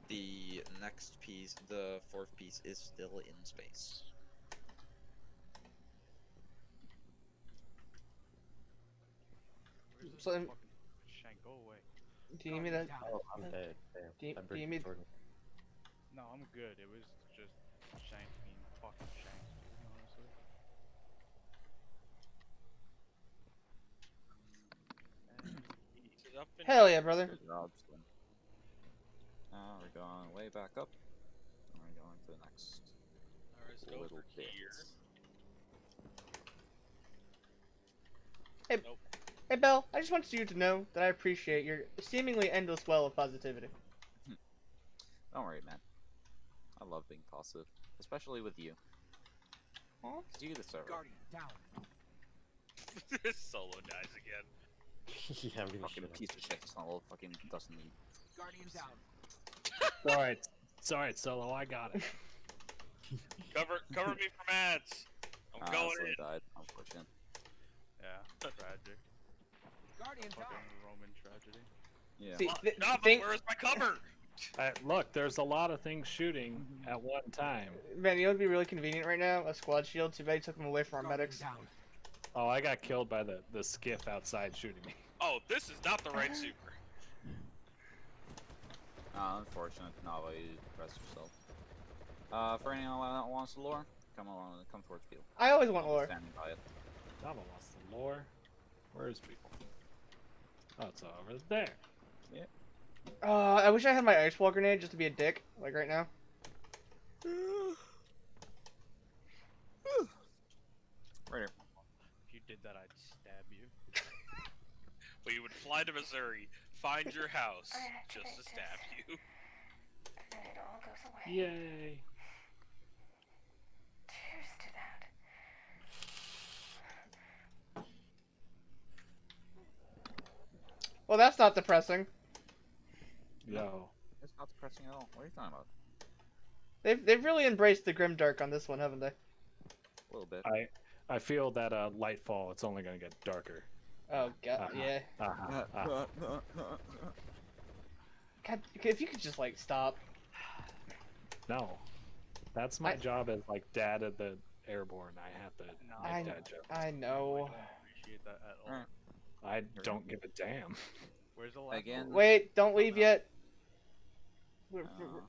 the next piece, the 4th piece, is still in space. Where's this So, fucking shank? Go away. Do you need me to? Oh, I'm dead. Damn. Do you- That do you brick need- recording. No, I'm good. It was just shank being fucking shank, dude, honestly. Ease it up and Hell yeah, brother. Good job, Slim. Now we're going way back up. And we're going to the next Alright, so little over bit. here. Hey, Belle, I just want you to know that I appreciate your seemingly endless well of positivity. Don't worry, man. I love being positive, especially with you. Aw. 'Cause you deserve it. Guardian down. Solo dies again. Yeah, I'm gonna Fucking shit piece of shit. It's not all fucking doesn't need. Guardian down. Sorry, Solo. I got it. Cover me from ads. I'm going Slim in. died, unfortunate. Yeah, tragic. Guardian down. Fucking Roman tragedy. Yeah. See, No, but think, where's my cover? Look, there's a lot of things shooting at one time. man, you know what'd be really convenient right now? A squad shield. Too bad you took them away from our Guardian medics. down. Oh, I got killed by the skiff outside shooting me. Oh, this is not the right super. Unfortunate. Not way to rest yourself. For anyone that wants the lore, come towards people. I always want I'll be lore. standing by it. Dava wants the lore. Where's people? Oh, it's over there. I wish I had my ice wall grenade just to be a dick, like right now. Right here. If you did that, I'd stab you. We would fly to Missouri, find your house, just to stab you. And it all goes away. Yay. Cheers to that. Well, that's not depressing. Yo. It's not depressing at all. What are you talking about? They've really embraced the grimdark on this one, haven't they? A little bit. I feel that Lightfall, it's only gonna get darker. Oh god, Uh-huh. yeah. God, if you could just like stop. No. That's my job as like dad of the airborne. I have to I- make that joke. I know. I don't appreciate that at all. Alright. I don't give a damn. Where's the last Again. one? Wait, don't leave yet. We're, Uh,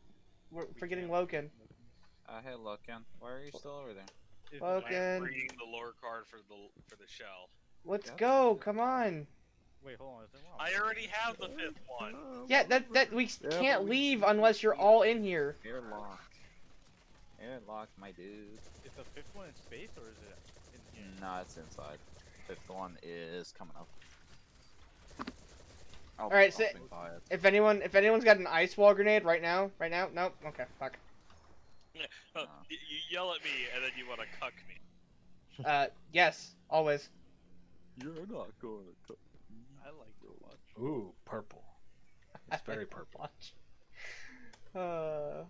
we're forgetting Loken. Hey, Loken. Why are you still over there? Is Well, the okay. last- And- Reading the lore card for the shell. Let's Yep. go. Come on. Wait, hold on. Is there one? I already have the 5th one. Yeah, that we but can't we- leave unless you're all in here. Airlock. Airlock, my dude. Is the 5th one in space or is it in here? Nah, it's inside. 5th one is coming up. I'll be Alright, so stopping by it. if anyone's got an ice wall grenade right now, nope. Okay, fuck. You yell at me and then you want to cuck me. Yes, always. You're not going to. I like to watch. Ooh, purple. It's very purple. Watch.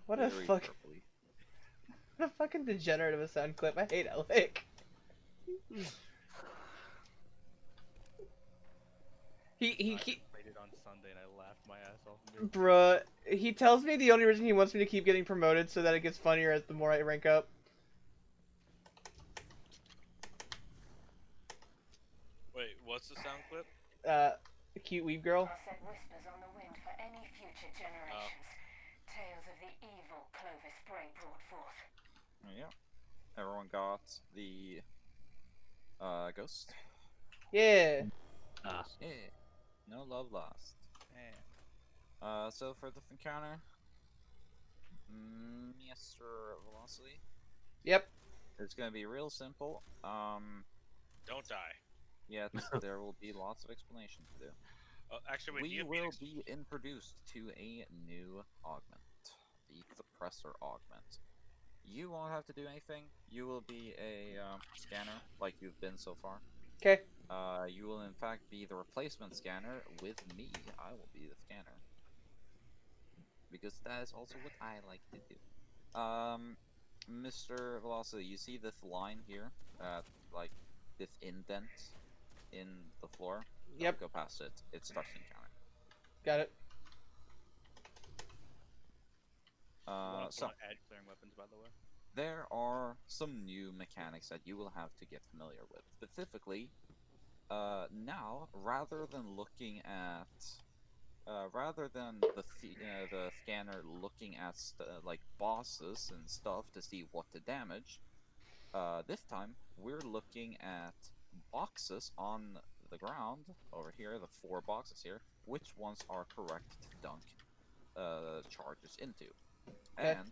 What a Very fuck. purpley. What a fucking degenerate of a sound clip. I hate Alec. He Played it on Sunday and I laughed my ass off. Dude. bruh, he tells me the only reason he wants me to keep getting promoted so that it gets funnier as the more I rank up. Wait, what's the sound clip? Cute weeb girl. I'll set whispers on the wind for any future generations. Tales of the evil Clovis Bray brought forth. Yeah. Everyone got the ghost. Yeah. Yeah. No love lost. So for the encounter, Mr. Velocity. Yep. It's gonna be real simple. Don't die. Yet there will be lots of explanation to do. Actually, wait, We you will be introduced to a new augment, the Suppressor augment. You won't have to do anything. You will be a scanner, like you've been so far. Okay. You will in fact be the replacement scanner with me. I will be the scanner. Because that is also what I like to do. Mr. Velocity, you see this line here? Like, this indent in the floor? Yep. Don't go past it. It starts the encounter. Got it. So, edge clearing weapons, by the way. there are some new mechanics that you will have to get familiar with. Specifically, now, rather than looking at rather than the scanner looking at like bosses and stuff to see what to damage, this time we're looking at boxes on the ground over here, the 4 boxes here, which ones are correct to dunk charges into, Okay. and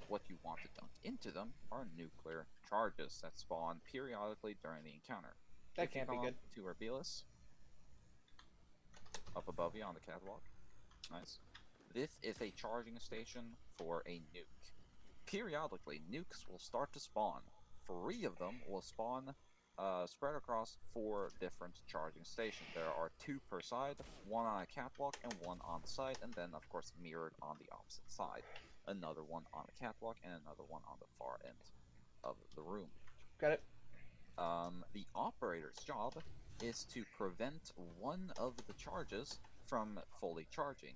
what you want to dunk into them are nuclear charges that spawn periodically during the encounter. That If you can't be come good. up to Arbilus, up above you on the catwalk. Nice. This is a charging station for a nuke. Periodically, nukes will start to spawn. 3 of them will spawn spread across 4 different charging stations. There are 2 per side, 1 on a catwalk and 1 on the side, and then of course mirrored on the opposite side. Another one on the catwalk and another one on the far end of the room. Got it. The operator's job is to prevent one of the charges from fully charging,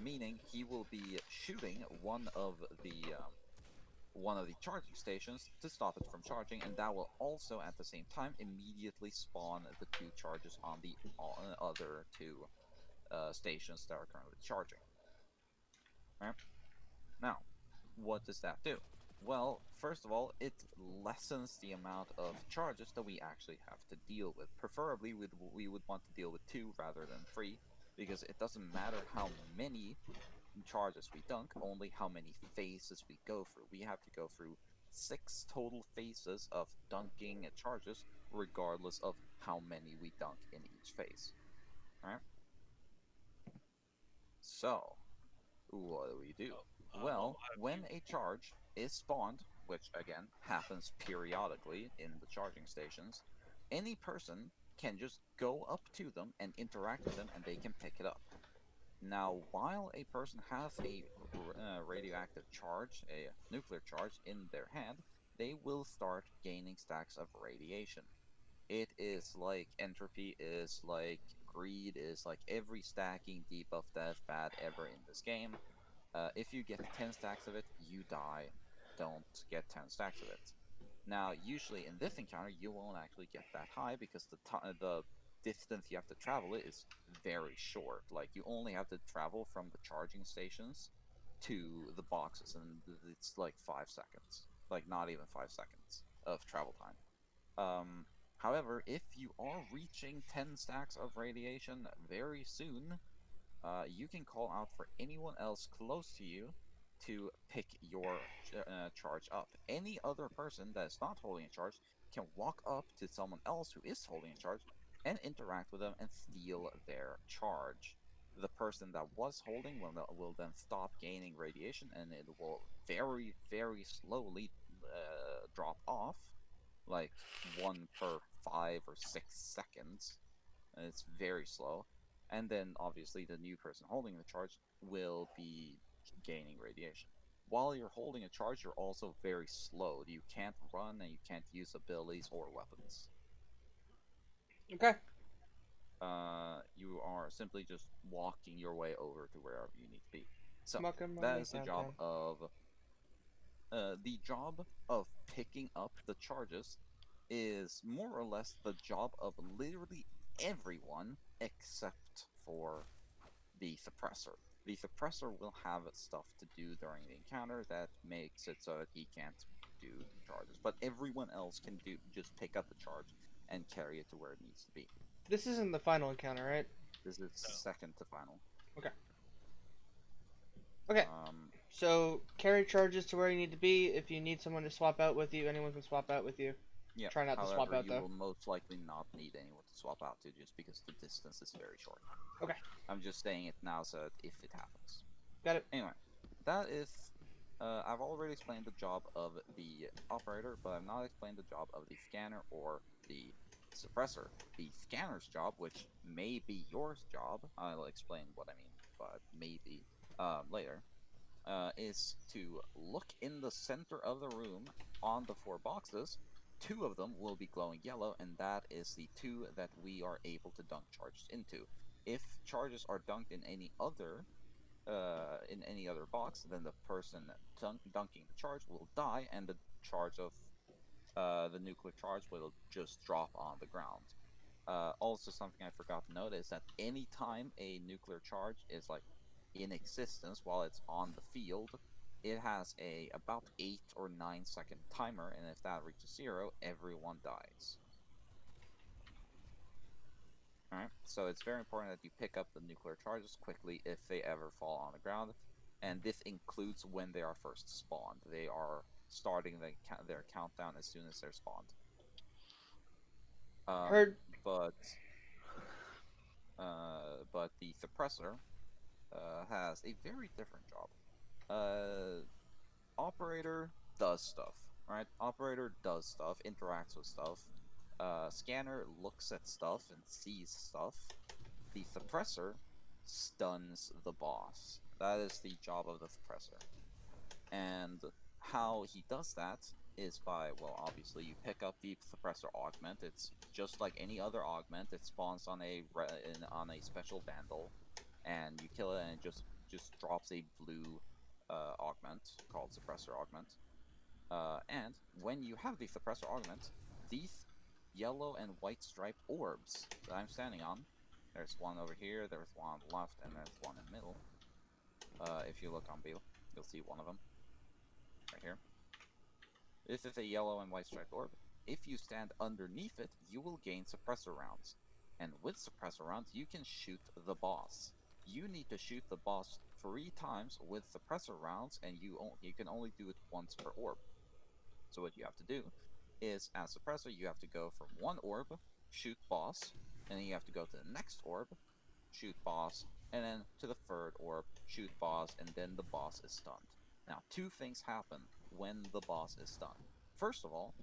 meaning he will be shooting one of the charging stations to stop it from charging, and that will also at the same time immediately spawn the 2 charges on the other 2 stations that are currently charging. Right? Now, what does that do? Well, first of all, it lessens the amount of charges that we actually have to deal with. Preferably, we would want to deal with 2 rather than 3, because it doesn't matter how many charges we dunk, only how many phases we go through. We have to go through 6 total phases of dunking charges, regardless of how many we dunk in each phase. Alright? So, what do? Well, when a charge is spawned, which again happens periodically in the charging stations, any person can just go up to them and interact with them and they can pick it up. Now, while a person has a radioactive charge, a nuclear charge in their hand, they will start gaining stacks of radiation. It is like entropy, is like greed, is like every stacking debuff death bad ever in this game. If you get 10 stacks of it, you die. Don't get 10 stacks of it. Now, usually in this encounter, you won't actually get that high because the distance you have to travel is very short. Like, you only have to travel from the charging stations to the boxes, and it's like 5 seconds. Like, not even 5 seconds of travel time. However, if you are reaching 10 stacks of radiation very soon, you can call out for anyone else close to you to pick your charge up. Any other person that is not holding a charge can walk up to someone else who is holding a charge and interact with them and steal their charge. The person that was holding will then stop gaining radiation, and it will very, very slowly drop off, like 1 per 5 or 6 seconds. And it's very slow. And then, obviously, the new person holding the charge will be gaining radiation. While you're holding a charge, you're also very slow. You can't run, and you can't use abilities or weapons. Okay. You are simply just walking your way over to wherever you need to be. So, Walking my that way is the downtown. job of picking up the charges is more or less the job of literally everyone except for the suppressor. The suppressor will have stuff to do during the encounter that makes it so that he can't do charges, but everyone else can just pick up the charge and carry it to where it needs to be. This isn't the final encounter, right? This is second to final. Okay. Okay. So carry charges to where you need to be. If you need someone to swap out with you, anyone can swap out with you. Yeah. Try not to swap however, out, you though. will most likely not need anyone to swap out to, just because the distance is very short. Okay. I'm just saying it now, so that if it happens. Got it. Anyway, that is. I've already explained the job of the operator, but I've not explained the job of the scanner or the suppressor. The scanner's job, which may be your job, I'll explain what I mean by maybe later, is to look in the center of the room on the 4 boxes. 2 of them will be glowing yellow, and that is the 2 that we are able to dunk charges into. If charges are dunked in any other box, then the person dunking the charge will die, and the charge of the nuclear charge will just drop on the ground. Also, something I forgot to note is that any time a nuclear charge is like in existence while it's on the field, it has a about 8 or 9 second timer, and if that reaches 0, everyone dies. Alright, so it's very important that you pick up the nuclear charges quickly if they ever fall on the ground, and this includes when they are first spawned. They are starting their countdown as soon as they're spawned. Heard. But the suppressor has a very different job. Operator does stuff, right? Operator does stuff, interacts with stuff. Scanner looks at stuff and sees stuff. The suppressor stuns the boss. That is the job of the suppressor. And how he does that is by, well, obviously you pick up the suppressor augment. It's just like any other augment. It spawns on a special vandal, and you kill it, and it just drops a blue augment called suppressor augment. And when you have the suppressor augment, these yellow and white striped orbs that I'm standing on, there's one over here, there's one on the left, and there's one in the middle. If you look on Beal, you'll see one of them right here. This is a yellow and white striped orb. If you stand underneath it, you will gain suppressor rounds. And with suppressor rounds, you can shoot the boss. You need to shoot the boss 3 times with suppressor rounds, and you can only do it once per orb. So what you have to do is, as suppressor, you have to go from one orb, shoot boss, and then you have to go to the next orb, shoot boss, and then to the 3rd orb, shoot boss, and then the boss is stunned. Now, 2 things happen when the boss is stunned. First of all,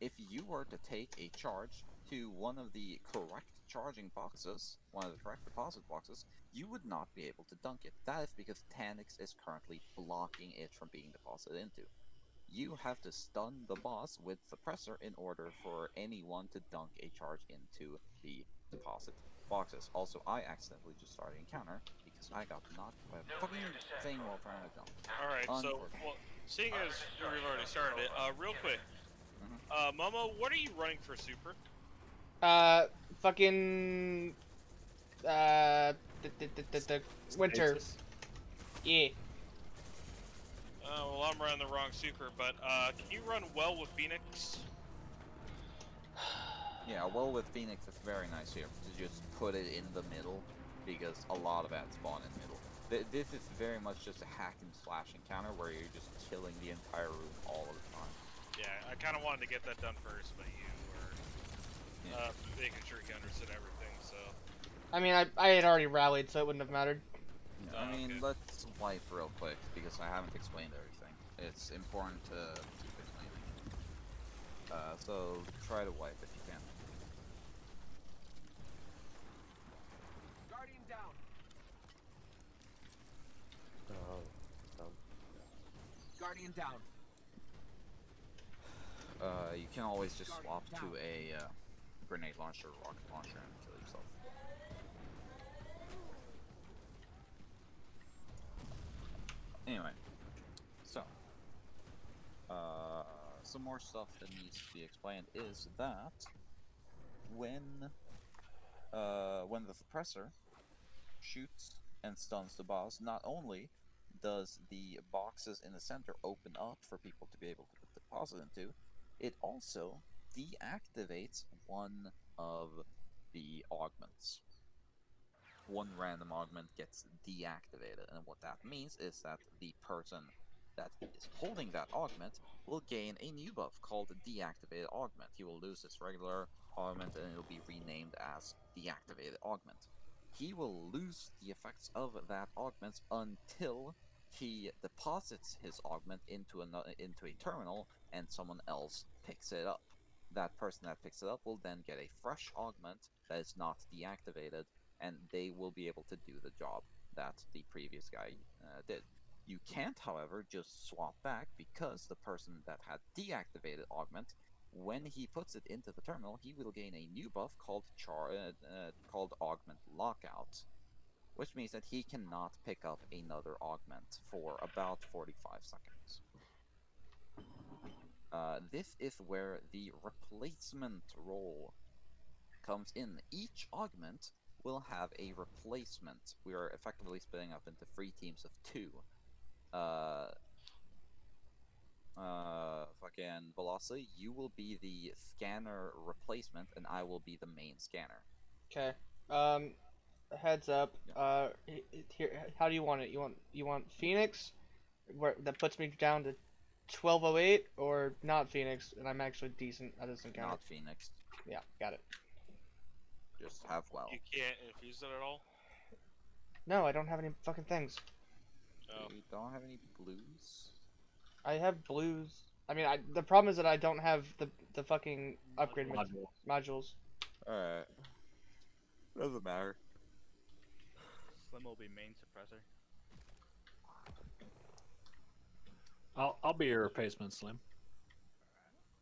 if you were to take a charge to one of the correct charging boxes, one of the correct deposit boxes, you would not be able to dunk it. That is because Tanix is currently blocking it from being deposited into. You have to stun the boss with suppressor in order for anyone to dunk a charge into the deposit boxes. Also, I accidentally just started encounter because I got knocked by a fucking thing while trying to jump. Alright, so, well, seeing as we've already started it, real quick. Momo, what are you running for super? Fucking. Winter. Stasis? Yeah. Well, I'm running the wrong super, but, can you run well with Phoenix? Yeah, well, with Phoenix, it's very nice here to just put it in the middle, because a lot of ads spawn in the middle. This is very much just a hack and slash encounter where you're just killing the entire room all of the time. Yeah, I kind of wanted to get that done first, but you were making sure you understood everything, so... I mean, I had already rallied, so it wouldn't have mattered. Yeah, I mean, let's wipe real quick, because I haven't explained everything. It's important to keep explaining. So try to wipe if you can. Guardian down. Guardian down. You can always just swap to a grenade launcher or rocket launcher and kill yourself. Anyway, so some more stuff that needs to be explained is that when the suppressor shoots and stuns the boss, not only does the boxes in the center open up for people to be able to deposit into, it also deactivates one of the augments. One random augment gets deactivated, and what that means is that the person that is holding that augment will gain a new buff called Deactivated Augment. He will lose his regular augment and it'll be renamed as Deactivated Augment. He will lose the effects of that augment until he deposits his augment into a terminal and someone else picks it up. That person that picks it up will then get a fresh augment that is not deactivated, and they will be able to do the job that the previous guy did. You can't, however, just swap back because the person that had deactivated augment, when he puts it into the terminal, he will gain a new buff called Augment Lockout, which means that he cannot pick up another augment for about 45 seconds. This is where the replacement role comes in. Each augment will have a replacement. We are effectively splitting up into 3 teams of 2. Fucking Velocity, you will be the scanner replacement, and I will be the main scanner. Okay. Heads up. Here, how do you want it? You want Phoenix, where that puts me down to 1208, or not Phoenix, and I'm actually decent at this encounter. Not Phoenix. Yeah, got it. Just have well. You can't infuse it at all? No, I don't have any fucking things. Oh. You don't have any blues? I have blues. I mean, the problem is that I don't have the fucking upgrade modules. Alright. Doesn't matter. Slim will be main suppressor. I'll be your replacement, Slim.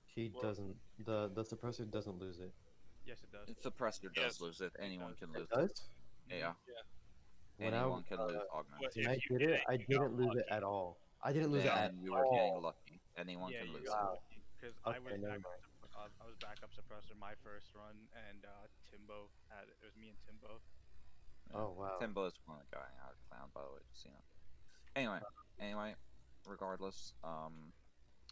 He doesn't. The suppressor doesn't lose it. Yes, it does. The suppressor does Yes. lose it. Anyone can lose Does? it. Yeah. When Anyone can lose augment. But When if I you did it, get I you got didn't lose it lucky. at all. I didn't lose it at Then you are all. getting lucky. Anyone Yeah, can you lose got it. because Okay, I was never I was backup suppressor my first run, and Timbo had it. It was me and Timbo. Oh wow. Timbo is one of the guy out of clown, by the way, just so you know. Anyway, regardless,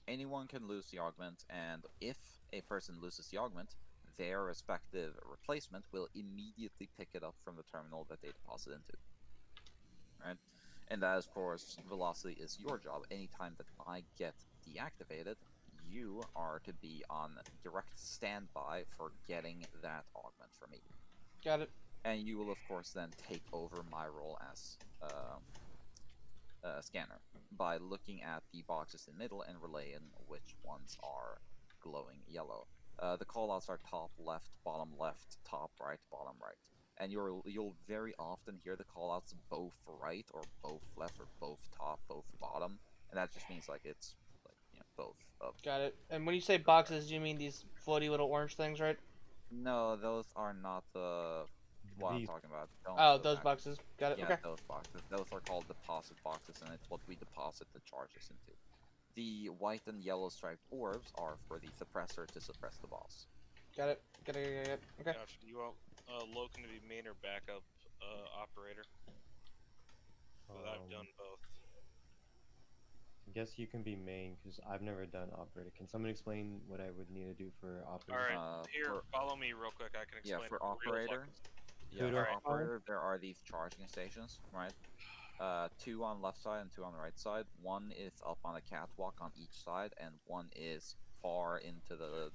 anyone can lose the augment, and if a person loses the augment, their respective replacement will immediately pick it up from the terminal that they deposit into. Right? And that, of course, Velocity is your job. Anytime that I get deactivated, you are to be on direct standby for getting that augment from me. Got it. And you will, of course, then take over my role as scanner by looking at the boxes in the middle and relaying which ones are glowing yellow. The callouts are top left, bottom left, top right, bottom right. And you'll very often hear the callouts both right or both left or both top, both bottom, and that just means like it's like both up. Got it. And when you say boxes, you mean these floaty little orange things, right? No, those are not the what I'm These- talking about. Don't Oh, go those back. boxes. Got it. Yeah, Okay. those boxes. Those are called deposit boxes, and it's what we deposit the charges into. The white and yellow striped orbs are for the suppressor to suppress the boss. Got it. Got it. Okay. Gotcha. You want Loken to be main or backup operator? But I've done both. I guess you can be main because I've never done operator. Can someone explain what I would need to do for operator? Alright, here, follow me real quick. I can explain. Yeah, for it real operator. fucking- Yeah, Who do for I follow? operator, there are these charging stations, right? 2 on left side and 2 on the right side. One is up on a catwalk on each side, and one is far into the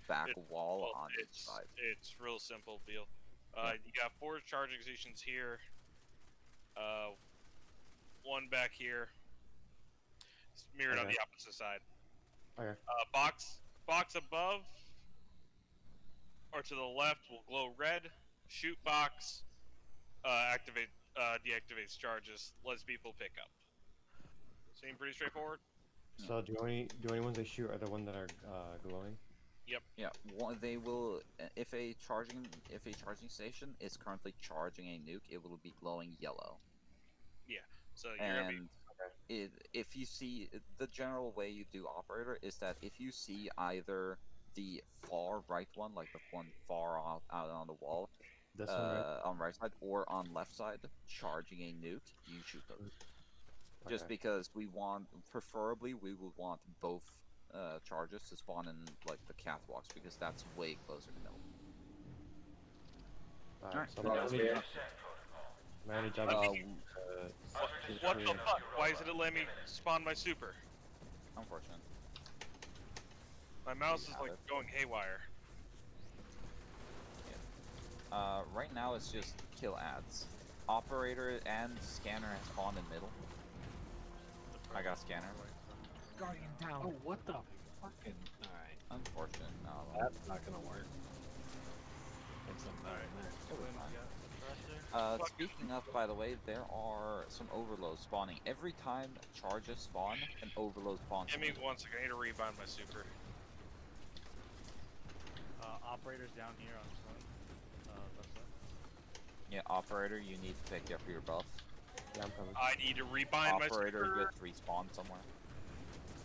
back wall Well, on each side. It's real simple deal. You got 4 charging stations here. One back here. It's mirrored on Okay. the opposite side. Okay. Box above or to the left will glow red. Shoot box deactivates charges. Lets people pick up. Seem pretty straightforward. So the only ones they shoot are the ones that are glowing. Yeah, they will. If a charging station is currently charging a nuke, it will be glowing yellow. So you're gonna be And if you see the general way you do operator is that if you see either the far right one, like the one far out on the wall, This one, right? on right side, or on left side, charging a nuke, you shoot those. Just Okay. because preferably we would want both charges to spawn in the catwalks because that's way closer to middle. Alright, so Alright. let me- My job Uh, is What the fuck? Why isn't it letting me spawn my super? Unfortunate. My mouse is have like it. going haywire. Right now it's just kill ads. Operator and scanner has spawned in middle. I got scanner. Guardian down. Oh, what the fucking? All right, Unfortunate. No. that's not gonna work. It's something Alright. there. Slim, you got suppressor? Speaking of, by the way, there are some overloads spawning. Every time charges spawn, an overload spawns. Give me 1 second. I need to rebind my super. Operators down here on Slim. Left side. Yeah, operator, you need to pick up your buff. Yeah, I'm coming. I need to rebind my Operator super. gets respawned somewhere.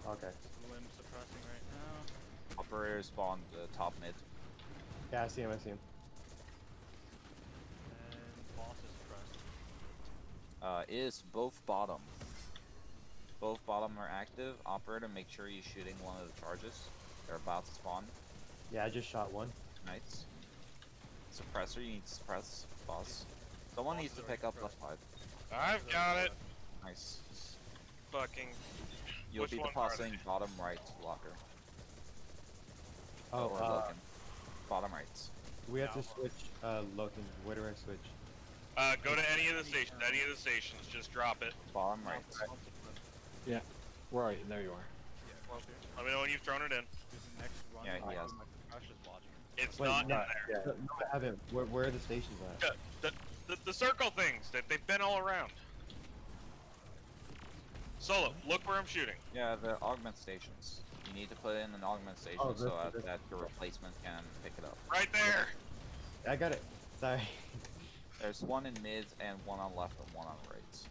Okay. Slim suppressing right now. Operator spawned top mid. Yeah, I see him. I see him. And boss is suppressed. Is both bottom. Both bottom are active. Operator, make sure you're shooting one of the charges. They're about to spawn. Yeah, I just shot one. Nice. Suppressor, you need to suppress boss. Someone needs to pick up left side. I've got it. Nice. Fucking. You'll Which be one are depositing bottom right locker. Oh, Or Logan. Bottom right. we have to switch. Logan, where do I switch? Go to any of the stations. Any of the stations. Just drop it. Bottom right. Yeah. Right, there you are. Let me know when you've thrown it in. This next run. Yeah, he has. My crush is watching. It's Wait, not in no, there. No, I haven't. Where are the stations at? The circle things that they've been all around. Solo, look where I'm shooting. Yeah, the augment stations. You need to put in an augment station Oh, so this- that your replacement can pick it up. Right there. I got it. Sorry. There's one in mid and one on left and one on right.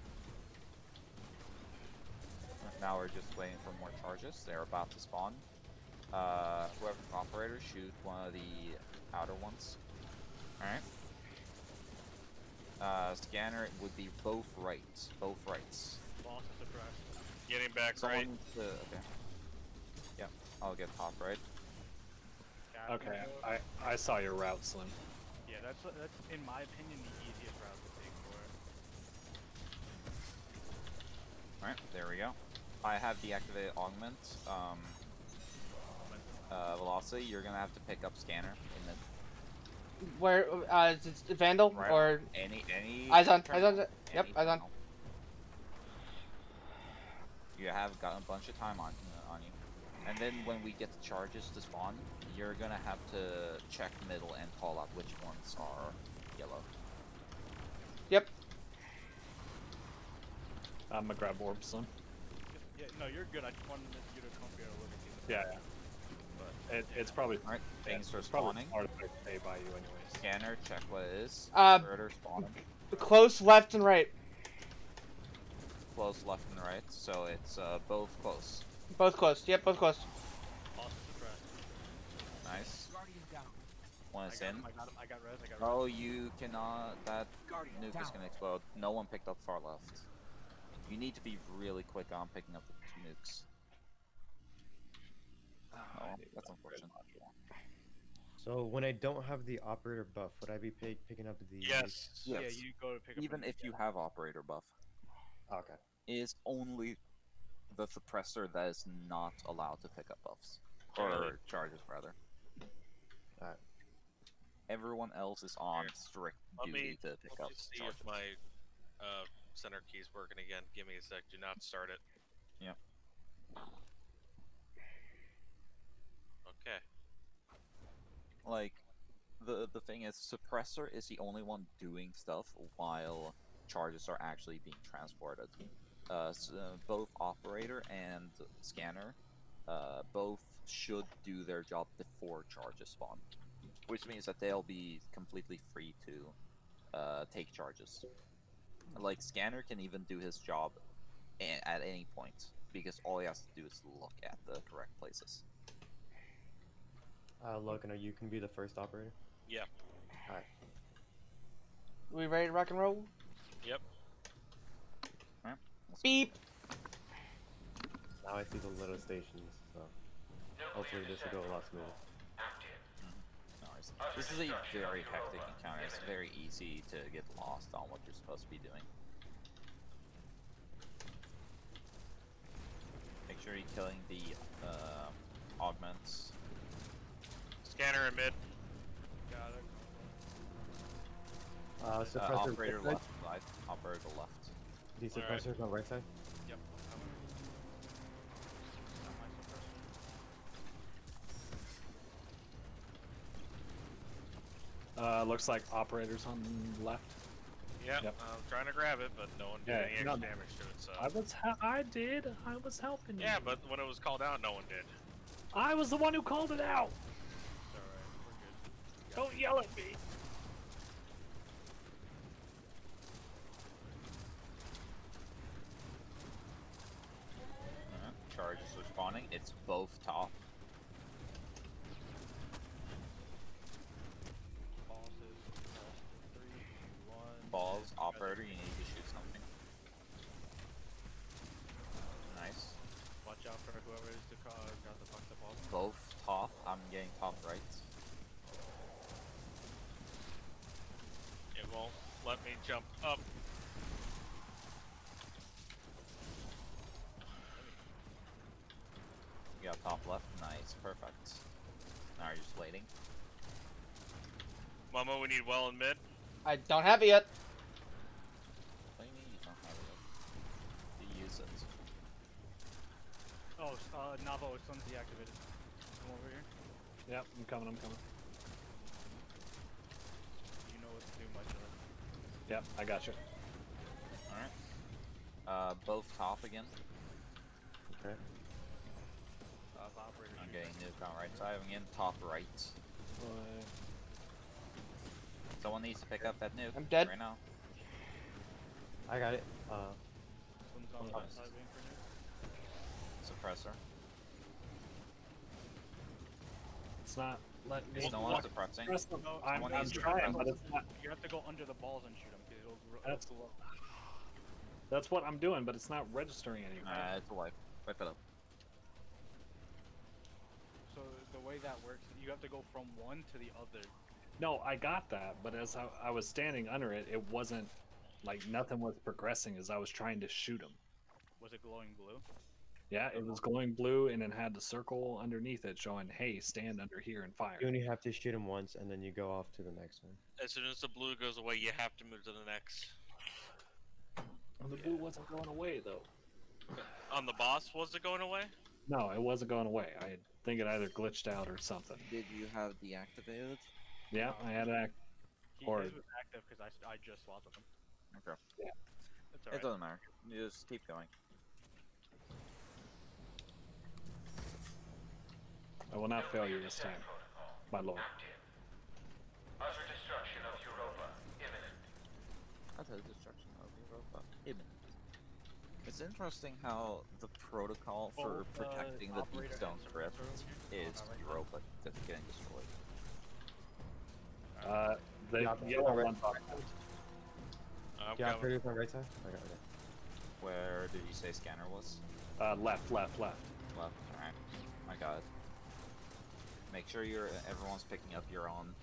Now we're just waiting for more charges. They're about to spawn. Whoever's operator, shoot one of the outer ones. Alright. Scanner would be both rights. Both rights. Boss is suppressed. Getting back Someone right. needs to, okay. Yep, I'll get top right. Okay, I saw your route, Slim. Yeah, that's in my opinion the easiest route to take for it. Alright, there we go. I have deactivated augment. Velocity, you're gonna have to pick up scanner in the Where? Is it Vandal right or any Eyes on? turn. Eyes on. Yep, Any eyes on. channel. You have got a bunch of time on you, and then when we get the charges to spawn, you're gonna have to check middle and call out which ones are yellow. Yep. I'm gonna grab orb, Slim. Yeah, no, you're good. I just wanted you to come here to look at these. Yeah, yeah. It's probably Alright, things are it's probably spawning. hard to stay by you anyways. Scanner, check what it is. Uh, Converter spawning. Close left and right. Close left and right, so it's both close. Both close. Yep, both close. Boss is suppressed. Nice. Guardian down. One I is got in. him, I got res. Oh, you cannot. That Guardian nuke is down. gonna explode. No one picked up far left. You need to be really quick on picking up the two nukes. Oh, that's unfortunate. So when I don't have the operator buff, would I be picking up the? Yes. Yeah, Yes. you go to pick up. Even if you have operator buff, Okay. it is only the suppressor that is not allowed to pick up buffs or charges rather. Alright. Everyone else is on strict Let me duty to pick up just see charges. if my center key's working again. Give me a sec. Do not start it. Yep. Okay. Like, the thing is, suppressor is the only one doing stuff while charges are actually being transported. Both operator and scanner, both should do their job before charges spawn, which means that they'll be completely free to take charges. Like, scanner can even do his job at any point because all he has to do is look at the correct places. Logan, you can be the first operator. Yeah. Alright. We ready to rock and roll? Yep. Alright. Beep. Now I see the little stations, so hopefully this will go a lot smoother. Nice. times. This is a very hectic encounter. It's very easy to get lost on what you're supposed to be doing. Make sure you're killing the augments. Scanner in mid. Got it. Suppressor Operator right left side. Operator left. side. The suppressor's on right side. Yep. I'm coming. Not my suppressor. Looks like operators on left. Yep. Yep. I'm trying to grab it, but no one did Yeah, any extra no. damage to it. So. I did. I was helping you. Yeah, but when it was called out, no one did. I was the one who called it out. It's alright. We're good. Don't yell at me. Charge is respawning. It's both top. Bosses. 3, 2, 1. Balls. Operator, you need to shoot something. Nice. Watch out for whoever is the car. Got the fucked up balls. Both top. I'm getting top right. It won't let me jump up. You got top left. Nice. Perfect. Now you're just waiting. Momo, we need well in mid. I don't have it yet. What do you mean you don't have it? You use it. Oh, Navo, sun's deactivated. Come over here. Yep, I'm coming. You know what to do, much of it. Yep, I got you. Alright. Both top again. Okay. Operator. I'm getting nuke on right side. I'm getting top right. Someone needs to pick up that nuke. I'm dead. Right now. I got it. Sun's on the Oh, left side waiting for you. Suppressor. It's not letting me. Is no one suppressing? Press them. No, I'm someone needs to trying, suppress but it. it's not. You have to go under the balls and shoot them. That's- That's what I'm doing, but it's not registering anything. It's a wipe. Wipe it up. So the way that works, you have to go from one to the other. No, I got that, but as I was standing under it, it wasn't like nothing was progressing as I was trying to shoot him. Was it glowing blue? Yeah, it was glowing blue and it had the circle underneath it showing, hey, stand under here and fire. You only have to shoot him once, and then you go off to the next one. As soon as the blue goes away, you have to move to the next. And the blue wasn't going away, though. On the boss, was it going away? No, it wasn't going away. I think it either glitched out or something. Did you have deactivated? Yeah, I had act. His Or- was active because I just swapped with him. Okay. It's It alright. doesn't matter. You just keep going. I will not fail you this time, my lord. Utter destruction of Europa imminent. Utter destruction of Europa imminent. It's interesting how the protocol for protecting the operator Deep Stone and Crypt suppressor over here. is Alright. Europa that's getting destroyed. The Yeah, yellow right. one. I'm The coming. operator's on right side. I got it. Where did you say scanner was? Left. Left. Alright. I got it. Make sure everyone's picking up your own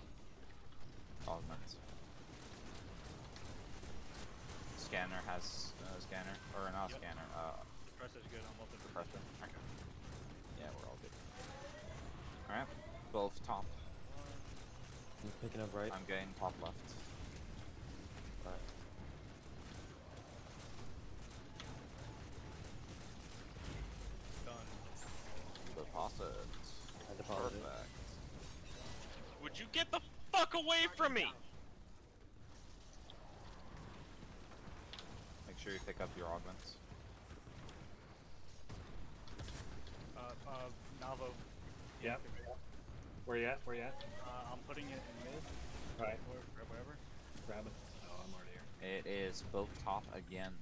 augments. Scanner has scanner or not Yep. scanner. Pressure's good. I'm open for Suppressor. Okay. Yeah, we're all good. Alright. Both top. I'm picking up right. I'm getting top left. Alright. done. Deposit. I deposited. Perfect. Would you get the fuck away from me? Make sure you pick up your augments. Navo. Yep. Where you at? I'm putting it in mid. Right. Or wherever. Grab it. Oh, I'm already here. It is both top again.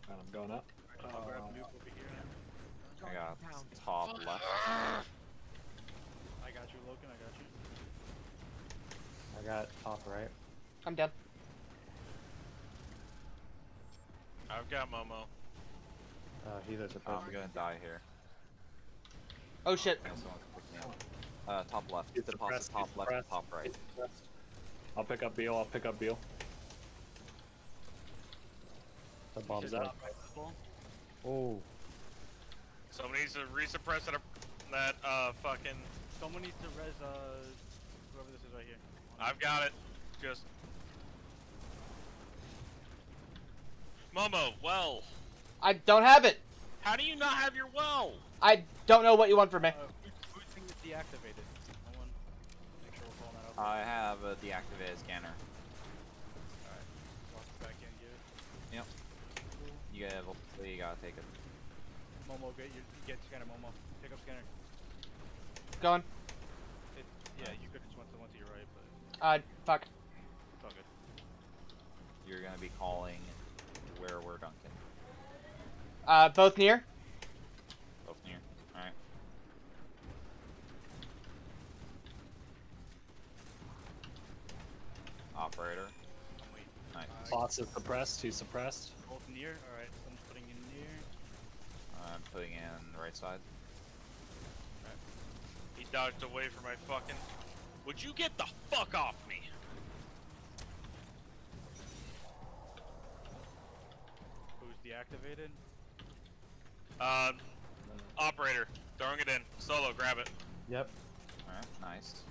Right, I'm going up. I'll grab nuke over here. I got top left. I got you, Logan. I got you. I got top right. I'm dead. I've got Momo. He's a suppressor. I'm gonna die here. Oh shit. Someone can pick me up. top left. He's Deposit suppressed, top he's left and suppressed, top right. he's suppressed. I'll pick up Beal. I'll pick up Beal. The bomb's He's up. out. Oh, Someone needs to resuppress that fucking. Someone needs to res whoever this is right here. I've got it. Just. Momo, well. I don't have it. How do you not have your well? I don't know what you want from me. Whose thing is deactivated? Someone make sure we're pulling that up. I have a deactivated scanner. Alright. Walk it back in, give it. Yep. You gotta take it. Momo, get scanner, Momo. Pick up scanner. Going. Yeah, you could just went to your right, but Fuck. it's all good. You're gonna be calling where we're Duncan. Both near. Both near. Alright. Operator. I'm waiting. Nice. Boss is suppressed. He's suppressed. Both near? Alright, someone's putting in near. I'm putting in right side. He dodged away from my fucking. Would you get the fuck off me? Who's deactivated? Operator, throwing it in. Solo, grab it. yep. Alright, nice.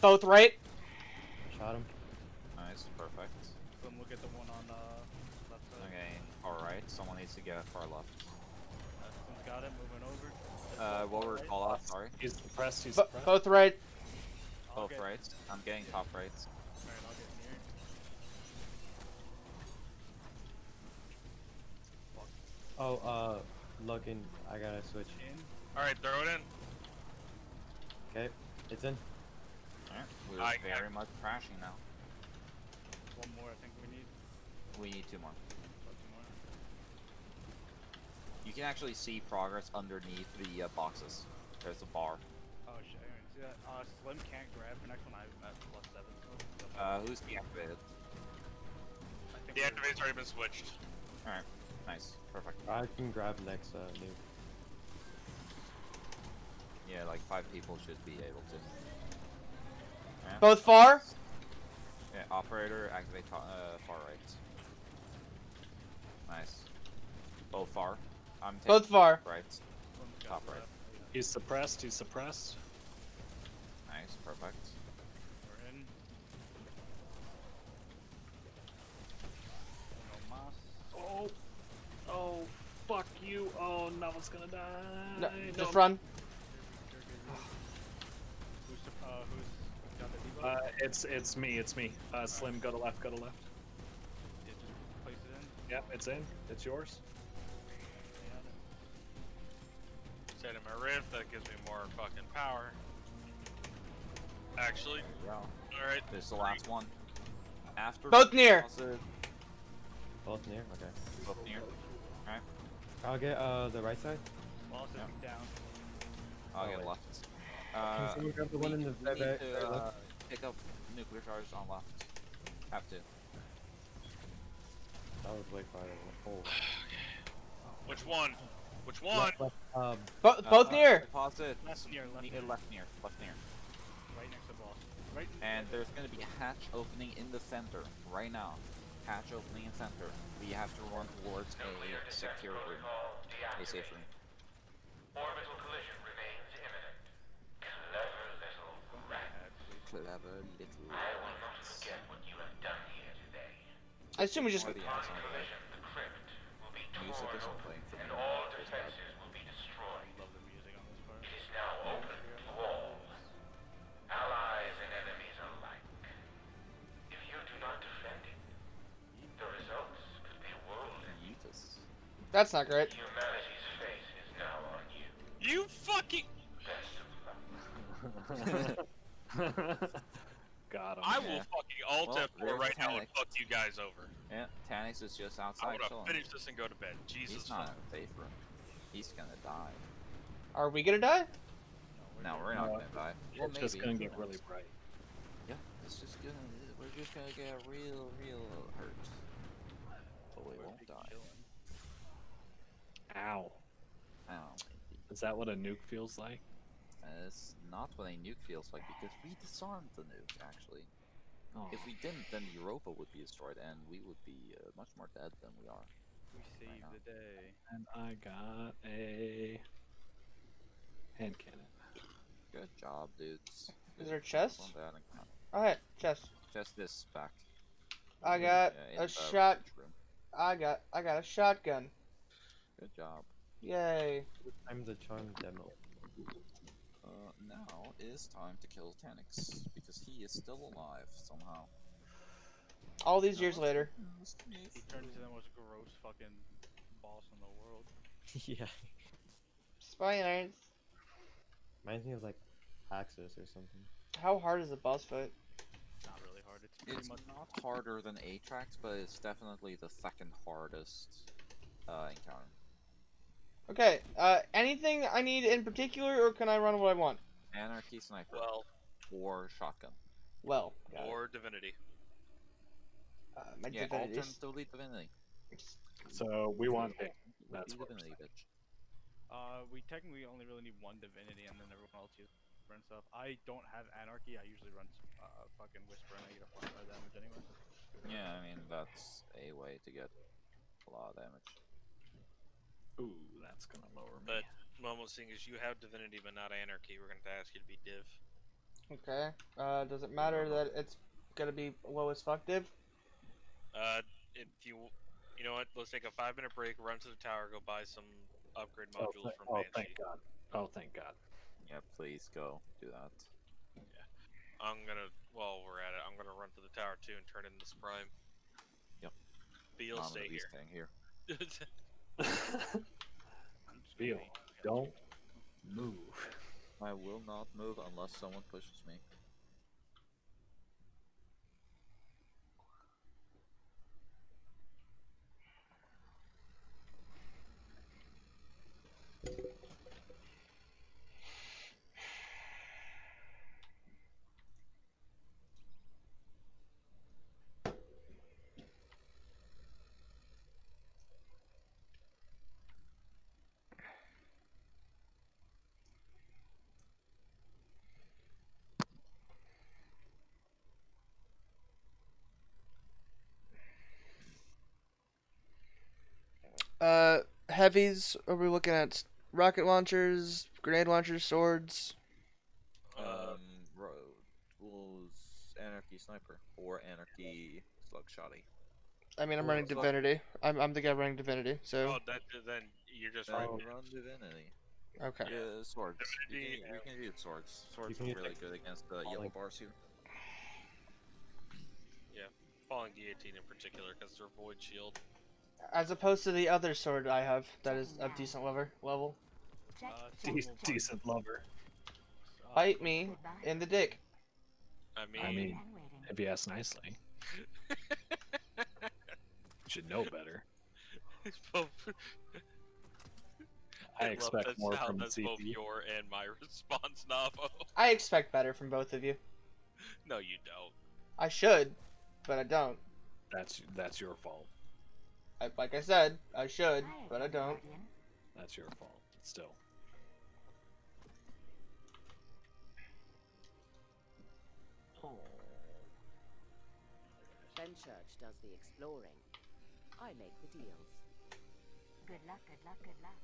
Both right. Shot him. Nice, perfect. Then we'll get the one on left side. Okay, alright, someone needs to get far left. Someone's got it, moving over. What were call out? Sorry. He's suppressed. He's Bo suppressed. both right. I'll Both get, rights. I'm getting top rights. Alright, I'll get near. Oh, Logan, I gotta switch. In. Alright, throw it in. Okay, it's in. Alright, we're I- very much crashing now. One more, I think we need. We need two more. One more. You can actually see progress underneath the boxes. There's a bar. Oh shit, I didn't see that. Slim can't grab for next one. I'm at +7. So Who's deactivated? I think The we're- activate's already been switched. Alright, nice, perfect. I can grab next nuke. Yeah, like 5 people should be able to. Yeah. Both far. Yeah, operator, activate far right. Nice. Both far. I'm taking Both far. right. Slim's got Top the right. left. He's suppressed. He's suppressed. Nice, perfect. We're in. No mas. Oh. Oh. Fuck you. Oh, Nava's gonna die. No, No, just run. Who's got the debuff? It's me. It's me. Slim, go to left. Go to left. Yeah, just place it in. Yep, it's in. It's yours. Set in my rift, that gives me more fucking power. Actually, Yeah. alright. This is the last one. After Both near. deposit, Both near. Okay. both near. Alright, I'll get the right side. Boss is Yeah. down. I'll Oh, get wait. left. Can someone grab the one in the we very, need very, to very left? pick up nuclear charges on left. Have to. That was way farther. Oh. Which one? Which one? Left, left, Both near. Deposit. Left near, left Near, near. left near. Left near. Right next to boss. Right. And there's gonna be a hatch opening in the center right now. Hatch opening in center. We have to run towards a secure room, a safe room. Orbital collision remains imminent. Clever little rat. Clever little. I will not forget what you have done here today. I assume we just. Or the Upon outside. collision, the crypt will be Music torn isn't open, playing for and me. all It's bad. defenses will be destroyed. Love the music on this part. It is now open to all, allies and enemies alike. If you do not defend it, the results could be world-ending. Yeetus. That's not great. Humanity's face is now on you. You fucking. Best of luck. Got him. I Yeah. will fucking alt Well, F4 there's right now and Tannic. fuck you guys over. Yeah, Tannis is just I outside wanna chilling. finish this and go to bed. Jesus He's not fuck. in a safe room. He's gonna die. Are we gonna die? No, we're not No, gonna die. Well, It's just maybe. gonna get really bright. Yeah, it's just gonna. We're just gonna get real hurt. die. chilling. Ow. Ow. Is that what a nuke feels like? It's not what a nuke feels like because we disarmed the nuke, actually. Oh. If we didn't, then Europa would be destroyed and we would be much more dead than we are. We saved now. the day. And I got a hand cannon. Good job, dudes. Is there a chest? Not bad, not- Okay, chest. Chest is back. I got in a the shot. research room. I got a shotgun. Good job. Yay. I'm the charm demo. Now it is time to kill Tanix because he is still alive somehow. All these years later. He turned into the most gross fucking boss in the world. Yeah. Spoilers. Reminds me of like Axis or something. How hard is a boss fight? Not really hard. It's pretty It's much not harder than Atrax, but it's definitely the second hardest encounter. Okay, anything I need in particular, or can I run what I want? Anarchy Sniper Well, or Shotgun. Well, got it. or Divinity. My Yeah, divinities. alternatively Divinity. So we want Would it. That's be what we're Divinity, bitch. we technically only really need one divinity, and then everyone else uses Whisper and stuff. I don't have Anarchy. I usually run fucking Whisper, and I get a flat damage anyway. Yeah, I mean that's a way to get a lot of damage. Ooh, that's gonna lower me. But Momo, seeing as you have Divinity but not Anarchy, we're going to ask you to be Div. Okay. Does it matter that it's gonna be low as fuck div? If you know what, let's take a 5-minute break, run to the tower, go buy some upgrade modules from oh, Banshee. thank God. Oh, thank God. Yeah, please go do that. I'm gonna, while we're at it, I'm gonna run to the tower too and turn in this prime. Yep. But you'll I'm stay gonna be here. staying here. Beal, don't move. I will not move unless someone pushes me. Heavies, are we looking at rocket launchers, grenade launchers, swords? Was Anarchy Sniper or Anarchy Slugshotty. I mean, I'm Well, running so- Divinity. I'm the guy running Divinity, so... Oh, then you're just Then right. run Divinity. Okay. Yeah, swords. Divinity, You can use swords. Swords can are use really like- good against the yellow bars here. Falling Guillotine in particular, because they're Void Shield. As opposed to the other sword I have, that is of decent level. Decent lover. Bite me in the dick. I mean, I mean, if you ask nicely. You should know better. both, I love expect that more sound. from That's both CP. your and my response, Navo. I expect better from both of you. No, you don't. I should, but I don't. That's your fault. Like I said, I should, but I don't. That's your fault. Still. Oh. Fenchurch does the exploring. I make the deals. Good luck, good luck, good luck.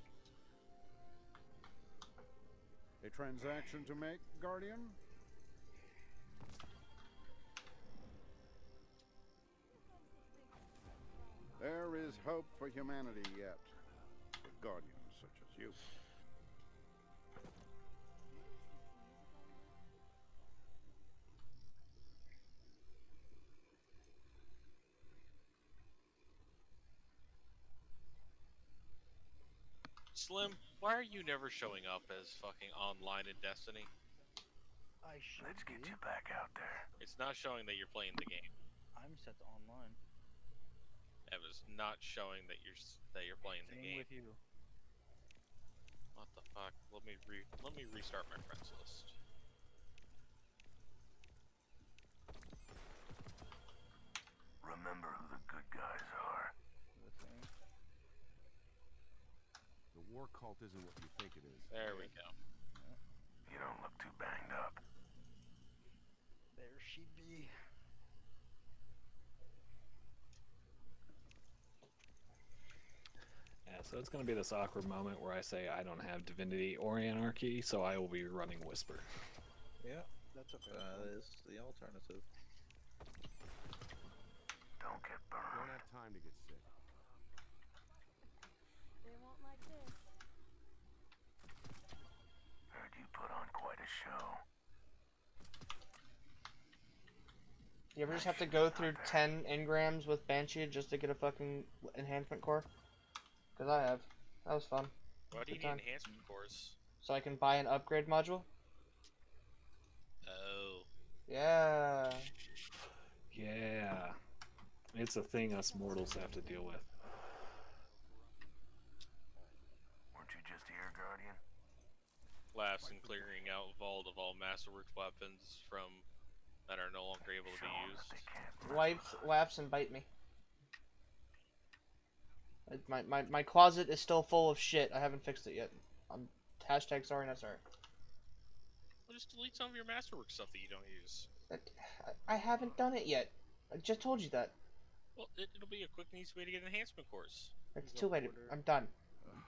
A transaction to make, Guardian? There is hope for humanity yet, with Guardians such as you. Slim, why are you never showing up as fucking online in Destiny? Let's get you back out there. It's not showing that you're playing the game. I'm set to online. It was not showing that you're playing the Same game. with you. What the fuck? Let me restart my friends list. Remember who the good guys are. assault isn't what you think it is. There we go. You don't look too banged up. There she be. Yeah, so it's going to be this awkward moment where I say I don't have Divinity or Anarchy, so I will be running Whisper. Yeah, That's okay. that is the alternative. Don't get You burned. don't have time to get sick. They won't like this. Heard you put on quite a show. You ever just have to go through 10 engrams with Banshee just to get a fucking enhancement core? Because I have. That was fun. Why do you Good need time. enhancement cores? So I can buy an upgrade module? Oh. Yeah. Yeah. It's a thing us mortals have to deal with. Weren't you just here, Guardian? Laughs and clearing out vault of all Masterworks weapons from that are no longer able to be used. Wipes, laughs, and bite me. My closet is still full of shit. I haven't fixed it yet. I'm hashtag sorry not sorry. Well, just delete some of your Masterworks stuff that you don't use. I haven't done it yet. I just told you that. Well, it'll be a quick and easy way to get enhancement cores. It's too late. I'm done.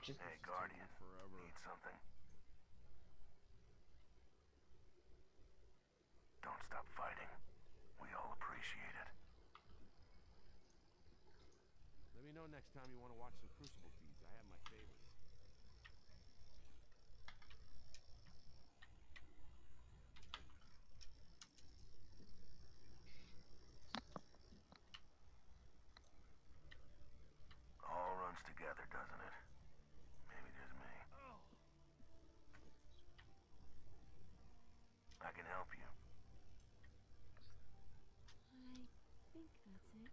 Just... Hey, Guardian. Need something? Don't stop fighting. We all appreciate it. Let me know next time you want to watch some Crucible feeds. I have my favorites. All runs together, doesn't it? Maybe just me. I can help you. I think that's it.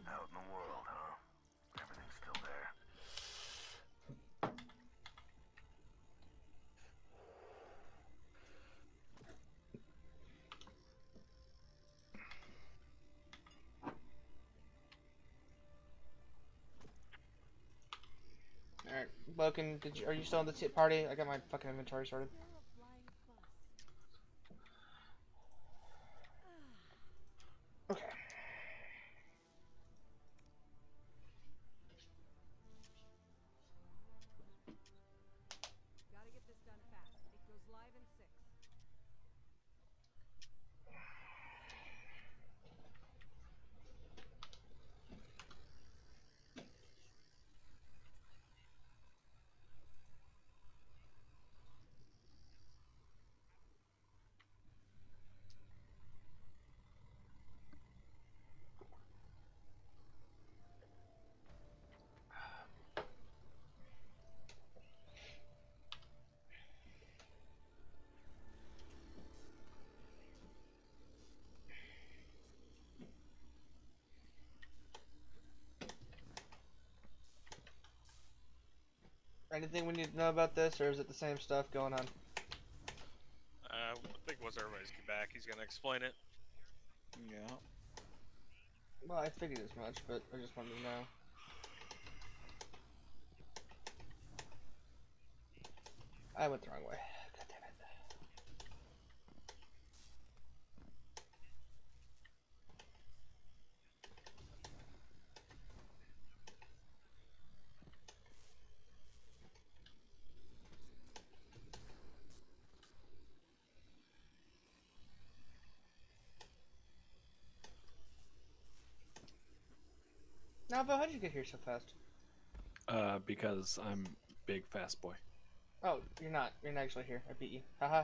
Out in the world, huh? Everything's still there. Alright, Loken, are you still in the party? I got my fucking inventory sorted. Okay. Gotta get this done fast. It goes live in 6. Anything we need to know about this, or is it the same stuff going on? I think once everybody's back, he's gonna explain it. Yeah. Well, I figured as much, but I just wanted to know. I went the wrong way. God damn it. Navo, how'd you get here so fast? Because I'm big fast boy. Oh, you're not. You're not actually here. I beat you. Haha.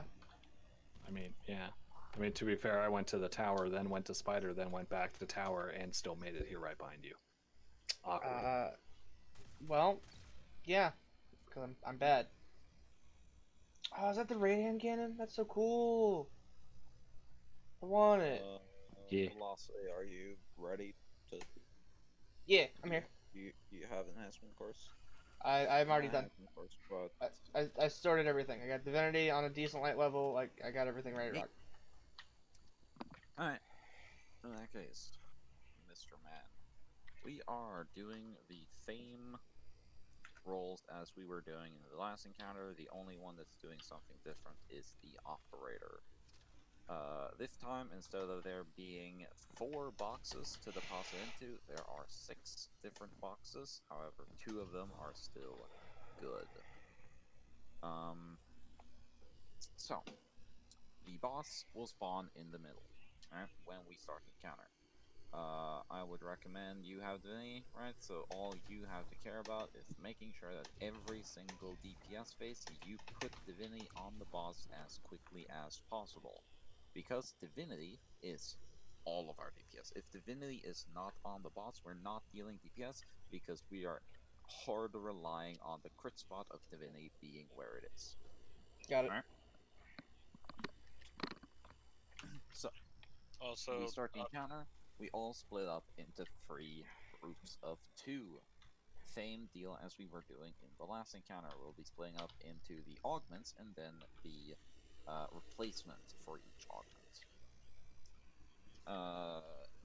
I mean, yeah. I mean, to be fair, I went to the tower, then went to Spider, then went back to the tower, and still made it here right behind you. Awkward. Well, yeah. Because I'm bad. Oh, is that the ray hand cannon? That's so cool. I want it. Yeah. Velocity, are you ready to... Yeah, I'm here. You have enhancement course? I'm already done. Of course, but I sorted everything. I got Divinity on a decent light level. Like I got everything ready to rock. alright. In that case, Mr. Man, we are doing the same roles as we were doing in the last encounter. The only one that's doing something different is the operator. This time, instead of there being 4 boxes to deposit into, there are 6 different boxes. However, 2 of them are still good. So, the boss will spawn in the middle, right, when we start the encounter. I would recommend you have Divinity, right? So all you have to care about is making sure that every single DPS phase you put Divinity on the boss as quickly as possible. Because Divinity is all of our DPS. If Divinity is not on the boss, we're not dealing DPS because we are hard relying on the crit spot of Divinity being where it is. Got it. Right? So, Also, we start the encounter, we all split up into 3 groups of 2. Same deal as we were doing in the last encounter. We'll be splitting up into the augments and then the replacement for each augment.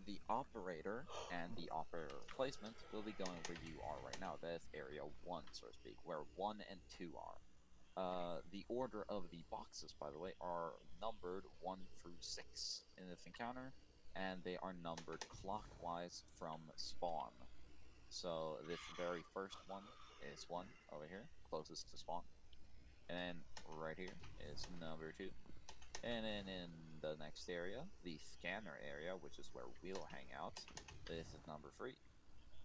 The operator and the operator replacement will be going where you are right now. That is area 1, so to speak, where 1 and 2 are. The order of the boxes, by the way, are numbered 1 through 6 in this encounter, and they are numbered clockwise from spawn. So this very first one is 1 over here, closest to spawn. And then right here is number 2. And then in the next area, the scanner area, which is where we'll hang out, this is number 3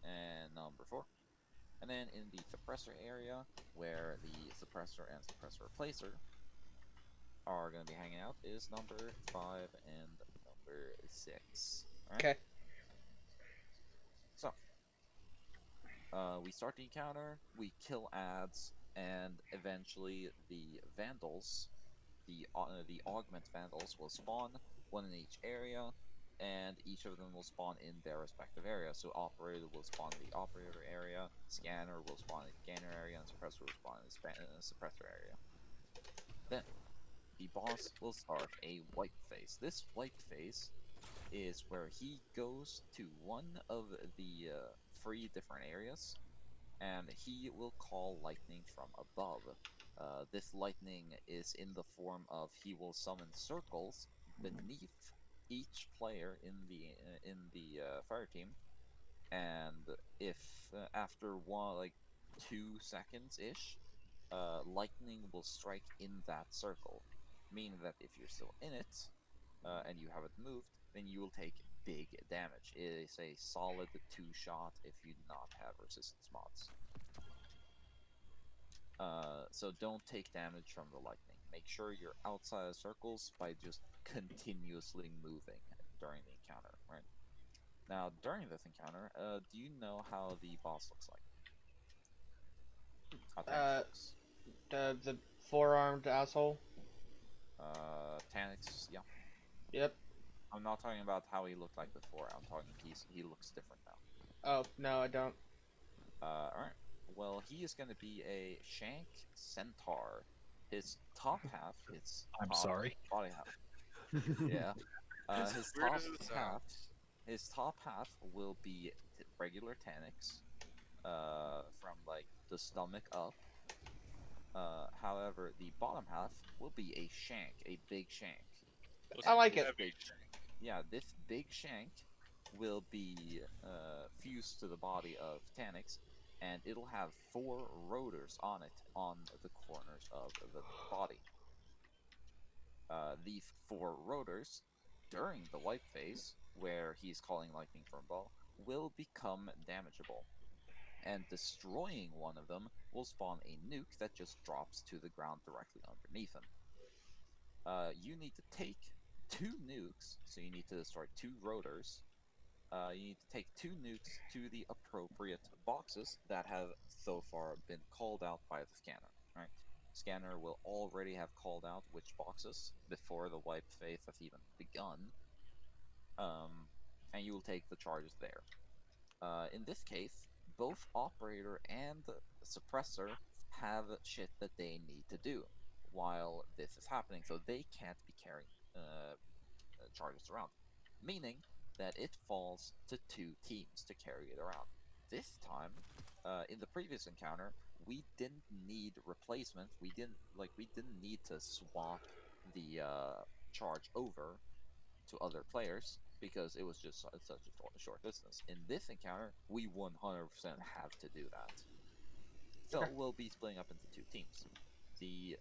and number 4. And then in the suppressor area, where the suppressor and suppressor replacer are going to be hanging out, is number 5 and number 6. Right? Okay. So, we start the encounter, we kill ads, and eventually the vandals, the augment vandals, will spawn, 1 in each area, and each of them will spawn in their respective area. So operator will spawn in the operator area, scanner will spawn in the scanner area, and suppressor will spawn in the suppressor area. Then, the boss will start a wipe phase. This wipe phase is where he goes to one of the 3 different areas, and he will call lightning from above. This lightning is in the form of he will summon circles beneath each player in the fire team, and if after 2 seconds ish, lightning will strike in that circle, meaning that if you're still in it and you haven't moved, then you will take big damage. It is a solid 2-shot if you do not have resistance mods. So don't take damage from the lightning. Make sure you're outside of circles by just continuously moving during the encounter, right? Now, during this encounter, do you know how the boss looks like? How Tanix looks? The 4-armed asshole. Tanix, yeah. Yep. I'm not talking about how he looked like before. I'm talking he looks different now. Oh no, I don't. Alright. Well, he is going to be a Shank Centaur. His top half, I'm sorry. Body half. Yeah. His top half will be regular Tanix, from like the stomach up. However, the bottom half will be a shank, a big shank. I like it. Yeah, this big shank will be fused to the body of Tanix, and it'll have 4 rotors on it on the corners of the body. These 4 rotors, during the wipe phase, where he's calling lightning from above, will become damageable. And destroying one of them will spawn a nuke that just drops to the ground directly underneath him. You need to take 2 nukes, so you need to destroy 2 rotors. You need to take 2 nukes to the appropriate boxes that have so far been called out by the scanner, right? Scanner will already have called out which boxes before the wipe phase has even begun. And you will take the charges there. In this case, both operator and suppressor have shit that they need to do while this is happening, so they can't be carrying charges around, meaning that it falls to 2 teams to carry it around. This time, in the previous encounter, we didn't need replacement. We didn't need to swap the charge over to other players because it was just such a short distance. In this encounter, we 100% have to do that. So we'll be splitting up into 2 teams. The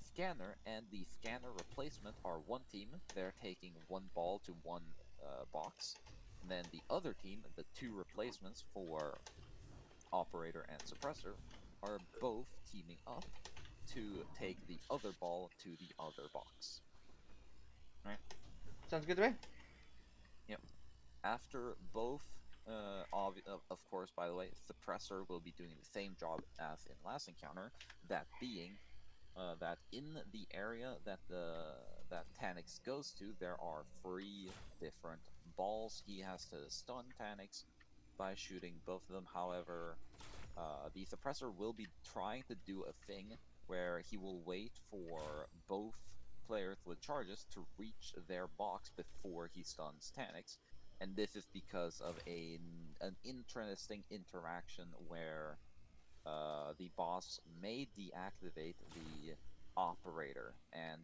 scanner and the scanner replacement are 1 team. They're taking 1 ball to 1 box. And then the other team, the 2 replacements for operator and suppressor, are both teaming up to take the other ball to the other box. Right? Sounds good to me. Yep. After both, of course, by the way, suppressor will be doing the same job as in last encounter. That being, that in the area that that Taniks goes to, there are 3 different balls. He has to stun Taniks by shooting both of them. However, the suppressor will be trying to do a thing where he will wait for both players with charges to reach their box before he stuns Taniks. And this is because of an interesting interaction where the boss may deactivate the operator, and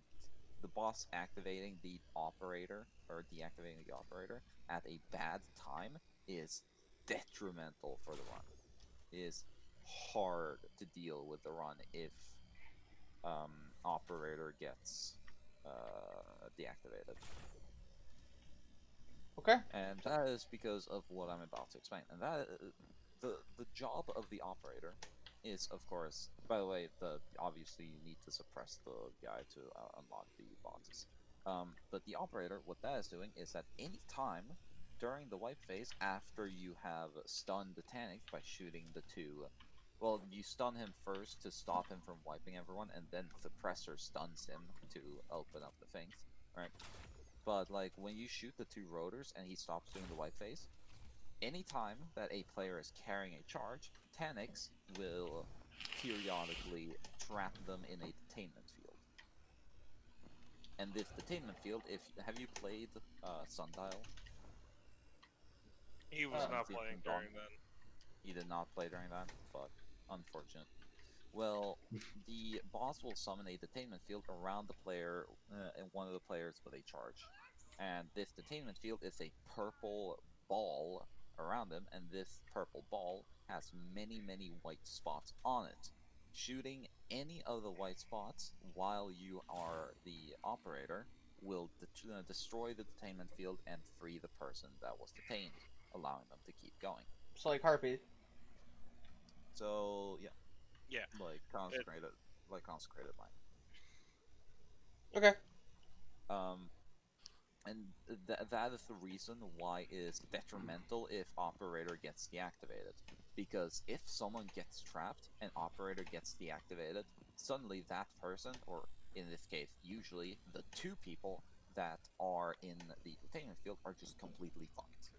the boss activating the operator or deactivating the operator at a bad time is detrimental for the run. It is hard to deal with the run if operator gets deactivated. Okay. And that is because of what I'm about to explain. And that the job of the operator is, of course, by the way, obviously you need to suppress the guy to unlock the boxes. But the operator, what that is doing is that any time during the wipe phase, after you have stunned the Taniks by shooting the 2, well, you stun him first to stop him from wiping everyone, and then the suppressor stuns him to open up the things, right? But like when you shoot the 2 rotors and he stops doing the wipe phase, anytime that a player is carrying a charge, Taniks will periodically trap them in a detainment field. And this detainment field, have you played Sundial? He was not playing during then. He did not play during that? Fuck. Unfortunate. Well, the boss will summon a detainment field around the player and one of the players with a charge. And this detainment field is a purple ball around him, and this purple ball has many, many white spots on it. Shooting any of the white spots while you are the operator will destroy the detainment field and free the person that was detained, allowing them to keep going. So like Harpy. So yeah. Yeah. Like consecrated line. Okay. And that is the reason why it's detrimental if operator gets deactivated. Because if someone gets trapped and operator gets deactivated, suddenly that person, or in this case, usually the 2 people that are in the detainment field, are just completely fucked.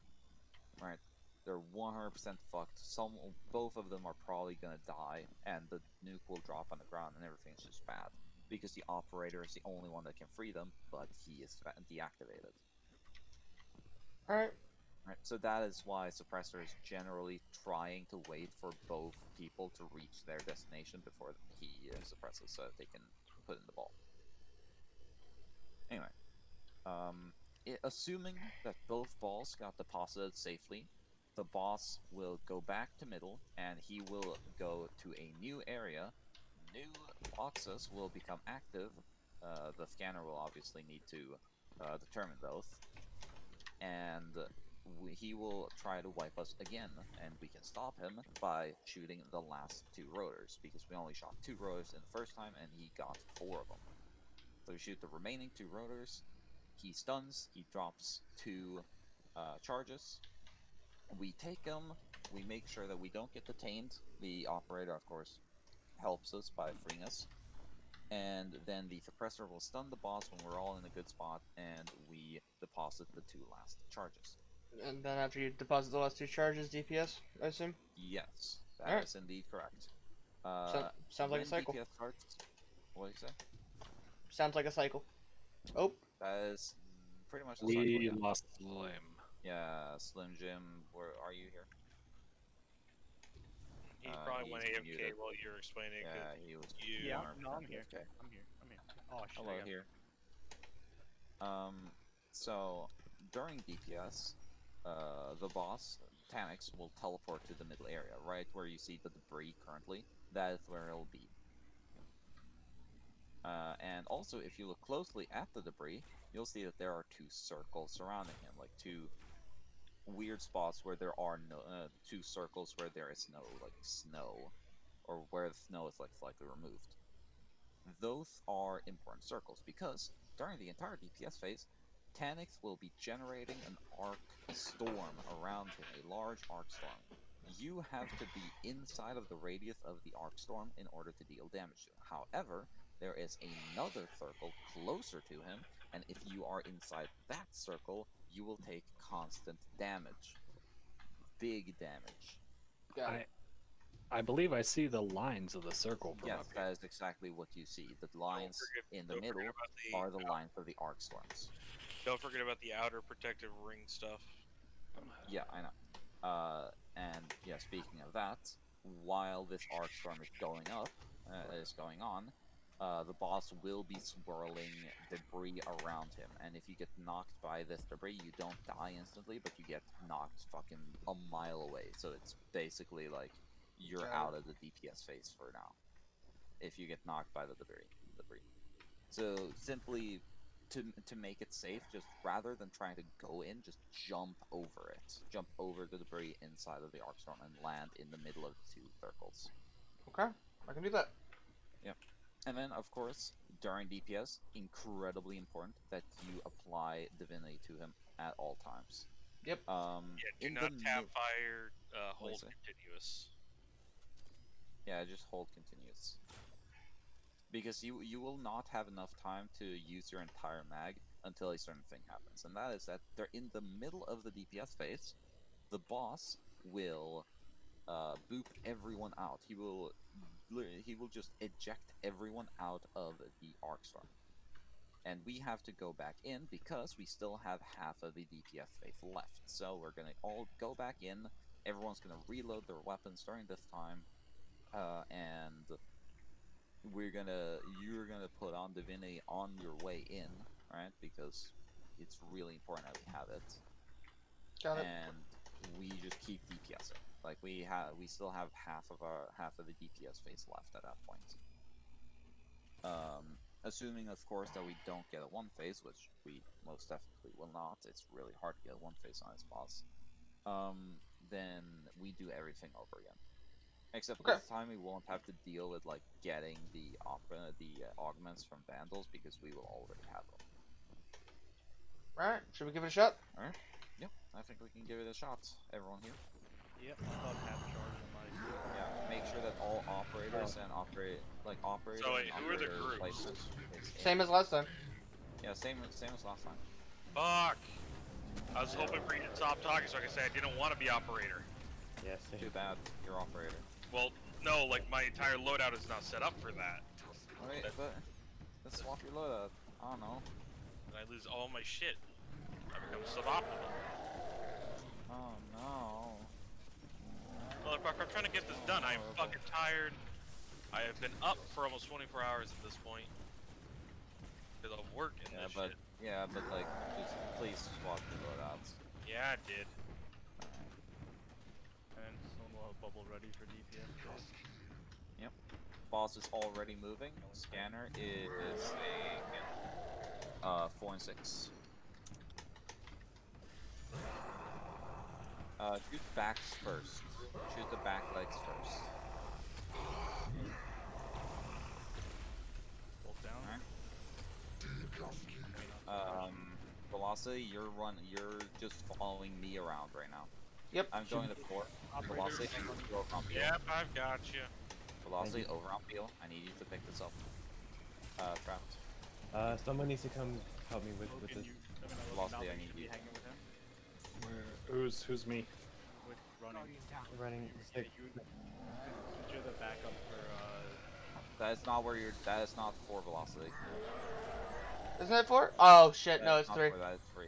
Right? They're 100% fucked. Both of them are probably gonna die, and the nuke will drop on the ground, and everything's just bad. Because the operator is the only one that can free them, but he is deactivated. Alright. Right, so that is why suppressor is generally trying to wait for both people to reach their destination before he suppresses, so that they can put in the ball. Anyway, assuming that both balls got deposited safely, the boss will go back to middle, and he will go to a new area. New boxes will become active. The scanner will obviously need to determine those. And he will try to wipe us again, and we can stop him by shooting the last 2 rotors, because we only shot 2 rotors in the first time, and he got 4 of them. So we shoot the remaining 2 rotors, he stuns, he drops 2 charges, we take him, we make sure that we don't get detained. The operator, of course, helps us by freeing us, and then the suppressor will stun the boss when we're all in a good spot, and we deposit the 2 last charges. And then after you deposit the last 2 charges, DPS, I assume? Yes, that Alright. is indeed correct. Sounds like a when cycle. DPS starts, what do you say? Sounds like a cycle. Oh. That is pretty much the cycle. We Yeah. lost Slim. Yeah, Slim Jim, where are you here? He probably went he's AFK muted. while you were explaining it. Yeah, 'cause he was. You Yeah, more no, I'm here. AFK. I'm here. Oh shit. Hello I got here. So during DPS, the boss Tanix will teleport to the middle area, right where you see the debris currently. That is where he'll be. And also, if you look closely at the debris, you'll see that there are 2 circles surrounding him, like 2 weird spots where there are no 2 circles where there is no like snow, or where the snow is like slightly removed. Those are important circles because during the entire DPS phase, Tanix will be generating an arc storm around him, a large arc storm. You have to be inside of the radius of the arc storm in order to deal damage to him. However, there is another circle closer to him, and if you are inside that circle, you will take constant damage. Big damage. I believe I see the lines of the circle from Yes, up here. that is exactly what you see. The lines in the don't forget middle about are the lines of the arc storms. Don't forget about the outer protective ring stuff. Yeah, I know. And yeah, speaking of that, while this arc storm is going on, the boss will be swirling debris around him. And if you get knocked by this debris, you don't die instantly, but you get knocked fucking a mile away. So it's basically like you're out of the DPS phase for now. If you get knocked by the debris. So simply to make it safe, just rather than trying to go in, just jump over it. Jump over the debris inside of the arc storm and land in the middle of the 2 circles. Okay, I can do that. Yep. And then, of course, during DPS, incredibly important that you apply Divinity to him at all times. Yep. Do not tap fire, hold continuous. Yeah, just hold continuous. Because you will not have enough time to use your entire mag until a certain thing happens. And that is that they're in the middle of the DPS phase, the boss will boop everyone out. He will just eject everyone out of the arc storm. And we have to go back in because we still have half of the DPS phase left. So we're gonna all go back in, everyone's gonna reload their weapons during this time, and you're gonna put on Divinity on your way in, right? Because it's really important that we have it. Got it. And we just keep DPSing. Like we still have half of the DPS phase left at that point. Assuming, of course, that we don't get a 1 phase, which we most definitely will not. It's really hard to get a 1 phase on this boss. Then we do everything over again. Except this time we won't have to deal with like getting the augments from Vandals because we will already have them. Alright, should we give it a shot? Alright. Yep, I think we can give it a shot. Everyone here? Yep, about half charge on my. Yeah, make sure that all operators and operator. So wait, and who are the operator groups? placement is Same as last time. Yeah, same as last time. Fuck! I was hoping for you to stop talking so I could say I didn't want to be operator. Yes. Too bad, you're operator. Well, no, like my entire loadout is not set up for that. Wait, but let's swap your loadout. I don't know. And I lose all my shit. I become suboptimal. Oh no. Motherfucker, I'm trying to get this done. I am fucking tired. I have been up for almost 24 hours at this point. Because of work and this shit. Yeah, but like, just please swap your loadouts. Yeah, I did. And someone will have bubble ready for DPS. Yep. Boss is already moving. Scanner is 4 and 6. Shoot backs first. Shoot the back legs first. Bolt down. Alright. Velocity, you're just following me around right now. Yep. I'm going to 4. Velocity, I need you over on Peel. Yep, I've got you. Velocity, over on Peel. I need you to pick this up. Trapped. Someone needs to come help me with this. Velocity, I need you. Who's me? With running. Running stick. Since you're the backup for That is not where you're. That is not for velocity. Isn't it 4? Oh shit, no, That's it's not 3. For that, it's 3.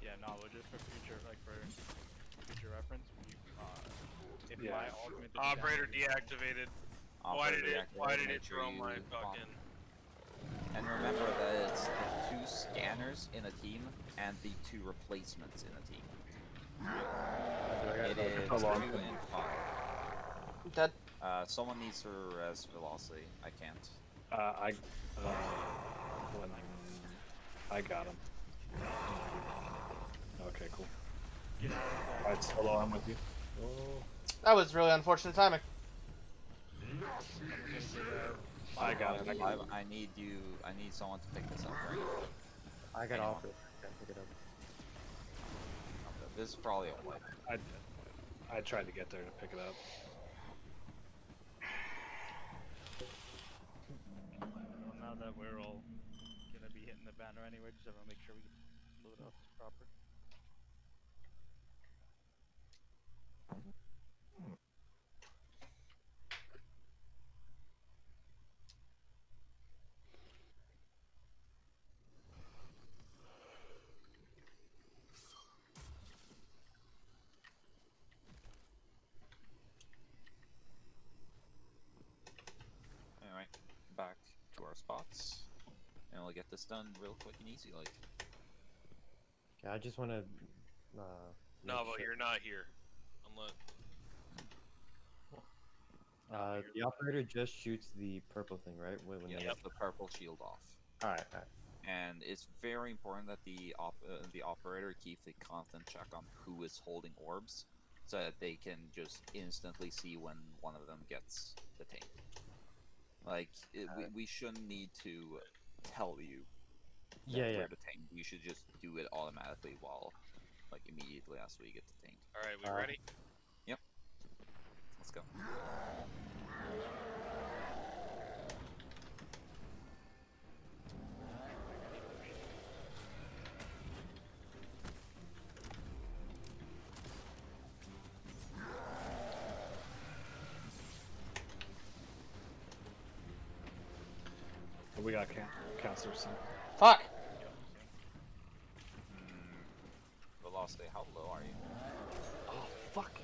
yeah, no, but just for future, like for future reference, we, if Yeah. my augment is Operator down, deactivated. Why Operator did it? deactivated, Why did make it sure throw you my bomb. fucking? And remember that it's the 2 scanners in a team and the 2 replacements in a team. It is 2 and 5. Dead. Someone needs to res velocity. I can't. I got him. Okay, cool. Alright, Solo, I'm with you. Oh. That was really unfortunate timing. I got it. I need you. I need someone to pick this up. Right? I got off it. Can't pick it up. Okay, this is probably a wipe. I tried to get there to pick it up. well, now that we're all gonna be hitting the banner anyway, just everyone make sure we load up proper. Anyway, back to our spots, and we'll get this done real quick and easy. Like. Okay, I just want to. No, but you're not here. Unless. The operator just shoots the purple thing, right? When Yeah, they... have the purple shield off. Alright. And it's very important that the operator keeps a constant check on who is holding orbs, so that they can just instantly see when one of them gets detained. Like, we shouldn't need to tell you that we're detained. You should just do it automatically while, like, immediately as we get detained. Alright, we ready? Yep. Let's go. We got counselors soon. Fuck! Velocity, how low are you? Oh, fuck.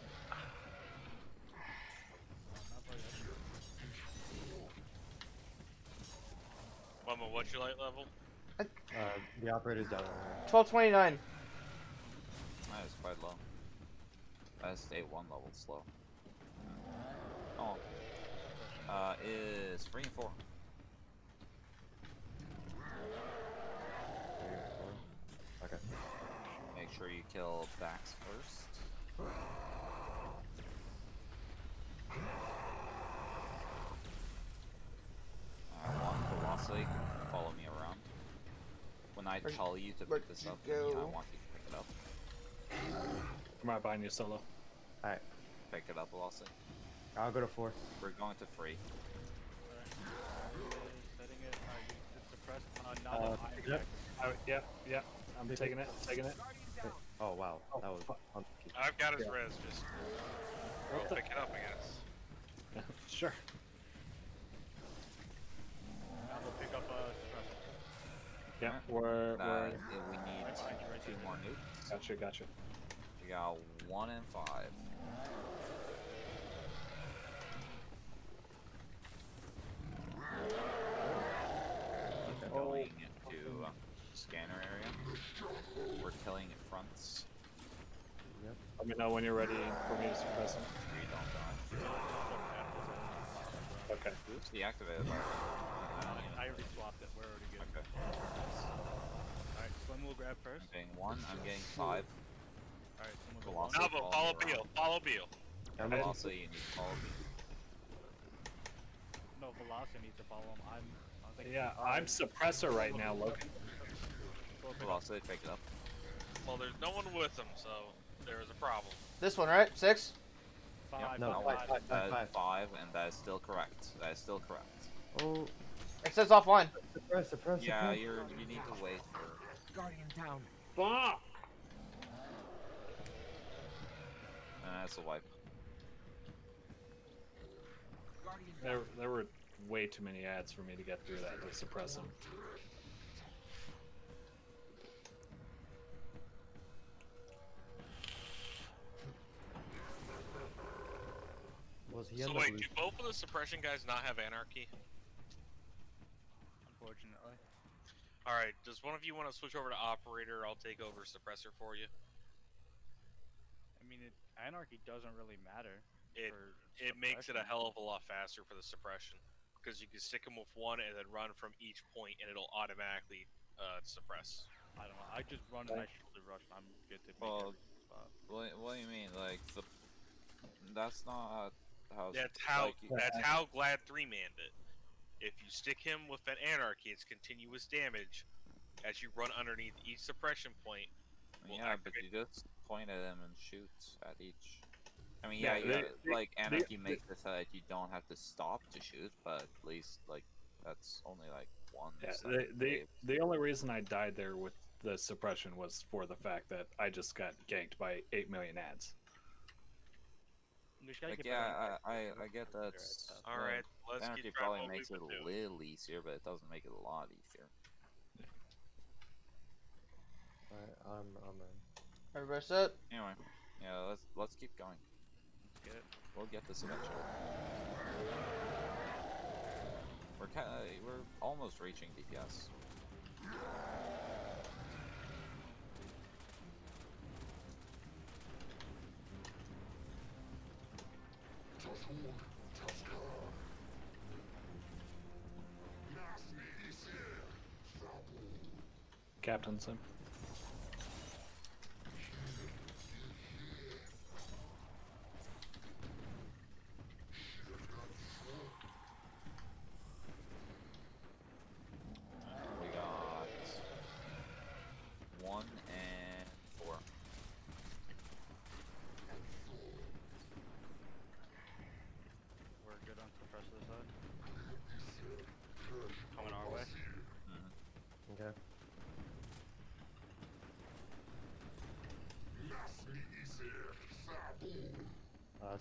Mama, what's your light level? The operator's down there. 1229. That is quite low. That's a 1 level slow. Oh. Is 3 and 4. Okay. Make sure you kill Bax first. One velocity. Follow me around. When I tell you to pick this up, I want you to pick it up. I'm right behind you, Solo. Alright. Pick it up, velocity. I'll go to 4. We're going to 3. Setting it. Suppress. Now Pick it up. Yeah. I'm taking it. Oh wow, that was unlucky. I've got his res. Just go pick it up, I guess. Sure. Now we'll pick up suppressor. Yeah, we're we need 2 more nukes. Gotcha. We got 1 and 5. Going into scanner area. We're killing fronts. Yep. Let me know when you're ready for me to suppress them. We don't know. Okay. Oops, deactivated. I already swapped it. We're already good. Okay. Alright, Slim will grab first. I'm getting 1. I'm getting 5. Alright, Slim will Velocity. Navo, follow Beal. Follow Beal. Velocity, you need to follow me. No, Velocity needs to follow him. I'm suppressor right now, Logan. Velocity, pick it up. Well, there's no one with him, so there is a problem. This one, right? 6? Yep, No, that is 5. 5, and that is still correct. Oh. It says offline. Suppress. Yeah, you need to wait for. Guardian down. Fuck! That's a wipe. There were way too many ads for me to get through that to suppress them. Was he So on the wait, blue? do both of the suppression guys not have anarchy? Unfortunately. Alright, does one of you want to switch over to operator? I'll take over suppressor for you. I mean, anarchy doesn't really matter. It makes it a hell of a lot faster for the suppression. Because you can stick them with one and then run from each point and it'll automatically suppress. I don't know. I just run and I shoulder rush and I'm good to make Well, every spot. what do you mean? Like, that's not how. That's how Glad 3 manned it. If you stick him with an anarchy, it's continuous damage. As you run underneath each suppression point. Yeah, but you just point at him and shoot at each. I mean, Yeah, like anarchy makes it so that you don't have to stop to shoot, but at least like that's only like one. Yeah, the only reason I died there with the suppression was for the fact that I just got ganked by 8 million ads. Like, yeah, I get that. Alright, let's anarchy keep probably trying what makes we've it been a doing. little easier, but it doesn't make it a lot easier. Alright, I'm ready. Everybody set? Anyway, yeah, let's keep going. Let's get it. We'll get this eventually. We're almost reaching DPS. Captain Sim. We got 1 and 4. We're good on suppressor side. Coming our way. Okay.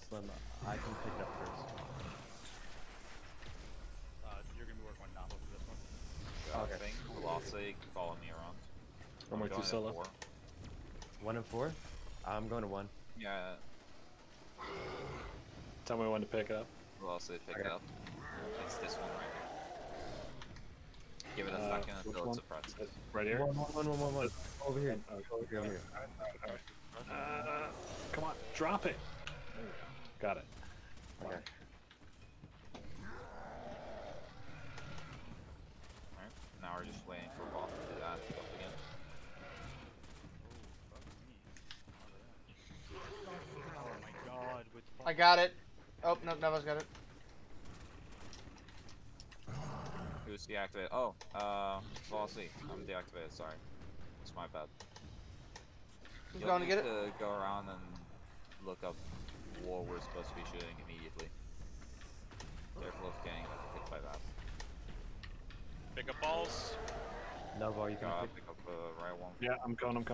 Slim, I can pick it up first. You're gonna be working on Napa for this one. I think Velocity can follow me around. I'm with you, going at Solo. 4. 1 and 4? I'm going to 1. Yeah, Tell me when to pick up. Velocity pick it up. It's this one right here. Give it a second Which until one? it's suppressed. Right here? One. Over here. Over here. Come on, drop it. Got it. Okay. Alright, now we're just waiting for Boss to do that stuff again. Oh my god, with I got it. Oh, no, Neva's got it. Who's deactivated? Oh, Velocity. I'm deactivated, sorry. It's my bad. Who's You'll going to need get it? to go around and look up what we're supposed to be shooting immediately. Careful of getting hit by that. Pick up balls. No ball, you can Pick up the right one. Yeah, I'm coming.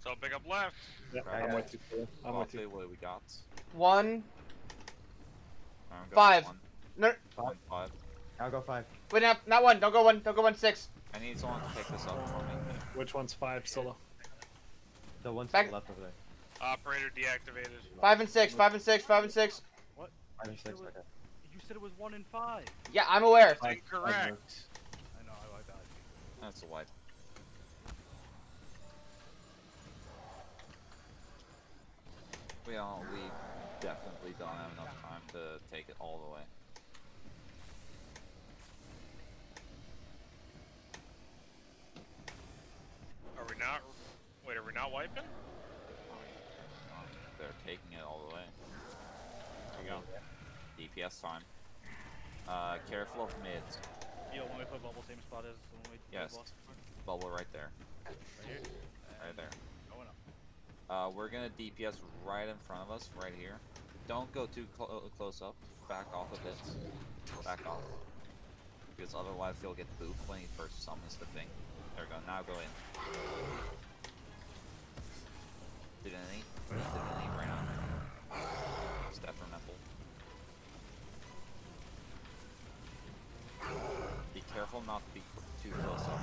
So pick up left. Yeah, Right. I'm with you. I'm with you. What do we got? 1, I'm going 5. 1. No, 5. I'll go 5. wait, not 1. Don't go 1. Don't go 1, 6. I need someone to pick this up for me. Which one's 5, Solo? The one's to Back- the left over there. Operator deactivated. 5 and 6. 5 and 6. 5 and 6. What? 5 and 6, okay. You said it was 1 and 5. Yeah, I'm aware. That's incorrect. I know, I like that. That's a wipe. We definitely don't have enough time to take it all the way. Are we not? Wait, are we not wiping? They're taking it all the way. There you go. DPS time. Careful of mids. Yo, when we put bubble same spot as when we Yes. did boss before? Bubble right there. Right here? Right there. Going up. We're gonna DPS right in front of us, right here. Don't go too close up. Back off a bit. Back off. Because otherwise he'll get booped when he first summons the thing. There we go. Now go in. Divinity. Divinity right now. Step from Apple. Be careful not to be too close up.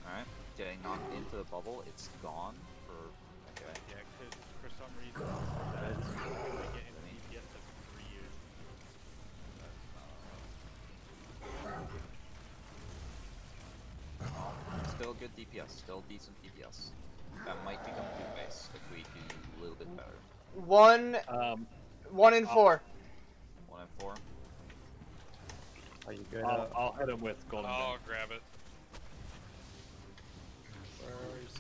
Alright. Getting knocked into the bubble. It's gone for. Okay. Yeah, because for some reason, that's when they get into DPS took 3 years. Still good DPS. Still decent DPS. That might become Two-Face if we do a little bit better. 1 in 4. 1 and 4. Are you good? I'll hit him with golden. I'll grab it. Where is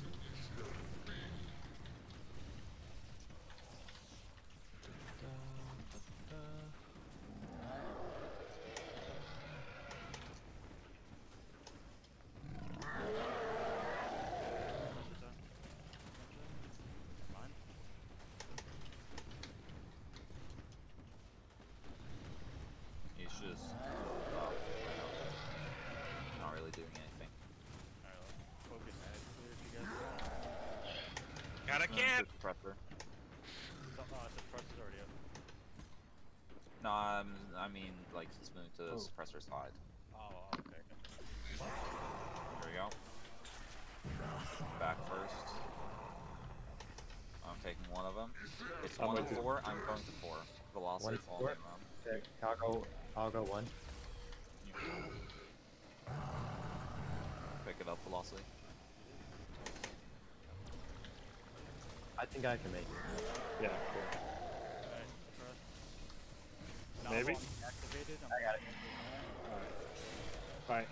He's just not really doing anything. Focus edge clear if you guys Got a camp! Suppressor. it's already up. No, I mean like he's moving to the suppressor side. Oh, okay. There we go. Back first. I'm taking one of them. It's I'm 1 and with you. 4. I'm going to 4. Velocity falling around. Okay, I'll go 1. Pick it up, velocity. I think I can make it. Yeah, cool. Maybe. Activated. I got it. Alright.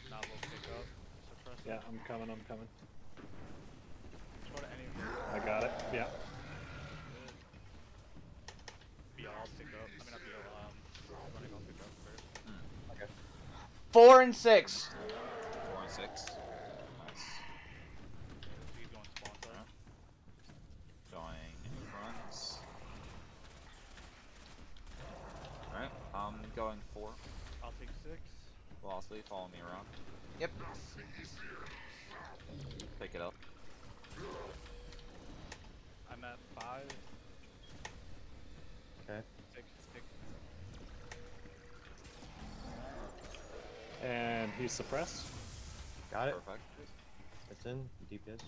Novel pick up. Suppress. Yeah, I'm coming. Go to any of I got it. Yeah. BL pick up. I mean, not BL, running off pick up first. Okay. 4 and 6. 4 and 6. Nice. He's going spawn side. Going in front. Alright, I'm going 4. I'll take 6. Velocity, follow me around. Yep. Pick it up. I'm at 5. Okay. 6. And he's suppressed. Got it. Perfect. It's in DPS.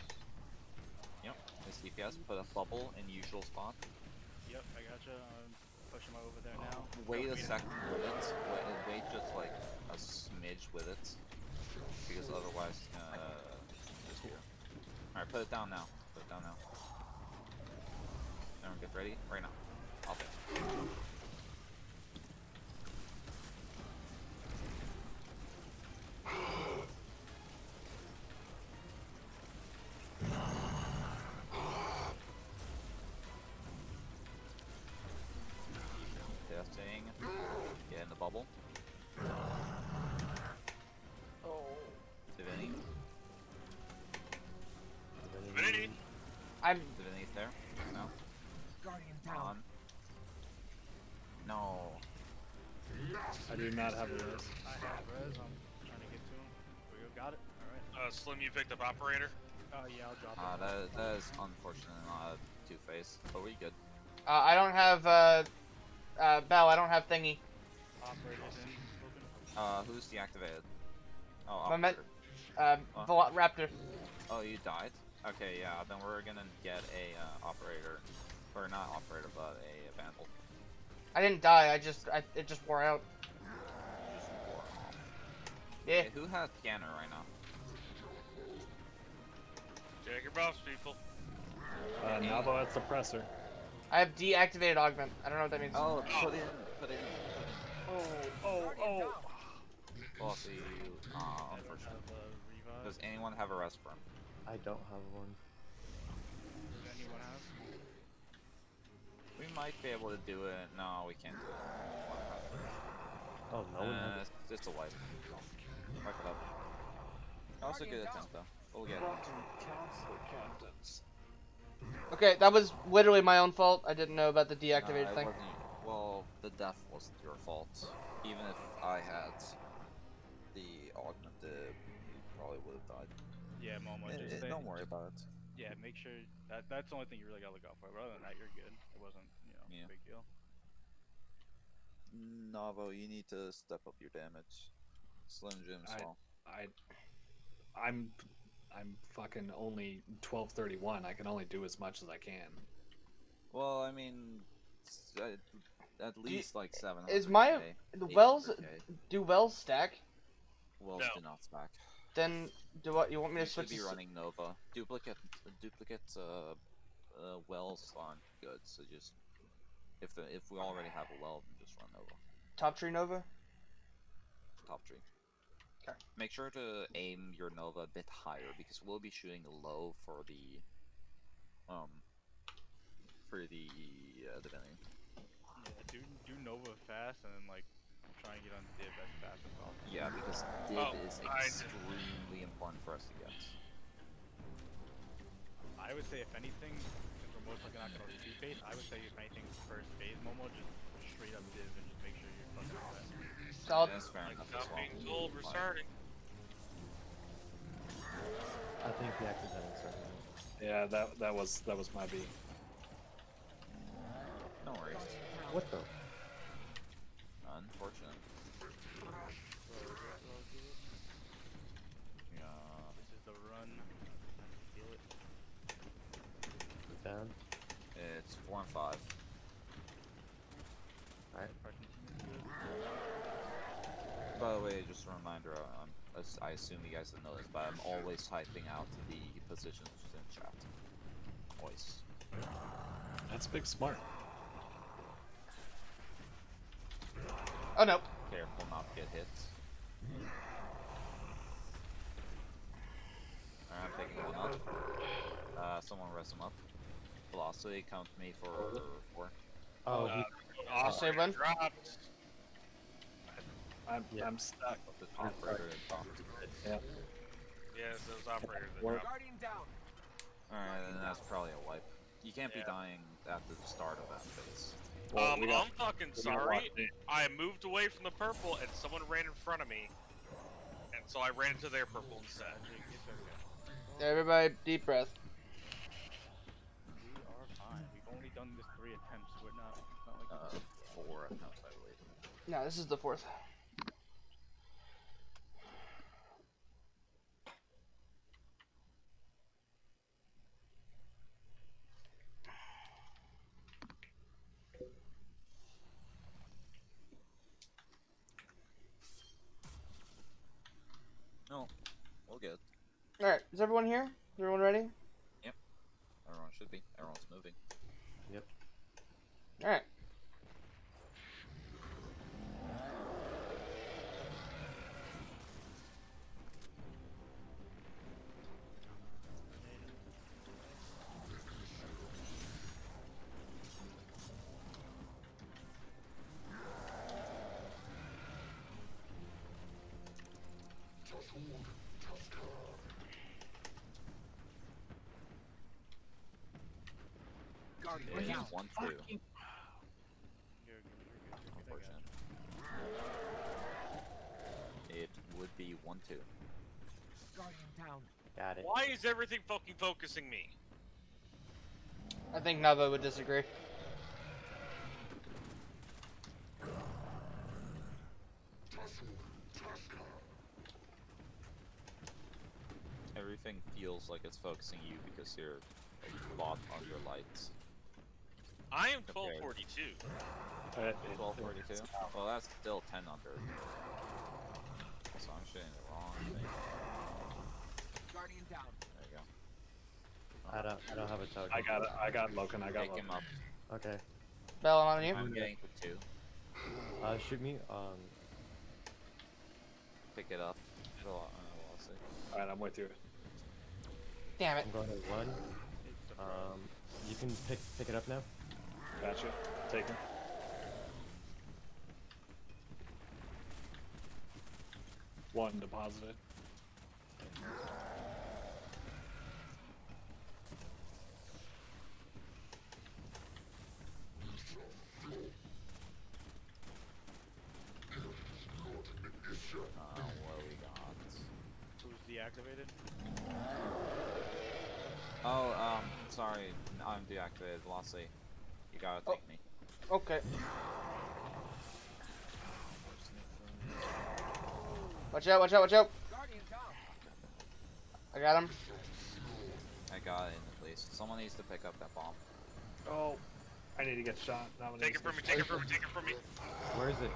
Yep. This DPS, put a bubble in usual spot. Yep, I gotcha. I'm pushing my over there now. Wait Don't a beat it. second with it. Wait just like a smidge with it. Because otherwise it's gonna disappear. Alright, put it down now. Put it down now. Everyone get ready? Right now. I'll bet. Testing. Get in the bubble. Divinity. Divinity! I'm. Divinity's there. No. Guardian On. No. I do not have a res. I have res. I'm trying to get to him. We got it. Alright. Slim, you picked up operator? Yeah, I'll drop it. That is unfortunately not a Two-Face, but we good. I don't have Bell. I don't have thingy. Operators in. Open. Who's deactivated? Oh, My operator. Raptor. Oh, you died? Okay, yeah, then we're gonna get a operator. Or not operator, but a vandal. I didn't die. It just wore out. Just wore off. Yeah. Okay, who has scanner right now? Check your buffs, people. Navo at suppressor. I have deactivated augment. I don't know what that means. Oh, put in. Oh. Velocity, unfortunately. Does anyone have a rest firm? I don't have one. Does anyone have? We might be able to do it. No, we can't do it. Oh, no one has It's just a wipe. Wipe it up. That was a good attempt, though. We'll get it. Okay, that was literally my own fault. I didn't know about the deactivated it thing. wasn't- Well, the death wasn't your fault. Even if I had the augmented, you probably would have died. Yeah, Momo, just Don't worry about it. Yeah, make sure that's the only thing you really gotta look out for. But other than that, you're good. It wasn't, Yeah. a big deal. Navo, you need to step up your damage. Slim Jim saw. I'm fucking only 1231. I can only do as much as I can. Well, I mean, at least like 700. Is my the wells? Do wells stack? Wells do not stack. Then do what you want me to You switch? should be running Nova. Duplicate wells aren't good. So just if we already have a well, then just run Nova. Top tree Nova. Top tree. Okay. Make sure to aim your Nova a bit higher because we'll be shooting low for the divinity. Yeah, do Nova fast and then like try and get on Div as fast as possible. Yeah, because Div is extremely important for us to get. I would say if anything, since we're most likely not gonna repeat phase, I would say if anything first phase Momo, just straight up Div and just make sure you're fucking fast. Solid. That's fair enough. Stop being told we're starting. I think the accidental started. Yeah, that was my B. No worries. What the? Unfortunate. Yeah. This is the run. I can feel it. Down. It's 4 and 5. Alright. By the way, just a reminder, I assume you guys didn't know this, but I'm always typing out the positions in chat. Always. That's big smart. Oh no. Careful not to get hit. Alright, I'm picking one up. Someone rest him up. Velocity, count me for 4. Oh, say when? I'm stuck. The operator dropped. Yeah. Yes, those operators that Work. dropped. Guardian down. Alright, then that's probably a wipe. You can't be dying at the start of that phase. Well, we got- I'm fucking we got sorry. locked in. I moved away from the purple and someone ran in front of me. And so I ran into their purple instead. Everybody, deep breath. We are fine. We've only done this 3 attempts. We're not like 4 attempts, I believe. No, this is the 4th. No, we'll get it. Alright, is everyone here? Is everyone ready? Yep. Everyone should be. Everyone's moving. Yep. Alright. It is 1-2. Unfortunate. It would be 1-2. Guardian down. Got it. Why is everything fucking focusing me? I think Nava would disagree. Everything feels like it's focusing you because you're a lot under lights. I am 1242. 1242? Well, that's still 10 under. So I'm shooting the wrong thing. Guardian down. There you go. I don't have a token. I got Loken. I got Pick him Loken. up. Okay. Bell, I'm on you. I'm getting to 2. Shoot me. Pick it up. Velocity. Alright, I'm with you. Damn it. I'm going to 1. You can pick it up now. Gotcha. Take him. One deposited. deactivated? Oh, sorry, I'm deactivated. Velocity. You gotta take me. Okay. Watch out, watch out, watch out! I got him. I got it in at least. Someone needs to pick up that bomb. Oh, I need to get shot. That one Take it from me, take it from me, take it from me. Where is it?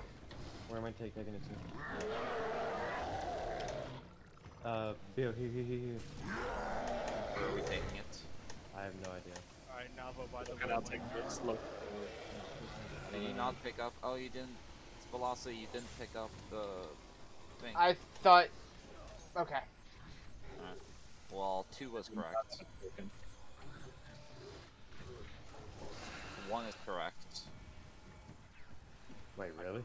Where am I taking it to? Bill, here. Where are we taking it? I have no idea. Alright, Navo, by the And way. I'll take this. Look. Did you not pick up? Oh, you didn't. It's Velocity, you didn't pick up the thing. I thought. Okay. Alright. Well, 2 was correct. 1 is correct. Wait, really?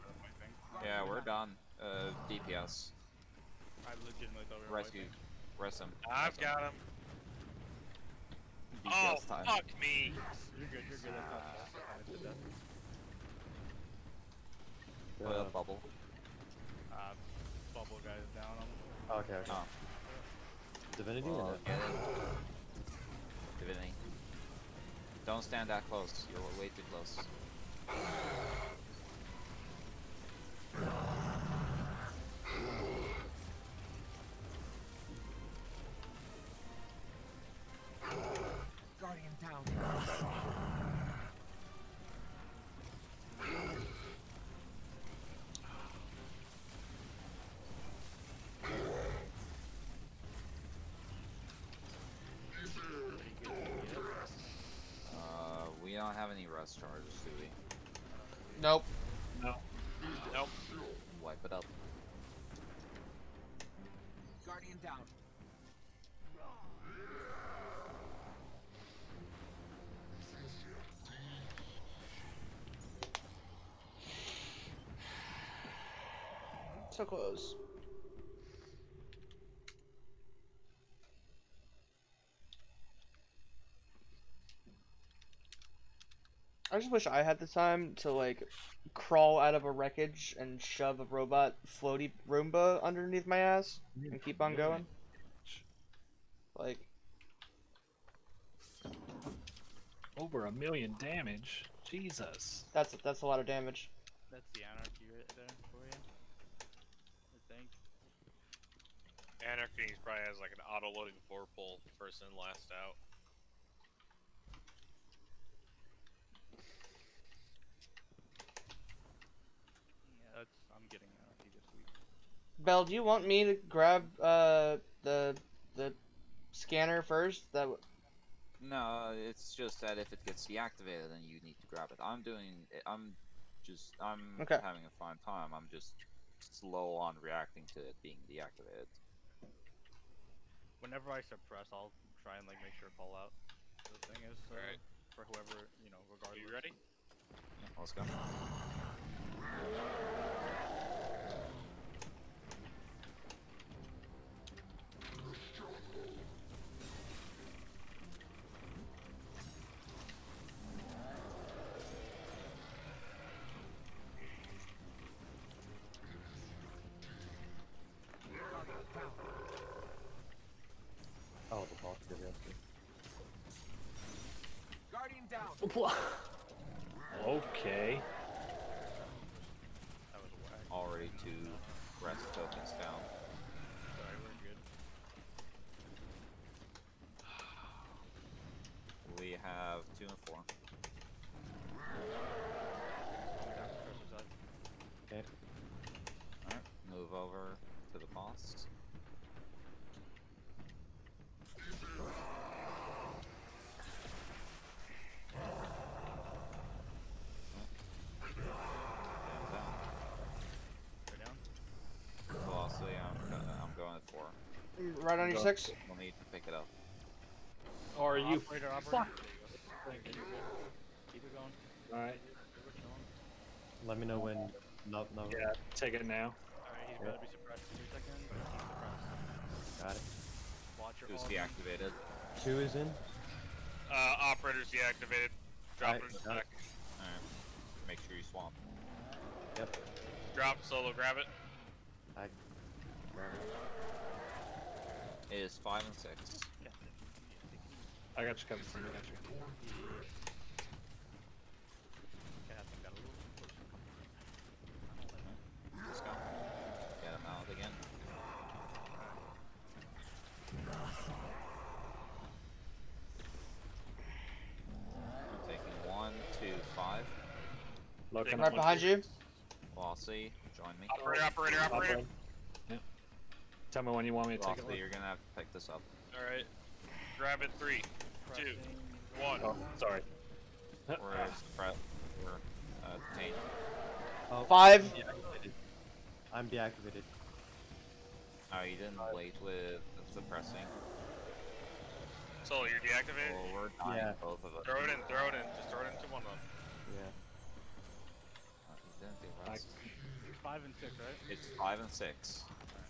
Yeah, we're done. DPS. I legitimately thought we were Rescue. Rest him. I've got him. Oh, DPS time. fuck me. You're good, you're good. That's not bad. Put a bubble. Bubble guys down him. Okay. Oh. Divinity Well, or get it. Divinity. Don't stand that close. You're way too close. Guardian down. We don't have any rest charges, do we? Nope. No. Nope. Wipe it up. Guardian down. So close. I just wish I had the time to like crawl out of a wreckage and shove a robot floaty Roomba underneath my ass and keep on going. Like Over 1 million damage. Jesus. that's a lot of damage. That's the anarchy right there for you. I think. Anarchy probably has like an auto-loading 4-pull, first in, last out. Yeah, I'm getting anarchy this week. Belle, do you want me to grab the scanner first? No, it's just that if it gets deactivated, then you need to grab it. I'm Okay. having a fine time. I'm just slow on reacting to it being deactivated. Whenever I suppress, I'll try and like make sure call out. The thing is, Alright. for whoever, you know, regardless. You ready? Yeah, let's go. Oh, the boss did that. Guardian down. Okay. That was whack. Already 2 rest tokens down. Sorry, we're good. We have 2 and 4. Okay. Alright, move over to the boss. They're down. Velocity, I'm going at 4. Right on your 6? We'll need to pick it up. Or are you? Operator. Fuck. There you go. Keep it going. Alright. We're chilling. Let me know when. No. Yeah, take it now. Alright, he's gotta be suppressed in 3 seconds. He's suppressed. Got it. Watch your Who's ult. deactivated? 2 is in. Operator's deactivated. Drop Alright, it got back. Alright. Make sure you swamp. Yep. Drop, solo, grab it. I grab it. is 5 and 6. I got you covered. I got you. Captain got a little too close. Let's go. Get him out again. I'm taking 1, 2, 5. Look, I'm right behind you. Bossy, join me. Operator. Yeah. Tell me when you want me to take Bossy, it. you're gonna have to pick this up. Alright. Grab it. 3, 2, 1. Oh, sorry. We're suppressed. We're detained. Oh, 5. deactivated. I'm deactivated. Oh, you didn't wait with suppressing. So you're deactivated? Well, we're dying, Yeah. both of us. Throw it in. Just throw it into one of them. Yeah. You didn't do rest. 5 and 6, right? It's 5 and 6.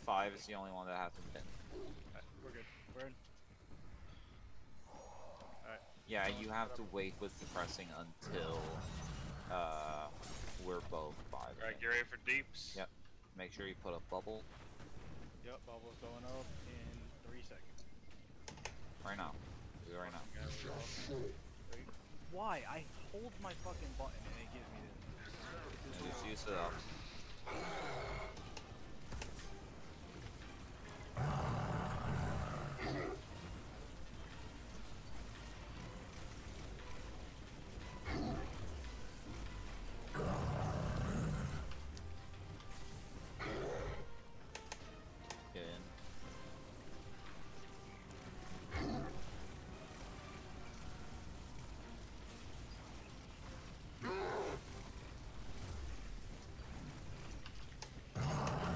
5 is the only one that hasn't been. Alright, we're good. We're in. Alright. Yeah, you have to wait with suppressing until we're both 5. Alright, get ready for deeps. Yep. Make sure you put a bubble Yep, bubble's going up in 3 seconds. right now. Do it right now. Why? I hold my fucking button and it gives me this. And just use it up. Get in.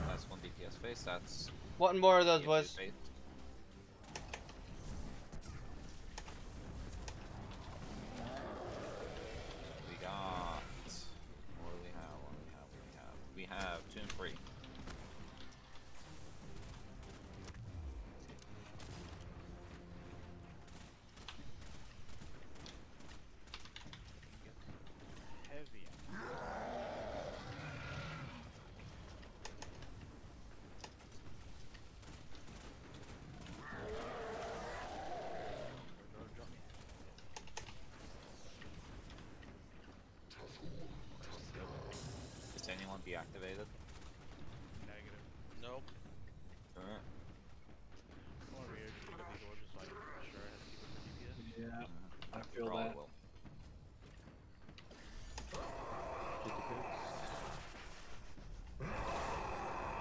That's 1 DPS face. That's What more of those, DPS boys? face. We got. What do we have? We have 2 and 3. Heavy. Is anyone deactivated? Negative. Nope. Alright. I'm over here to pick up these orders so I can make sure I have secret DPS. Yeah, I feel Probably that. will.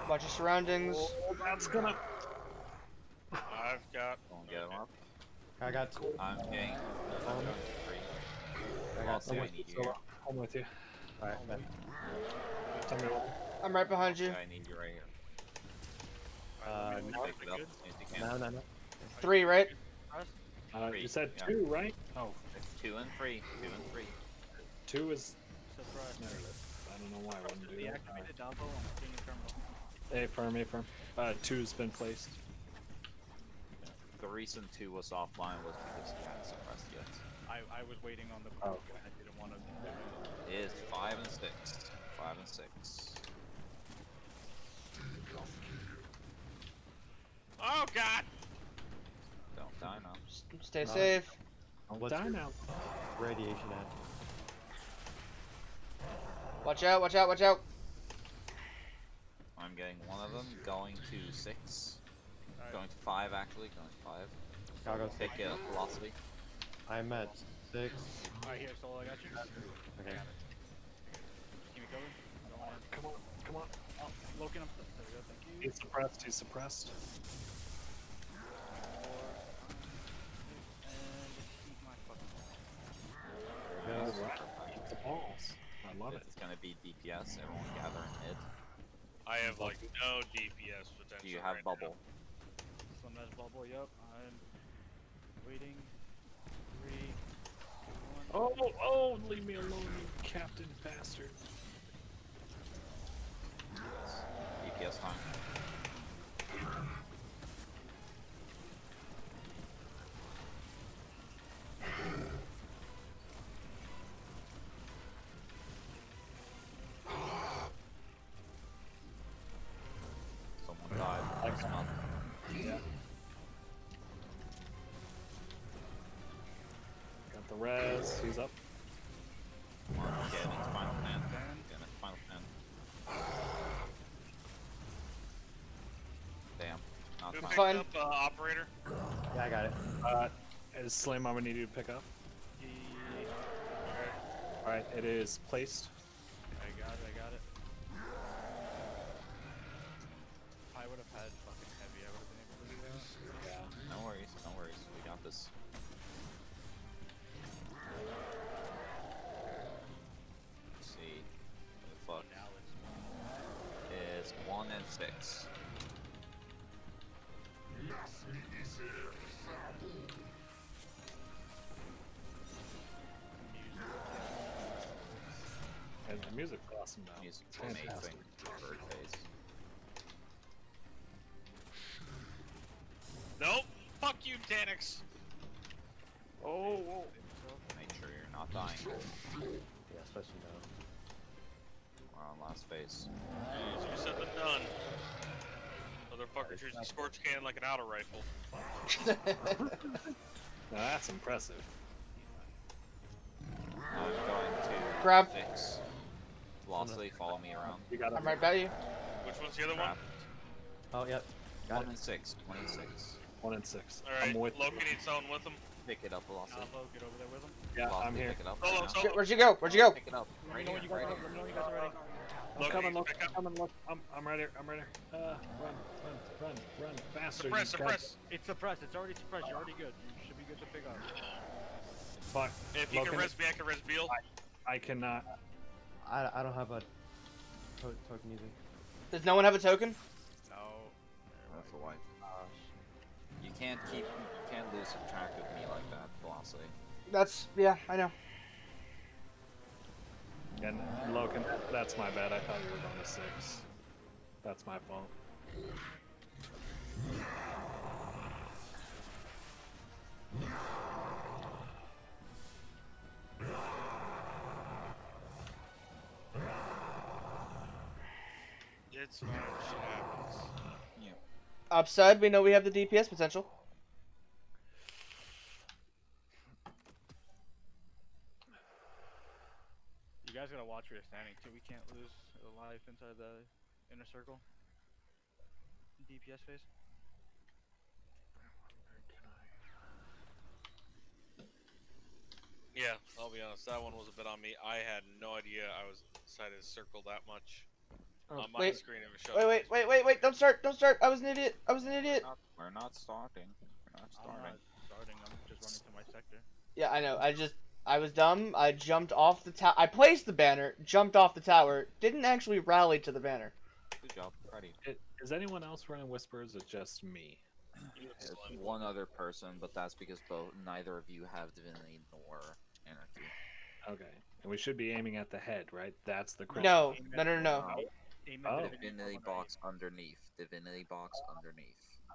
Watch your surroundings. Oh, that's gonna. I've got. Don't get him up. I got 2. I'm getting Um, 3. I got Also, I 2. need you here. I'm with you. Alright, man. Tell me when. I'm right behind you. I need you right here. No. Pick it up as soon as you can. No. 3, right? Three, You said yeah. 2, right? Oh, It's 2 and 3. 2 and 3. 2 is. Surprise. I don't know why I wouldn't do that. Deactivated Dabo on the senior terminal. A firm. 2's been placed. The reason 2 was offline was because he hadn't suppressed yet. I was waiting on the Oh, call. I didn't want to do it. It is 5 and 6. 5 and 6. Oh god! Don't die now. Stay safe. What's Die your now. radiation at? Watch out, watch out, watch out. I'm getting one of them going to 6. Alright. Going to 5 actually. Going to 5. Chicago Take it velocity. I'm at 6. Alright, here, Solo, I got you. Okay. Keep me covered. I don't want to. Come on. Oh, Loken, there we go, thank you. He's suppressed. And keep my fucking. There it goes. Alright. Eat the balls. I love it. It's gonna be DPS. Everyone gather in mid. I have like no DPS potential. Do you have right bubble? Some mesh bubble, yep. I'm waiting. 3, 2, 1. Oh, leave me alone, you captain bastard. DPS time. Someone died last month. Yeah. res. He's up. Come on, get into final plan. Get into final plan. Damn. Not Who final. picked Fine. up operator? Yeah, I got it. Is Slim, I'm gonna need you to pick up. Alright, it is placed. I got it. I would have had fucking heavy. I would have been able to do that. Yeah. No worries, no worries. We got this. Let's see. What the fuck? Is 1 and 6. And the music's awesome now. Music's It's fantastic. amazing. Bird face. Nope. Fuck you, Danix. Oh, whoa. Make sure you're not dying. Yeah, especially now. We're on last phase. Easier said than done. Motherfucker treats a scorch cannon like an auto rifle. Now that's impressive. I'm going to Grab. fix. Velocity, follow me around. You got I'm right by you. Which one's the other one? Grab. Oh, yep. Got 1 it. and 6. 1 and 6. 1 and 6. Alright, I'm with Loki needs someone with him. Pick it up, Velocity. Alpha, get over there with him. Yeah, Velocity, I'm here. Pick it up. Solo, right now. solo. Where'd you go? Where'd you go? Pick it up. Let me Right know here, when you guys right are. here. Let me know when you guys are ready. I'm Loki, coming, look, pick I'm up. coming, look. I'm right here, I'm right here. Run, faster. Suppress, you guys. suppress. It's suppressed. It's already suppressed. You're already good. You should be good to pick up. Fuck. If you Logan, can res me, I can res Beal. I cannot. I don't have a token either. Does no one have a token? No. That's a wipe. You can't lose track of me like that, Velocity. That's, yeah, I know. And Logan, that's my bad. I thought you were going to 6. That's my fault. It's fine. Shit happens. Yeah. Upside, we know we have the DPS potential. You guys gotta watch where you're standing too. We can't lose a life inside the inner circle. DPS phase. Yeah, I'll be honest. That one was a bit on me. I had no idea I was inside his circle that much. On my Wait. screen, it was showing. Wait, don't start, I was an idiot, We're not starting. We're not I'm starting. not starting. I'm just running to my sector. Yeah, I know, I was dumb, I jumped off the tower, I placed the banner, jumped off the tower, didn't actually rally to the banner. Good job, Freddy. Is anyone else running whispers or just me? It's one other person, but that's because neither of you have Divinity nor Anarchy. Okay. And we should be aiming at the head, right? That's the critical. No, no. Oh. Divinity box underneath. Divinity box underneath.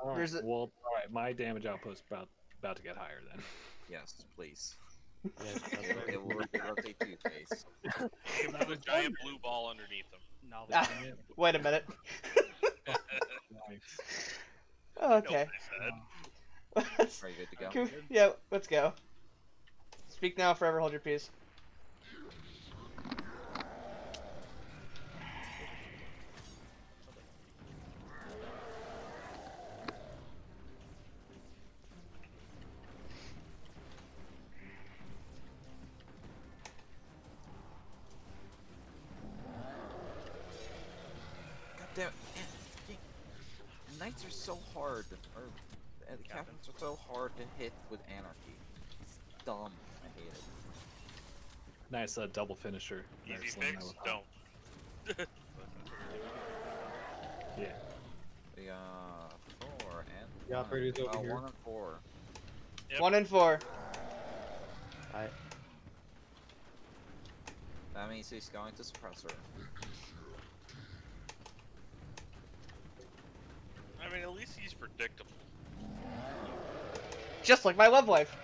Alright, There's a- well, alright, my damage outpost's about to get higher then. Yes, please. Yes, It will rotate to your face. Have a giant blue ball underneath him. No. Ah, wait a minute. Nice. Okay. Are you good to go? Cool. Yeah, let's go. Speak now, forever hold your peace. God damn it. Knights are so hard. Or the captains are so hard to hit with Anarchy. It's dumb. I hate it. Nice double finisher. there, Easy Slim. fix? Don't. Yeah. We got 4 and The operator's over here. 1 and 4. Yep. 1 and 4. Alright. That means he's going to suppressor. I mean, at least he's predictable. Just like my love life,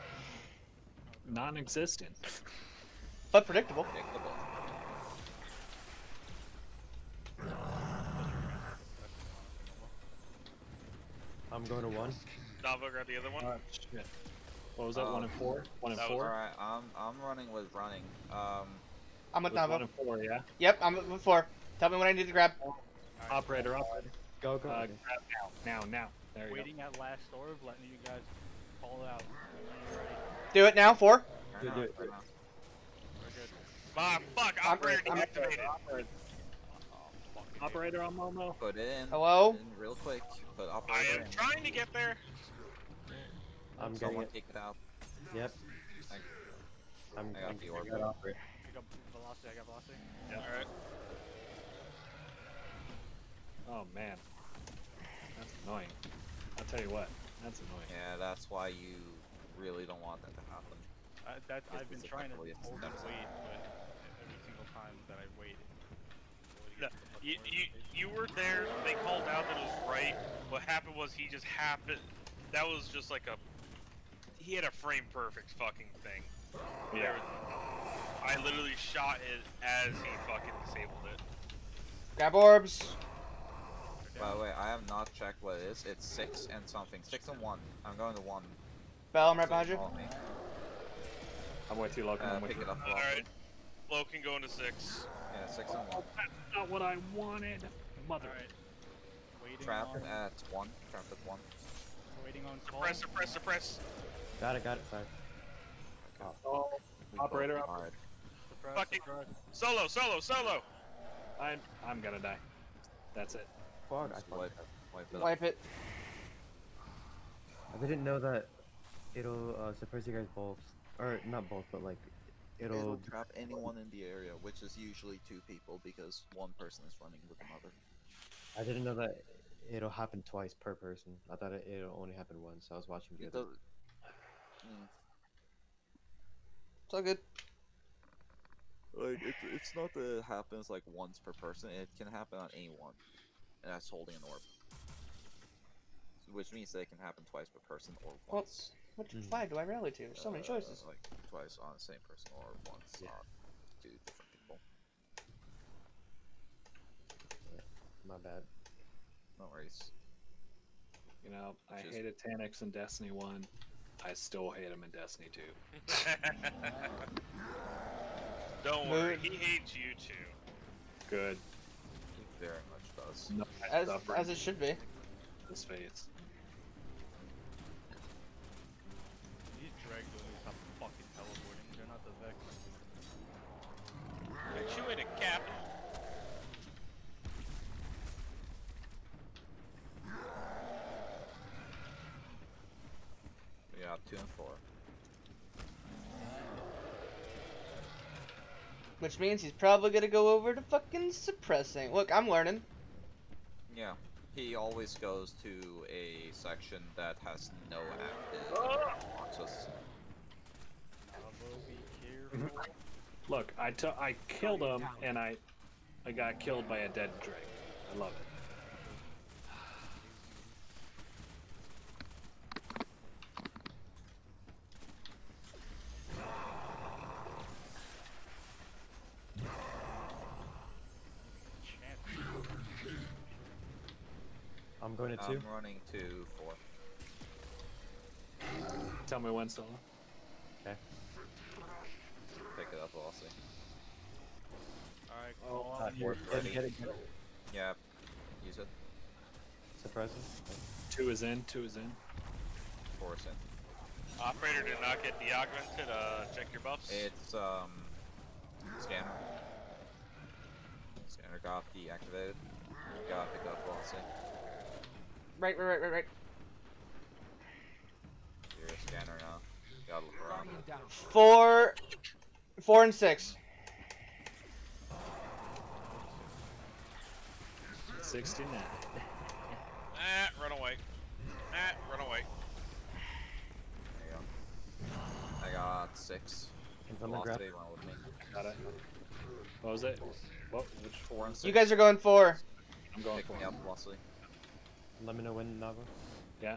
Non-existent. but predictable. Predictable. I'm going to 1. Nava got the other one. Shit. What was that? 1 and 4. 1 and That was- 4. Alright, I'm running with running. I'm with With 1 Navo. and 4, yeah. Yep, I'm with 4. Tell me what I need to grab. Operator. Go. Grab now. There you Waiting at last orb, letting you guys call it out. When you're ready. Do it now. 4. Do it. We're good. Ah, fuck! Operator deactivated. go. Operator on Momo. Put it in. Hello? Put it in real quick. Put I operator am in. trying to get there. I'm getting Someone it. take it out. Yep. I got the orb. got operator. I got velocity. Yeah. Alright. Oh man, that's annoying. I'll tell you what, that's annoying. Yeah, that's why you really don't want that to happen. I've been It's trying to effectively hold and it's wait, but every single time that I waited. No, you were there. They called out that it was right. What happened was he just happened. That was just like a. He had a frame perfect fucking thing. Yeah. I literally shot it as he fucking disabled it. Grab orbs. By the way, I have not checked what it is. It's 6 and something. 6 and 1. I'm going to 1. Bell, I'm right behind you. Follow me. I'm with you, Logan. I'm with Pick you. it up. Alright. Flo can go into 6. Yeah, 6 and 1. That's not what I wanted. Mother. Alright. Waiting Trap on. at 1. Trap at 1. Waiting on call. Suppress. Got it. Sorry. Oh, We operator both up. died. Fucking solo. I'm gonna die. That's it. Fog. I Just fucked wipe up. it up. Wipe it. I didn't know that it'll suppress you guys both, or not both, but like It'll trap anyone in the area, which is usually 2 people because one person is running with another. I didn't know that it'll happen twice per person. I thought it'll only happen once. So I was watching the It other. does. It's all good. Like it's not that it happens like once per person. It can happen on anyone, and that's holding an orb. Which means that it can happen twice per person or Well, once. which flag do I rally to? There's so many choices. Like twice on the same person or once on 2 different people. My bad. No worries. You know, I Just- hated Tanix in Destiny 1. I still hate him in Destiny 2. Don't worry, he hates you too. Good. He very much does. No, As it should be. His face. These dregs will stop fucking teleporting. They're not the Vex. Get you in a cap. We got 2 and 4. Which means he's probably gonna go over to fucking suppressing. Look, I'm learning. Yeah. He always goes to a section that has no active boxes. Look, I killed him, and I got killed by a dead Drake. I love it. I'm going to 2. I'm running to 4. Tell me when, Solo. Okay. Pick it up, Velocity. Alright, Oh, call Uh, out. here, Ready. get it. Yeah. Use it. Suppressing. 2 is in. 2 is in. 4 is in. Operator did not get de-augmented. Check your buffs. It's scanner. Scanner got deactivated. Got pick up Velocity. Right. You're a scanner now. Gotta look around. 4 and 6. 69. Run away. Run away. There you go. I got 6. Can someone grab? Velocity, run with me. Got it. What was it? What? Which 4 and 6. You guys are going 4. I'm going Pick for me up, Velocity. Let me know when, Navo. Yeah.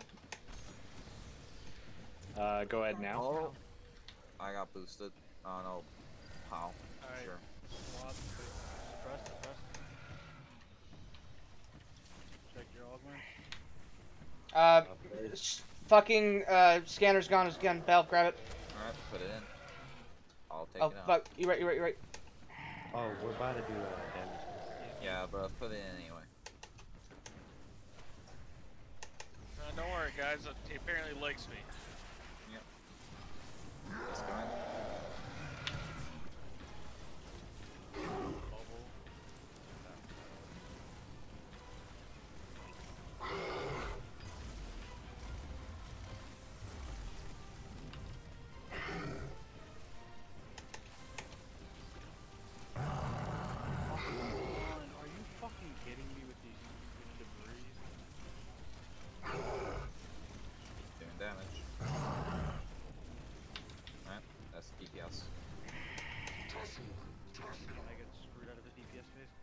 Go ahead now. Oh. I got boosted. I don't know how. Alright. Sure. Suppress. Check your augment. Fucking scanner's gone again. Bell, grab it. Alright, put it in. I'll take Oh it out. fuck! You're right. You're right. You're right. Oh, we're about to do damage. Yeah, but put it in anyway. Don't worry, guys. He apparently likes me. Yep. This guy. Are you fucking kidding me with these debris? Doing damage. Alright, that's DPS. I get screwed out of the DPS phase.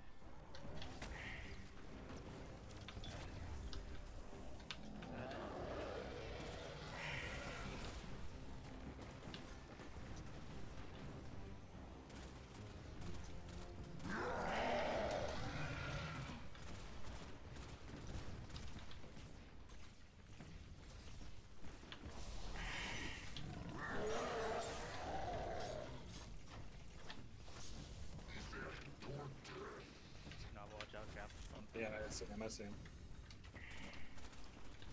Now watch out, Cap. Yeah, I see him. I see him.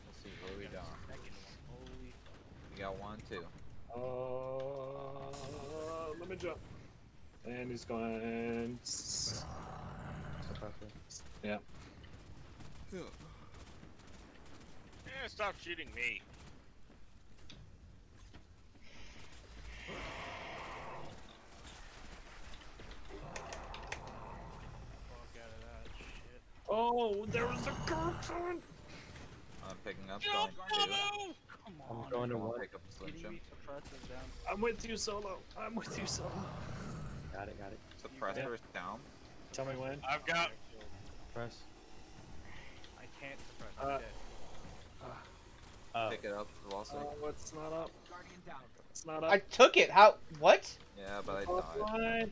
Let's see, what do we got? Second one. Holy fuck. We got 1, 2. Let me jump. And he's going. Yeah. Yeah, stop shooting me. Fuck out of that shit. Oh, there was a curtain. I'm picking up Jump, going 2. Bravo! Come I'm on. going to I'll one. pick up the Slim Kidding Jim. me? Suppressor's down. I'm with you, Solo. I'm with you, Solo. Got it. Suppressor is down. Tell me when. I've got. Press. I can't suppress. I'm dead. Pick it up, Velocity. Oh, it's not up. Guardian down. It's not I up. took it. How? What? Yeah, but I died. Offline.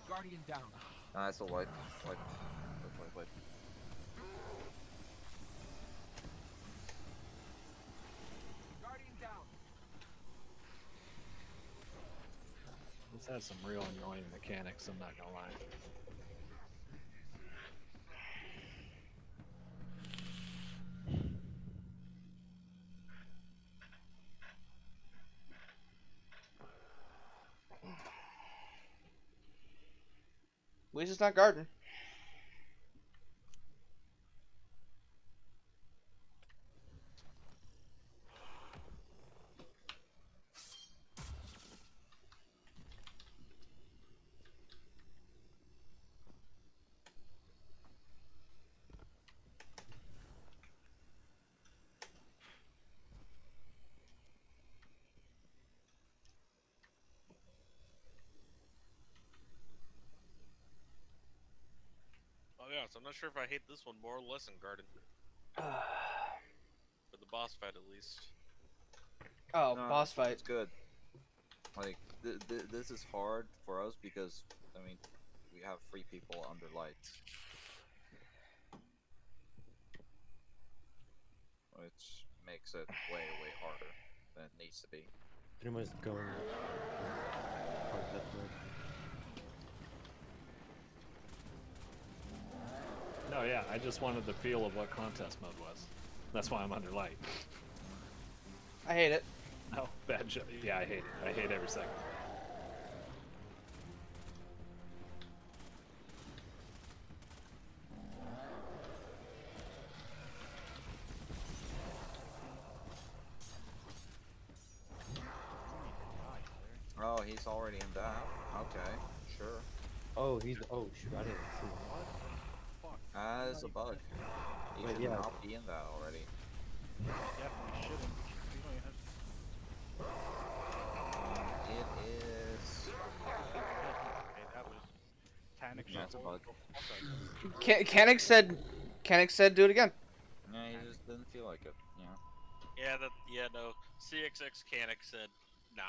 Guardian down. Nah, it's a wipe. Wipe. Guardian down. This has some real annoying mechanics, I'm not gonna lie. At least it's not garden. Oh yeah, so I'm not sure if I hate this one more or less than Garden. For the boss fight, at least. Oh, No, boss fight. It's good. Like, this is hard for us because, I mean, we have 3 people under lights. Which makes it way harder than it needs to be. Pretty much going. No, yeah, I just wanted the feel of what contest mode was. That's why I'm under light. I hate it. Oh, bad job. Yeah, I hate it. I hate every second. Oh, he's already in that. Okay, sure. Oh, he's. Oh, shoot, I didn't see him. As a bug. He Wait, should yeah. not be in that already. Definitely shouldn't. You don't even have It is. Okay, that was Tannic. That's a bug. Canik said do it again. Yeah, he just didn't feel like it. Yeah. Yeah, no. CXX Canic said, nah.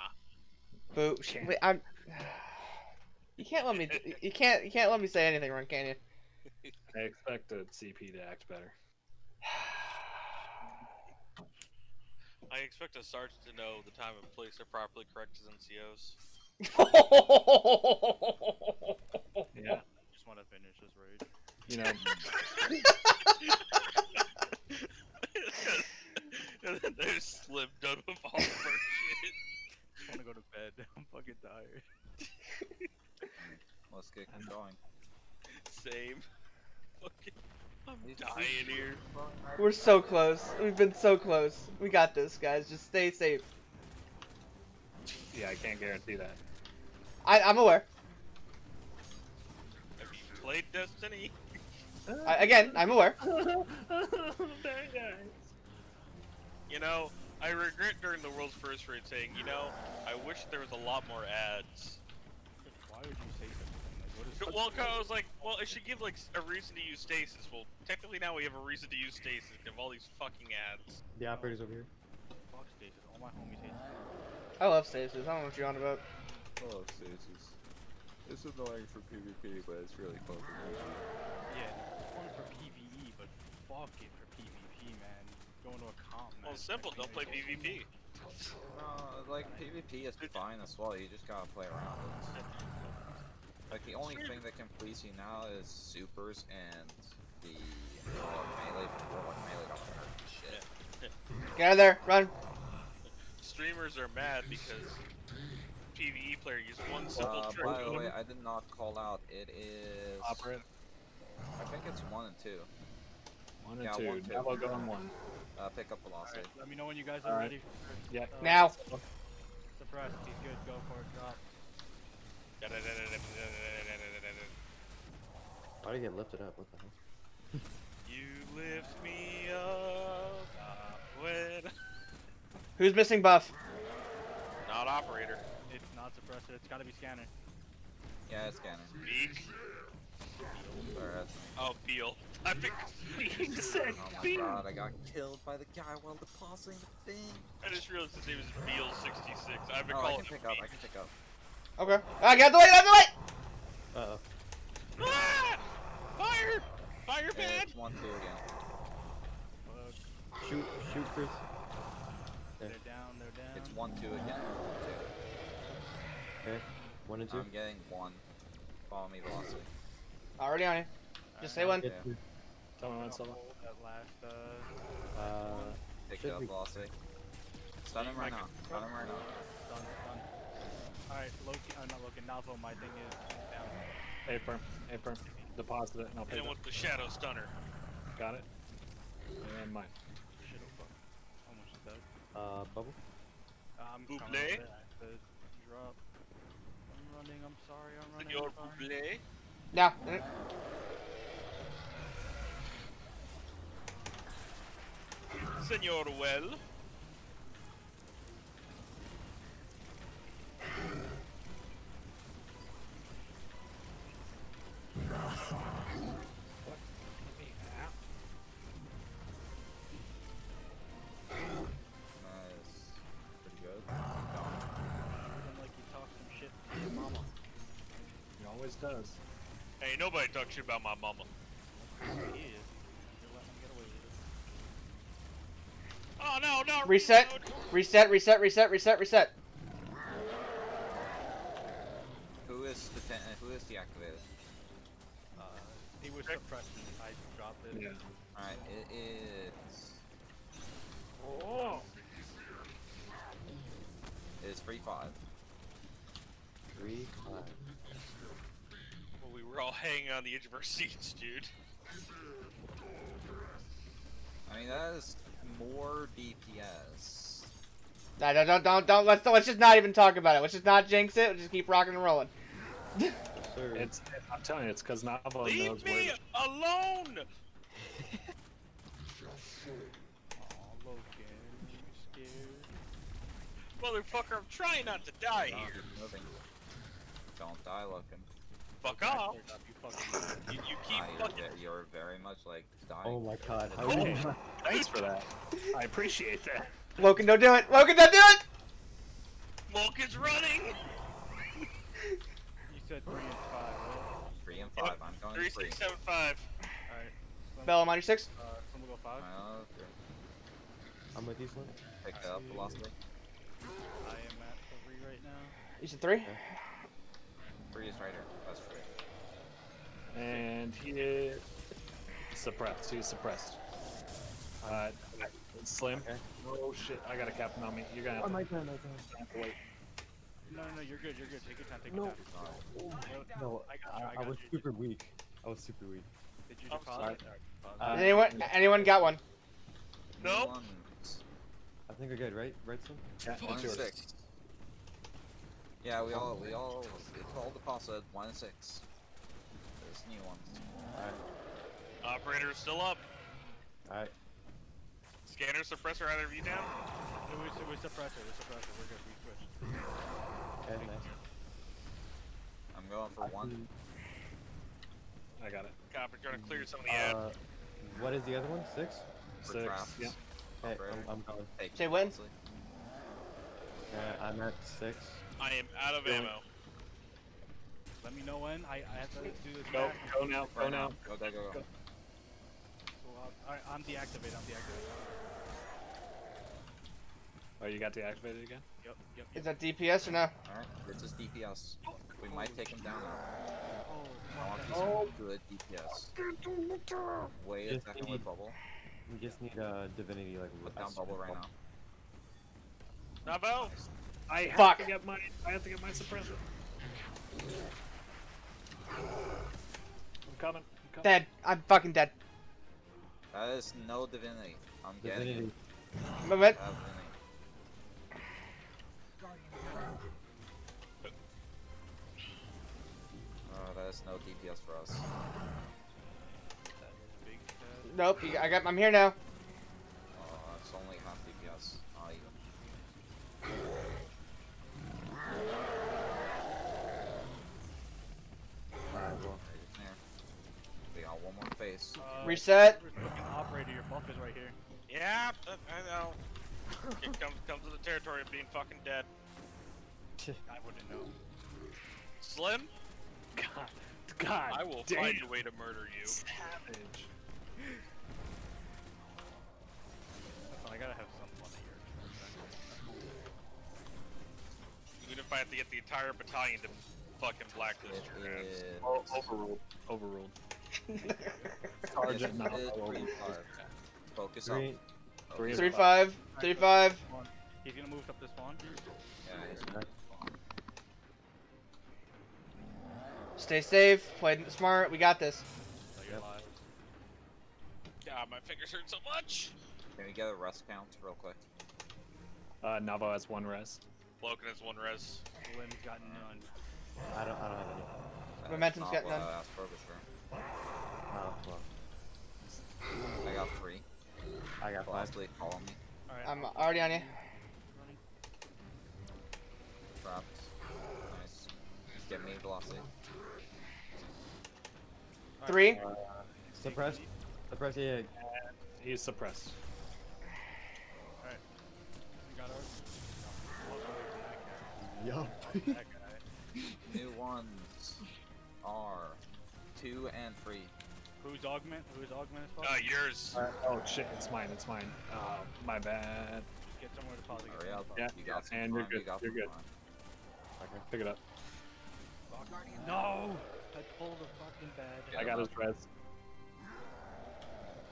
Boo. Wait, I'm. You can't let me. You can't let me say anything wrong, can you? I expected CP to act better. I expect a sergeant to know the time and place to properly correct his NCOs. Yeah. Just want to finish this raid. You know. And then there's Slim done with all of our shit. I want to go to bed. I'm fucking tired. Let's get going. Same. Fucking, I'm dying here. We're so close. We've been so close. We got this, guys. Just stay safe. Yeah, I can't guarantee that. I'm aware. Have you played Destiny? Again, I'm aware. You know, I regret during the world's first raid saying, you know, I wish there was a lot more ads. Why would you say such a thing? Like, what is? Well, 'cause I was like, well, it should give like a reason to use stasis. Well, technically now we have a reason to use stasis. We have all these fucking ads. The operator's over here. Fuck stasis. All my homies hate stasis. I love stasis. I don't know what you're on about. Oh, stasis. It's annoying for PvP, but it's really fun for PvP. Yeah, it's fun for PvE, but fuck it for PvP, man. Going to a comp. Well, simple. Don't play PvP. Like PvP is fine as well. You just gotta play around it. Like the only thing that can please you now is supers and the melee. Well, melee doesn't hurt shit. Get out of there. Run. Streamers are mad because PvE player used one simple trick. By the way, I did not call out. It is. Operator. I think it's 1 and 2. 1 and Yeah, 2. 1, 2. Now we'll go on 1. Pick up velocity. Let me know when you guys are Alright. ready. Yeah. Now. Suppressed. He's good. Go for it. Drop. Why did he get lifted up? What the hell? You lift me up when Who's missing buff? not operator. It's not suppressor. It's gotta be scanner. Yeah, it's scanning. Beak. Sorry, that's me. Oh, Beal. I think he said Oh my god, I got killed by the guy while depositing the thing. I just realized his name is Beal66. I've been Oh, I calling can him pick up, Beak. I can pick up. Okay. Ah, get out the way. Get out the way. Uh-oh. Ah! Fire! Fire bad! It's 1, 2 again. Shoot, Chris. They're down. They're down. It's 1, 2 again. 2. Okay. 1 and 2. I'm getting 1. Follow me, velocity. Already on you. Just say one. Yeah. Tell me when, Solo. That last. Pick Should up be- velocity. Stun him right now. Stun him right now. Done. Alright, Loki. Not Loki. Navo. My thing is down. A-firm. A-firm. Deposit it and I'll pay And that. with the Shadow Stunner. Got it. And mine. Shit, oh fuck. Almost dead. Bubble? I'm Buble? coming over there. I have to drop. I'm running. I'm sorry. I'm running. Senor I'm sorry. Buble. Now. Senor Well. Nice. Pretty good. Looking like you talk some shit to your mama. He always does. Hey, nobody talk shit about my mama. He is. You're letting him get away with it. Oh no, no! Reset. reload. Reset. Reset. Reset. Reset. Reset. Who is deactivated? He was suppressed. I dropped it. Yeah. Alright, it is. Oh. It is 3-5. 3, 5. Well, we were all hanging on the edge of our seats, dude. I mean, that is more DPS. No, don't. Let's just not even talk about it. Let's just not jinx it. Let's just keep rocking and rolling. Sir. I'm telling you, it's because Navo Leave knows me where. alone! Aw, Logan, you scared? Motherfucker, I'm trying not to die Don't here. keep moving. Don't die, looking. Fuck off. You fucking. You keep fucking. You're very much like dying. Oh my god. How Oh. did you... Thanks for that. I appreciate that. Logan, don't do it. Logan, don't do it. Logan's running! You said 3 and 5, right? 3 and 5. I'm going 3, 3. 6, 7, 5. Alright. Bell, I'm on your 6. Some will go 5. Okay. I'm with you, Slim. pick it up velocity. I am at 3 right now. You said 3? 3 is right here. That's 3. And he is suppressed. He's suppressed. Slim. Okay. Oh shit! I got a captain on me. You're gonna have to. my turn. Wait. No, you're good. You're good. Take your time. Take your time. No, I was super weak. I was super weak. Did you I'm deposit? sorry. Alright, Anyone got one? Nope. I think we're good, right? Right, Slim? Yeah, 1 it's and yours. 6. Yeah, we all deposited 1 and 6. There's new ones. Alright. Operator's still up. Alright. Scanner, suppressor, either of you down? It was suppressor. We're good. We switched. Okay, nice. I'm going for 1. I got it. Copper, trying to clear some of the ad. What is the other one? 6? For 6. traps. Yeah. Okay, Operator. I'm going. Hey, Say when? Leslie. I'm at 6. I am out of ammo. Let me know when. I have to do this. Go fast. now. Go Right now. now. Go. So, I'm deactivated. Oh, you got deactivated again? Yep. Is that DPS or no? Alright, this is DPS. We might take him down now. I want this good DPS. Wait a Just second need- with bubble. We just need divinity like. Put down bubble right now. Navo! I have Fuck. to get my suppressor. I'm coming. Dead. I'm fucking dead. That is no divinity. I'm getting it. Divinity. Movement. Divinity. That is no DPS for us. Nope. I'm here now. It's only half DPS. Not even. Alright, well. There. We got one more phase. Reset. Fucking operator, your buff is right here. Yeah, I know. It comes to the territory of being fucking dead. I wouldn't know. Slim? God. I will damn. find a way to murder you. Savage. I gotta have some fun here. Even if I have to get the entire battalion to fucking blacklist your ass. Overruled. Sergeant Navo. 3 and 5. Focus up. 3. 3-5. 3-5. He's gonna move up this one. Yeah, he's Stay safe. Play smart. We got this. So you're alive. God, my fingers hurt so much. Can we get a rest count real quick? Navo has 1 res. Logan has 1 res. Slim's got none. I don't have any. Momentum's not got what none. I asked for, but sure. Oh, well. I got 3. I got 5. Lastly, follow me. Alright. I'm already on you. Trapped. Nice. Get me velocity. 3. Suppressed. Suppressed, yeah. He's suppressed. Alright. We got ours. Yup. That guy. New ones are 2 and 3. Who's augment? Who's augment is for? Yours. Oh shit, it's mine. My bad. Get somewhere to pause again. Hurry up. Yeah, You got some and you're time, good. you got You're some good. time. Okay, pick it up. No! I pulled a fucking bad. I got his res.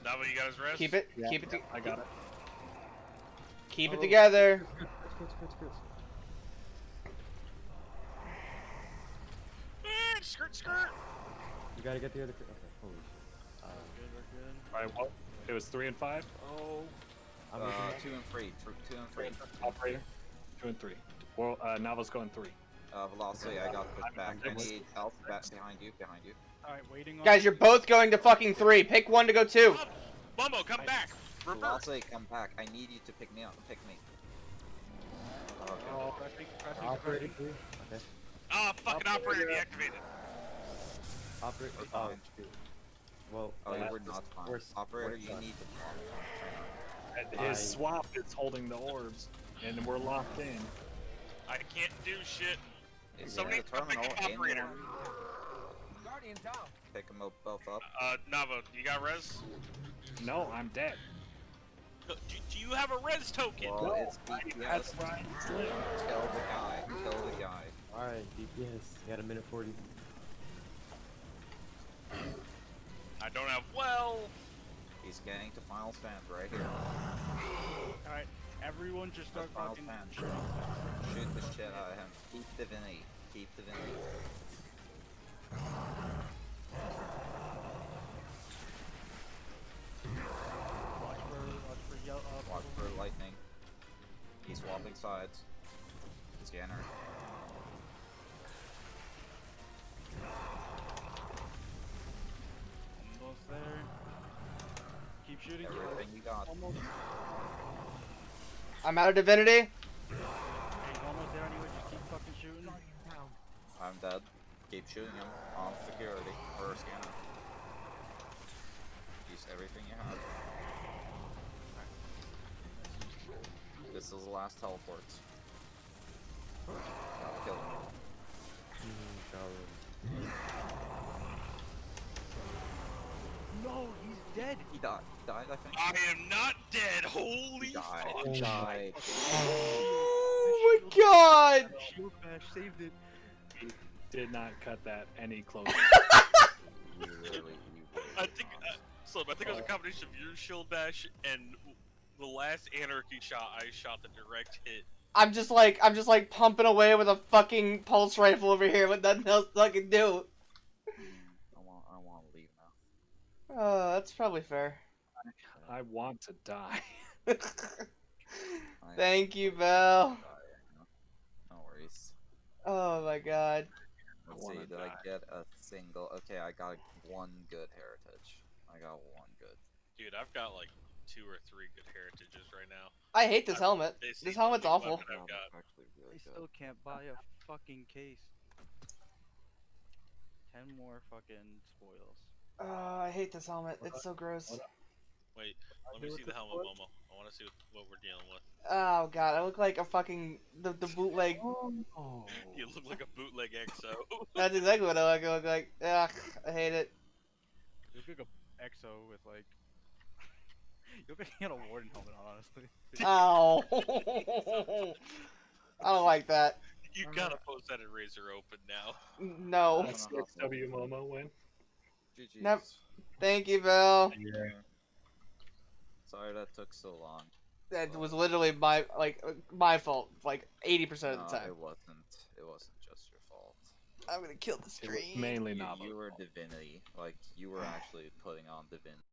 Navo, you got his res? Keep it. Yeah, Keep it. I got it. Keep it together. Skirt. You gotta get the other. Okay, holy shit. We're good. Alright, well, it was 3 and 5. Oh. I'm looking at 2 and 3. 2 and 3. Operator. 2 and 3. Well, Navo's going 3. Velocity, I got put back. I need help back behind you. Alright, waiting on. Guys, you're both going to fucking 3. Pick one to go 2. Bumbo, come back. Reverse. Velocity, come back. I need you to pick me up. Pick me. Okay. Pressing. Operator, please. Okay. Ah, fucking operator deactivated. Operator. We're Oh, fine. shoot. Well, Oh, you were not fine. we're- Operator, we're you fine. need to And his swap is holding the orbs, and we're locked in. I can't do shit. Is Somebody there a pick terminal? up operator. Guardian down. Pick them both up. Navo, you got res? No, I'm dead. Do you have a res token? Well, it's DPS. Kill the guy. Kill the guy. Alright, DPS. You got a minute 40. I don't have well. He's getting to final stand right here. Alright, everyone just start Final fucking stand. shooting. Shoot the shit out of him. Keep Divinity. Keep Divinity. Watch for lightning. He's swapping sides. Scanner. Almost there. Keep shooting. Everything you got. Almost. I'm out of divinity. Hey, he's almost there anyway. Just keep fucking shooting. I'm dead. Keep shooting him on security or scanner. Use everything you have. This is the last teleport. Gotta kill him. No, he's dead. He died. He died, I think. I am not dead. Holy He died. fuck. He died. Oh my god! Shield bash saved it. Did not cut that any closer. You really. I think, Slim, I think it was a combination of your shield bash and the last anarchy shot. I shot the direct hit. I'm just like pumping away with a fucking pulse rifle over here with nothing else I can do. I want to leave now. That's probably fair. I want to die. Thank you, Val. No worries. Oh my god. Let's see, did I get a single? Okay, I got one good heritage. I got one good. Dude, I've got like 2 or 3 good heritages right now. I hate this helmet. This This helmet's awful. I've got. Actually, I really still good. can't buy a fucking case. 10 more fucking spoils. Oh, I hate this helmet. It's so gross. Wait, let me see the helmet, Momo. I want to see what we're dealing with. Oh god, I look like a fucking the bootleg. You look like a bootleg EXO. That's exactly what I look like. Ugh, I hate it. You look like a EXO with like. You look like you had a Warden helmet on, honestly. Ow. I don't like that. You gotta post that in Razor Open now. No. That's XW Momo win. GG's. Nope. Thank you, Val. Sorry that took so long. That was literally my fault, like 80% of the No, time. it wasn't. It wasn't just your fault. I'm gonna kill the stream. Mainly You, not. you were divinity. Like you were actually putting on divinity.